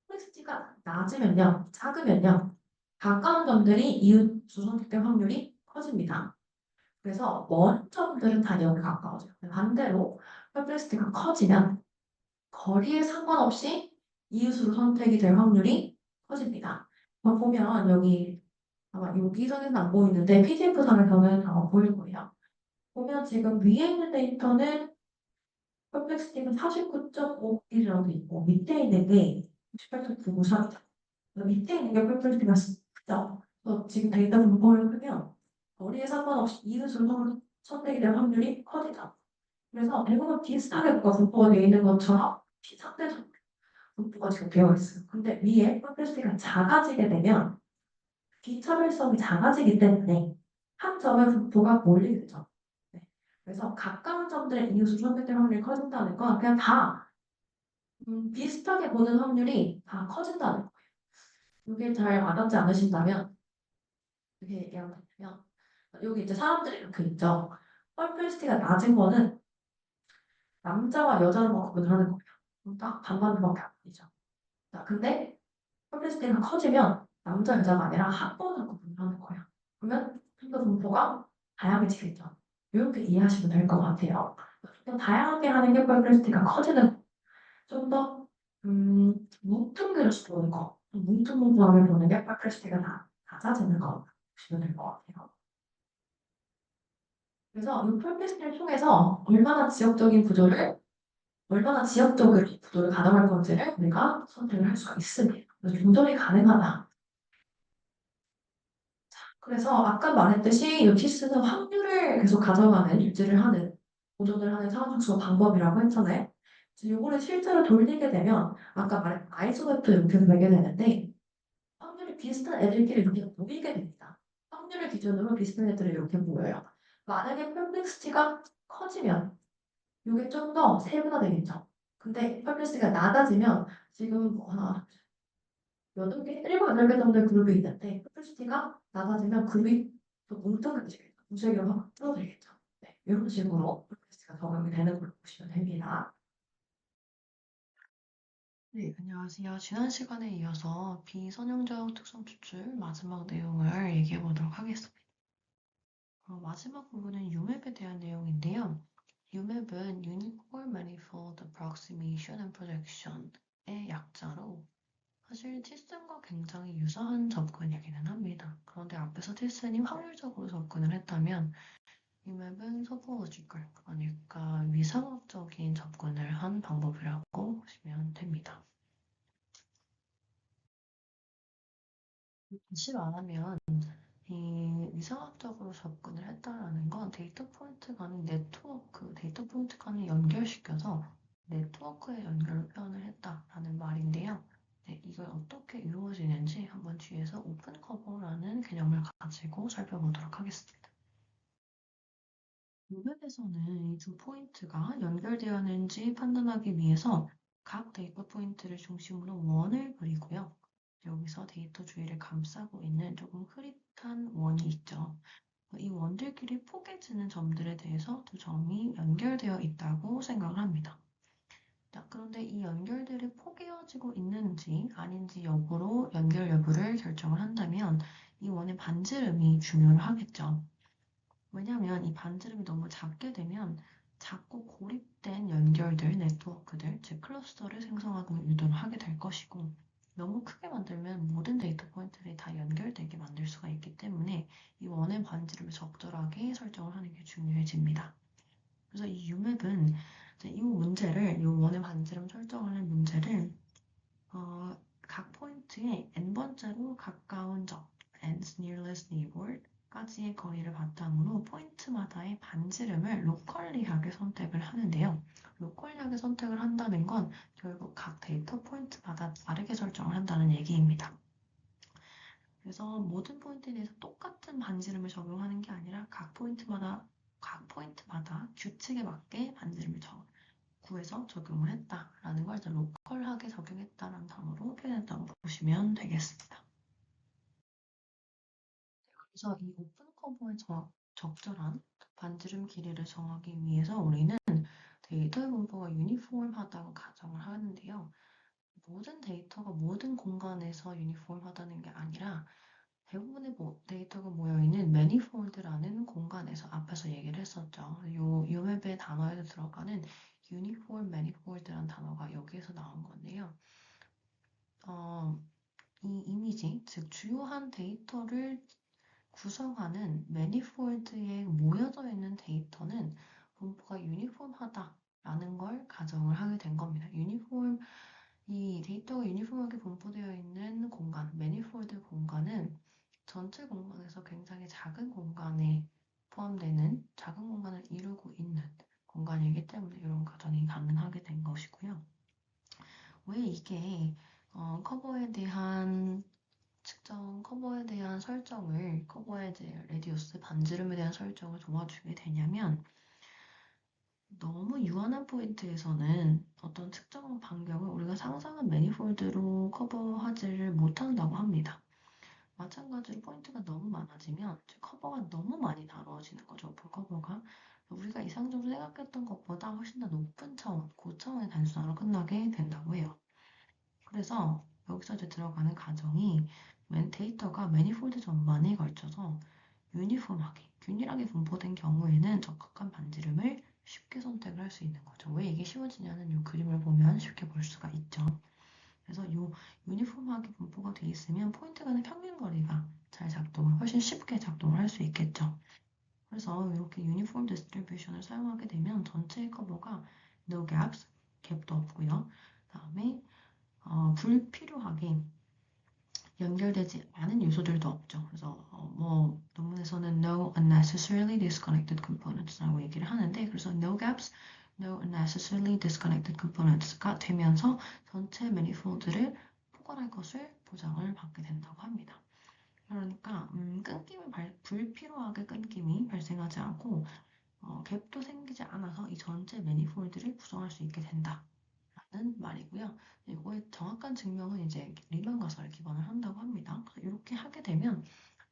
콤플렉시티가 낮으면요, 작으면요, 가까운 점들이 이웃수 선택될 확률이 커집니다. 그래서 먼 점들은 다 여기 가까워져요. 반대로 콤플렉시티가 커지면 거리에 상관없이 이웃으로 선택이 될 확률이 커집니다. 보면 여기 아마 여기서는 안 보이는데 PDF상에서는 아마 보일 거예요. 보면 지금 위에 있는 데이터는 퍼플렉스티는 49.5이라고 있고 밑에 있는 게 18.93이죠. 밑에 있는 게 퍼플렉스티가 크죠. 그래서 지금 데이터 분포를 크면 거리에 상관없이 이웃으로 선택이 될 확률이 커지죠. 그래서 대부분 비슷하게 뭔가 분포가 되어 있는 것처럼 상대적 분포가 지금 되어 있어요. 근데 위에 퍼플렉스티가 작아지게 되면 비차별성이 작아지기 때문에 한 점의 분포가 몰리게 되죠. 네. 그래서 가까운 점들의 이웃을 선택될 확률이 커진다는 건 그냥 다 비슷하게 보는 확률이 다 커진다는 거예요. 이게 잘 와닿지 않으신다면 이렇게 얘기하면 되면 여기 이제 사람들이 이렇게 있죠. 펄플시티가 낮은 거는 남자와 여자로만 구분하는 거예요. 그럼 딱 반반밖에 안 되죠. 자, 근데 펄플시티가 커지면 남자 여자가 아니라 학번을 구분하는 거예요. 그러면 좀 더 분포가 다양해지겠죠. 이렇게 이해하시면 될 것 같아요. 좀 다양하게 하는 게 펄플시티가 커지는 좀더 뭉뚱그려서 보는 거, 뭉뚱뭉뚱하게 보는 게 펄플시티가 낮아지는 거 보시면 될 것 같아요. 그래서 이 펄플시티를 통해서 얼마나 지역적으로 구조를 가정할 건지를 우리가 선택을 할 수가 있습니다. 그래서 조절이 가능하다. 그래서 아까 말했듯이 이 티스는 확률을 계속 가져가는 유지를 하는 보존을 하는 상황函수 방법이라고 했잖아요. 이거를 실제로 돌리게 되면 아까 말한 아이소베프 이렇게 되게 되는데 확률이 비슷한 애들끼리 이렇게 모이게 됩니다. 확률을 기준으로 비슷한 애들이 이렇게 모여요. 만약에 퍼플렉시티가 커지면 이게 좀 더 세분화되겠죠. 근데 퍼플렉시티가 낮아지면 지금 뭐 하나, 8개, 7, 8개 정도의 그룹이 있는데 퍼플시티가 낮아지면 그룹이 또 뭉뚱그려지겠죠. 두세 개로 확 줄어들겠죠. 네, 이런 식으로 퍼플시티가 적용이 되는 걸로 보시면 됩니다. 네, 안녕하세요. 지난 시간에 이어서 비선형적 특성 추출 마지막 내용을 얘기해 보도록 하겠습니다. 마지막 부분은 UMAP에 대한 내용인데요. UMAP은 Uniform Manifold Approximation and Projection의 약자로 사실 티슨과 굉장히 유사한 접근이기는 합니다. 그런데 앞에서 티슨이 확률적으로 접근을 했다면 UMAP은 토포로지컬, 그러니까 위상학적인 접근을 한 방법이라고 보시면 됩니다. 다시 말하면 이 위상학적으로 접근을 했다라는 건 데이터 포인트 간의 데이터 포인트 간을 연결시켜서 네트워크의 연결을 표현을 했다라는 말인데요. 네, 이걸 어떻게 이루어지는지 한번 뒤에서 오픈 커버라는 개념을 가지고 살펴보도록 하겠습니다. 이 웹에서는 이 두 포인트가 연결되었는지 판단하기 위해서 각 데이터 포인트를 중심으로 원을 그리고요. 여기서 데이터 주위를 감싸고 있는 조금 흐릿한 원이 있죠. 이 원들끼리 포개지는 점들에 대해서 두 점이 연결되어 있다고 생각을 합니다. 자, 그런데 이 연결들이 포개어지고 있는지 아닌지 여부로 연결 여부를 결정을 한다면 이 원의 반지름이 중요하겠죠. 왜냐하면 이 반지름이 너무 작게 되면 작고 고립된 연결들, 네트워크들, 즉 클러스터를 생성하고 유도를 하게 될 것이고 너무 크게 만들면 모든 데이터 포인트들이 다 연결되게 만들 수가 있기 때문에 이 원의 반지름을 적절하게 설정을 하는 게 중요해집니다. 그래서 이 UMAP은 이 문제를, 이 원의 반지름 설정하는 문제를 각 포인트에 n번째로 가까운 점, n's nearest neighbor 까지의 거리를 바탕으로 포인트마다의 반지름을 로컬리하게 선택을 하는데요. 로컬리하게 선택을 한다는 건 결국 각 데이터 포인트마다 다르게 설정을 한다는 얘기입니다. 그래서 모든 포인트에 대해서 똑같은 반지름을 적용하는 게 아니라 각 포인트마다 규칙에 맞게 반지름을 구해서 적용을 했다라는 걸 이제 로컬하게 적용했다라는 단어로 표현했다고 보시면 되겠습니다. 그래서 이 오픈 커버의 적절한 반지름 길이를 정하기 위해서 우리는 데이터의 분포가 유니폼하다고 가정을 하는데요. 모든 데이터가 모든 공간에서 유니폼하다는 게 아니라 대부분의 데이터가 모여있는 매니폴드라는 공간에서 앞에서 얘기를 했었죠. 요 맵의 단어에서 들어가는 유니폼 매니폴드라는 단어가 여기에서 나온 건데요. 이 이미지, 즉 주요한 데이터를 구성하는 매니폴드에 모여져 있는 데이터는 분포가 유니폼하다라는 걸 가정을 하게 된 겁니다. 이 데이터가 유니폼하게 분포되어 있는 공간, 매니폴드 공간은 전체 공간에서 굉장히 작은 공간에 포함되는 작은 공간을 이루고 있는 공간이기 때문에 이런 가정이 가능하게 된 것이고요. 왜 이게 커버에 대한 커버에 대한 설정을, 커버의 레디우스, 반지름에 대한 설정을 도와주게 되냐면 너무 유한한 포인트에서는 어떤 특정한 반경을 우리가 상상한 매니폴드로 커버하지를 못한다고 합니다. 마찬가지로 포인트가 너무 많아지면 커버가 너무 많이 다루어지는 거죠. 오픈 커버가. 우리가 이상적으로 생각했던 것보다 훨씬 더 높은 차원, 고차원의 단순화로 끝나게 된다고 해요. 그래서 여기서 이제 들어가는 가정이 데이터가 매니폴드 전반에 걸쳐서 유니폼하게, 균일하게 분포된 경우에는 적합한 반지름을 쉽게 선택을 할 수 있는 거죠. 왜 이게 쉬워지냐는 이 그림을 보면 쉽게 볼 수가 있죠. 그래서 이 유니폼하게 분포가 돼 있으면 포인트 간의 평균 거리가 훨씬 쉽게 작동을 할 수 있겠죠. 그래서 이렇게 유니폼 디스트리뷰션을 사용하게 되면 전체 커버가 no gaps, 갭도 없고요. 그다음에 불필요하게 연결되지 않은 요소들도 없죠. 그래서 논문에서는 no unnecessarily disconnected components라고 얘기를 하는데 그래서 no gaps, no unnecessarily disconnected components가 되면서 전체 manifold를 포괄할 것을 보장을 받게 된다고 합니다. 그러니까 불필요하게 끊김이 발생하지 않고 갭도 생기지 않아서 이 전체 매니폴드를 구성할 수 있게 된다. 라는 말이고요. 이거의 정확한 증명은 이제 리만 가설을 기반을 한다고 합니다. 이렇게 하게 되면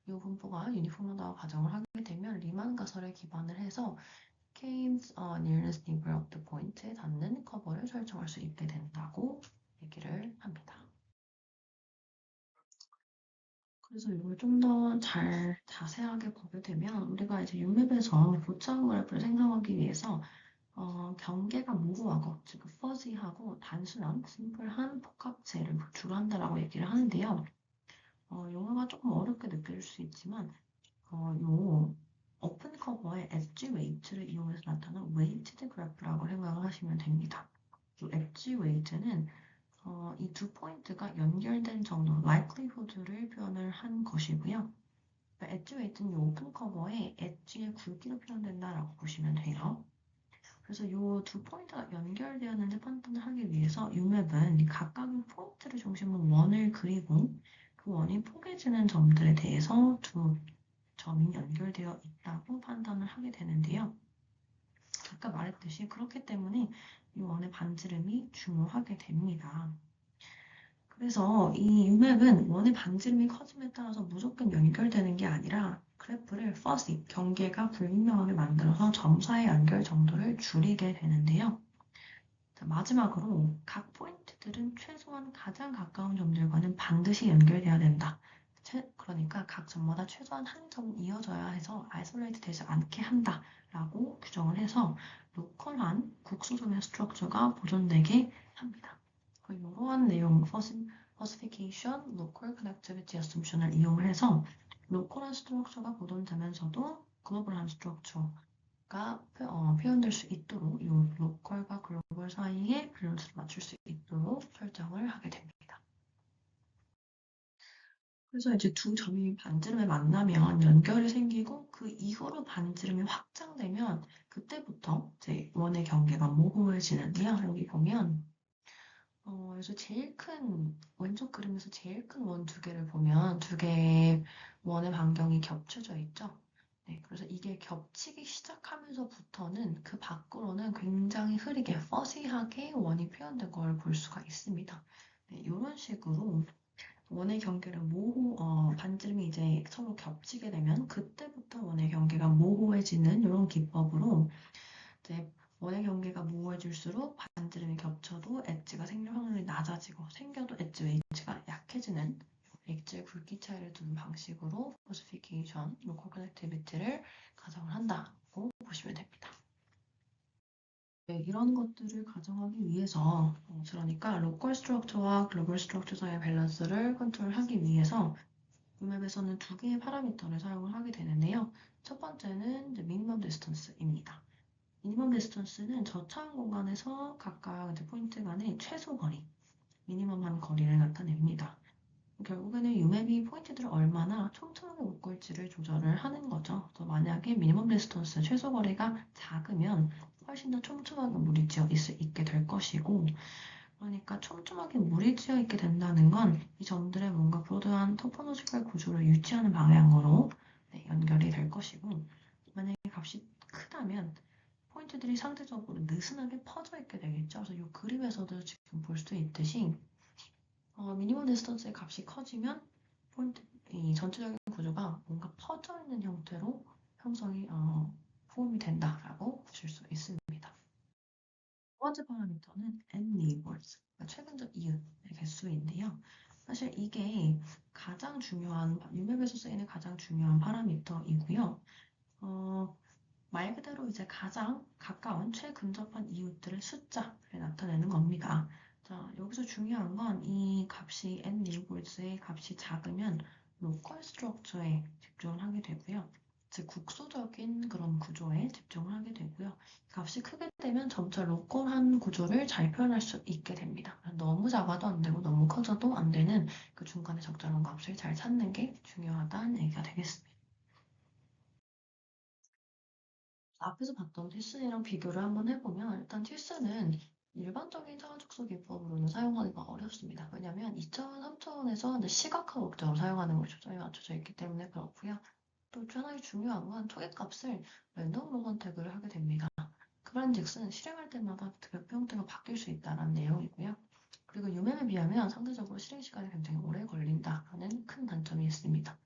이 분포가 유니폼하다고 가정을 하게 되면 리만 가설에 기반을 해서 K's nearest neighbor of the point에 닿는 커버를 설정할 수 있게 된다고 얘기를 합니다. 그래서 이걸 좀 더 자세하게 보게 되면 우리가 이제 UMap에서 고차원 그래프를 생성하기 위해서 경계가 모호하고 즉 퍼지하고 단순한 심플한 복합체를 구축을 한다라고 얘기를 하는데요. 용어가 조금 어렵게 느껴질 수 있지만 요 오픈 커버의 엣지 웨이트를 이용해서 나타난 웨이티드 그래프라고 생각을 하시면 됩니다. 이 엣지 웨이트는 이 두 포인트가 연결된 정도, likelihood를 표현을 한 것이고요. 엣지 웨이트는 이 오픈 커버의 엣지의 굵기로 표현된다라고 보시면 돼요. 그래서 이 두 포인트가 연결되었는지 판단을 하기 위해서 UMap은 각각의 포인트를 중심으로 원을 그리고 그 원이 포개지는 점들에 대해서 두 점이 연결되어 있다고 판단을 하게 되는데요. 아까 말했듯이 그렇기 때문에 이 원의 반지름이 중요하게 됩니다. 그래서 이 UMap은 원의 반지름이 커짐에 따라서 무조건 연결되는 게 아니라 그래프를 fuzzy, 경계가 불분명하게 만들어서 점사의 연결 정도를 줄이게 되는데요. 자, 마지막으로 각 포인트들은 최소한 가장 가까운 점들과는 반드시 연결돼야 된다. 그러니까 각 점마다 최소한 한 점은 이어져야 해서 아이솔레이트 되지 않게 한다라고 규정을 해서 로컬한 국수적인 스트럭처가 보존되게 합니다. 이러한 내용, falsification, local connectivity assumption을 이용해서 로컬한 스트럭처가 보존되면서도 글로벌한 스트럭처가 표현될 수 있도록 이 로컬과 글로벌 사이에 밸런스를 맞출 수 있도록 설정을 하게 됩니다. 그래서 이제 두 점이 반지름에 만나면 연결이 생기고 그 이후로 반지름이 확장되면 그때부터 이제 원의 경계가 모호해지는데요. 여기 보면 그래서 왼쪽 그림에서 제일 큰 원 두 개를 보면 두 개의 원의 반경이 겹쳐져 있죠. 네, 그래서 이게 겹치기 시작하면서부터는 그 밖으로는 굉장히 흐리게, fuzzy하게 원이 표현된 걸 볼 수가 있습니다. 네, 이런 식으로 원의 경계를 반지름이 이제 서로 겹치게 되면 그때부터 원의 경계가 모호해지는 이런 기법으로 이제 원의 경계가 모호해질수록 반지름이 겹쳐도 엣지가 생길 확률이 낮아지고 생겨도 엣지 웨이츠가 약해지는 엣지의 굵기 차이를 두는 방식으로 포스피케이션, 로컬 커넥티비티를 가정을 한다고 보시면 됩니다. 네, 이런 것들을 가정하기 위해서 그러니까 로컬 스트럭처와 글로벌 스트럭처 사이의 밸런스를 컨트롤하기 위해서 웹에서는 두 개의 파라미터를 사용을 하게 되는데요. 첫 번째는 이제 미니멈 디스턴스입니다. 미니멈 디스턴스는 저차원 공간에서 각각 이제 포인트 간의 최소 거리, 미니멈한 거리를 나타냅니다. 결국에는 UMap이 포인트들을 얼마나 촘촘하게 묶을지를 조절을 하는 거죠. 그래서 만약에 미니멈 디스턴스 최소 거리가 작으면 훨씬 더 촘촘하게 물이 지어 있게 될 것이고, 그러니까 촘촘하게 물이 지어 있게 된다는 건 이 점들의 뭔가 브로드한 토포로지컬 구조를 유지하는 방향으로 연결이 될 것이고, 만약에 값이 크다면 포인트들이 상대적으로 느슨하게 퍼져 있게 되겠죠. 그래서 이 그림에서도 지금 볼 수 있듯이 미니멈 디스턴스의 값이 커지면 이 전체적인 구조가 뭔가 퍼져 있는 형태로 형성이 포함이 된다라고 보실 수 있습니다. 두 번째 파라미터는 n neighbors, 그러니까 최근적 이웃의 개수인데요. 사실 이게 가장 중요한 UMap에서 쓰이는 가장 중요한 파라미터이고요. 말 그대로 이제 가장 가까운 최근접한 이웃들의 숫자를 나타내는 겁니다. 자, 여기서 중요한 건 이 값이 n neighbors의 값이 작으면 로컬 스트럭처에 집중을 하게 되고요. 즉 국소적인 그런 구조에 집중을 하게 되고요. 값이 크게 되면 점차 로컬한 구조를 잘 표현할 수 있게 됩니다. 너무 작아도 안 되고 너무 커져도 안 되는 그 중간에 적절한 값을 잘 찾는 게 중요하다는 얘기가 되겠습니다. 앞에서 봤던 티슨이랑 비교를 한번 해보면 일단 티슨은 일반적인 차원축소 기법으로는 사용하기가 어렵습니다. 왜냐하면 2차원, 3차원에서 이제 시각화 목적으로 사용하는 것이 초점이 맞춰져 있기 때문에 그렇고요. 또 하나의 중요한 건 초계값을 랜덤으로 선택을 하게 됩니다. 그란즉슨 실행할 때마다 벽표 형태가 바뀔 수 있다는 내용이고요. 그리고 UMap에 비하면 상대적으로 실행 시간이 굉장히 오래 걸린다는 큰 단점이 있습니다.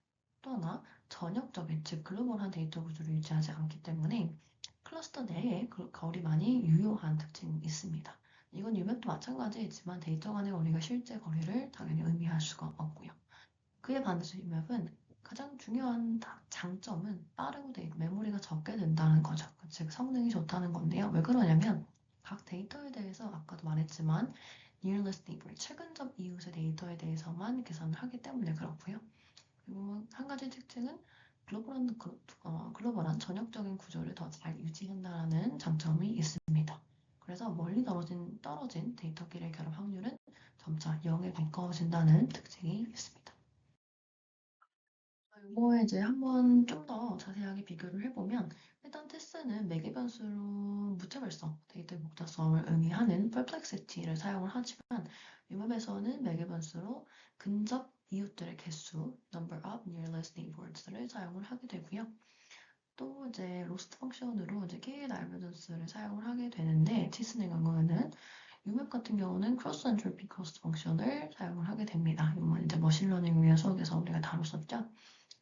또 하나, 전역적인, 즉 글로벌한 데이터 구조를 유지하지 않기 때문에 클러스터 내에 거리만이 유효한 특징이 있습니다. 이건 UMap도 마찬가지이지만 데이터 간의 거리가 실제 거리를 당연히 의미할 수가 없고요. 그에 반해서 UMap은 가장 중요한 장점은 빠르고 메모리가 적게 된다는 거죠. 즉 성능이 좋다는 건데요. 왜 그러냐면 각 데이터에 대해서 아까도 말했지만 nearest neighbor, 최근접 이웃의 데이터에 대해서만 계산을 하기 때문에 그렇고요. 그리고 한 가지 특징은 글로벌한 전역적인 구조를 더 잘 유지한다는 장점이 있습니다. 그래서 멀리 떨어진 데이터끼리의 결합 확률은 점차 0에 가까워진다는 특징이 있습니다. 이거에 이제 한번 좀 더 자세하게 비교를 해보면 일단 테스는 매개 변수로 무차별성, 데이터의 복잡성을 의미하는 perplexity를 사용을 하지만 UMap에서는 매개 변수로 근접 이웃들의 개수, number of nearest neighbors를 사용을 하게 되고요. 또 이제 로스트 펑션으로 이제 KL 다이버전스를 사용을 하게 되는데 티슨의 경우에는 UMap 같은 경우는 크로스 엔트로피 코스트 펑션을 사용을 하게 됩니다. 이건 이제 머신러닝 위한 수업에서 우리가 다뤘었죠.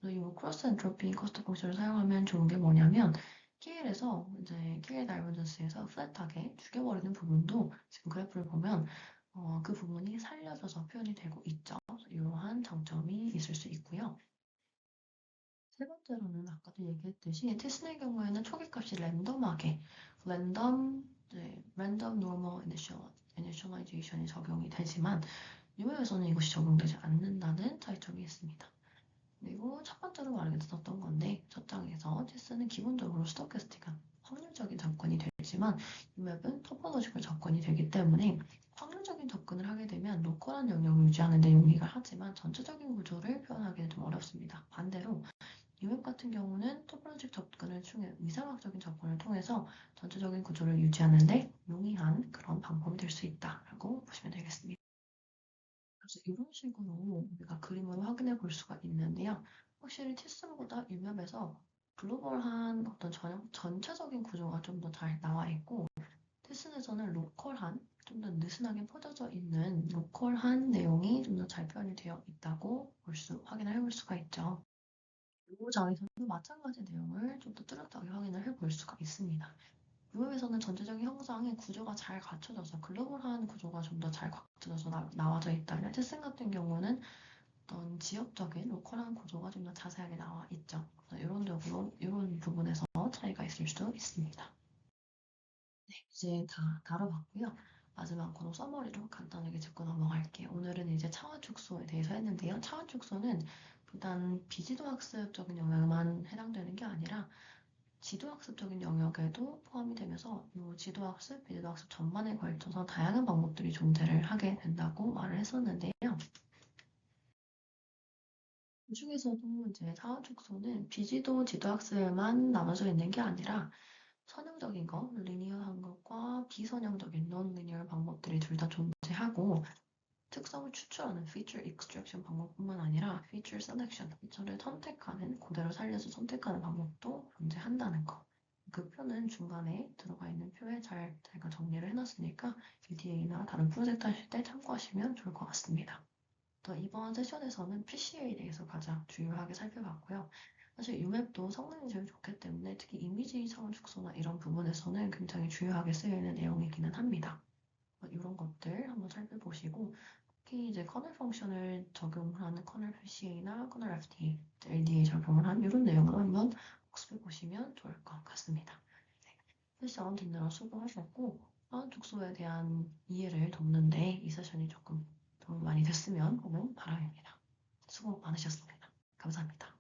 그래서 이 크로스 엔트로피 코스트 펑션을 사용하면 좋은 게 뭐냐면 KL에서 이제 KL 다이버전스에서 플랫하게 죽여버리는 부분도 지금 그래프를 보면 그 부분이 살려져서 표현이 되고 있죠. 이러한 장점이 있을 수 있고요. 세 번째로는 아까도 얘기했듯이 티슨의 경우에는 초기값이 랜덤하게 랜덤 노멀 이니셜라이제이션이 적용이 되지만 UMap에서는 이것이 적용되지 않는다는 차이점이 있습니다. 그리고 첫 번째로 말했었던 건데 첫 장에서 티슨은 기본적으로 스토캐스틱한 확률적인 접근이 되지만 UMap은 토포로지컬 접근이 되기 때문에 확률적인 접근을 하게 되면 로컬한 영역을 유지하는 데 용이가 하지만 전체적인 구조를 표현하기는 좀 어렵습니다. 반대로 UMap 같은 경우는 토포로직 접근을 통해 위상학적인 접근을 통해서 전체적인 구조를 유지하는 데 용이한 그런 방법이 될 수 있다라고 보시면 되겠습니다. 그래서 이런 식으로 우리가 그림으로 확인해 볼 수가 있는데요. 확실히 티슨보다 UMap에서 글로벌한 어떤 전체적인 구조가 좀 더 잘 나와 있고, 테슨에서는 로컬한, 좀 더 느슨하게 퍼져져 있는 로컬한 내용이 좀 더 잘 표현이 되어 있다고 확인을 해볼 수가 있죠. 이 장에서도 마찬가지 내용을 좀 더 뚜렷하게 확인을 해볼 수가 있습니다. 유럽에서는 전체적인 형상의 구조가 잘 갖춰져서 글로벌한 구조가 좀 더 잘 갖춰져서 나와져 있다면 테슨 같은 경우는 어떤 지역적인 로컬한 구조가 좀 더 자세하게 나와 있죠. 그래서 이런 부분에서 차이가 있을 수도 있습니다. 네, 이제 다 다뤄봤고요. 마지막으로 서머리로 간단하게 짚고 넘어갈게요. 오늘은 이제 차원 축소에 대해서 했는데요. 차원 축소는 비단 비지도 학습적인 영역만 해당되는 게 아니라 지도 학습적인 영역에도 포함이 되면서 이 지도 학습, 비지도 학습 전반에 걸쳐서 다양한 방법들이 존재를 하게 된다고 말을 했었는데요. 그 중에서도 이제 차원 축소는 비지도 지도 학습만 나눠져 있는 게 아니라 선형적인 것, 리니어한 것과 비선형적인 non-linear 방법들이 둘 다 존재하고 특성을 추출하는 feature extraction 방법뿐만 아니라 feature selection, 피처를 선택하는, 그대로 살려서 선택하는 방법도 존재한다는 거. 그 표는 중간에 들어가 있는 표에 제가 정리를 해놨으니까 DA나 다른 프로젝트 하실 때 참고하시면 좋을 것 같습니다. 또 이번 세션에서는 PCA에 대해서 가장 주요하게 살펴봤고요. 사실 UMap도 성능이 제일 좋기 때문에 특히 이미지 차원 축소나 이런 부분에서는 굉장히 주요하게 쓰이는 내용이기는 합니다. 이런 것들 한번 살펴보시고 특히 이제 커널 펑션을 적용하는 커널 PCA나 커널 FD, LDA 적용을 한 이런 내용을 한번 학습해 보시면 좋을 것 같습니다. 네, 세션 듣느라 수고하셨고 차원 축소에 대한 이해를 돕는데 이 세션이 조금 도움이 많이 됐으면 하는 바람입니다. 수고 많으셨습니다. 감사합니다.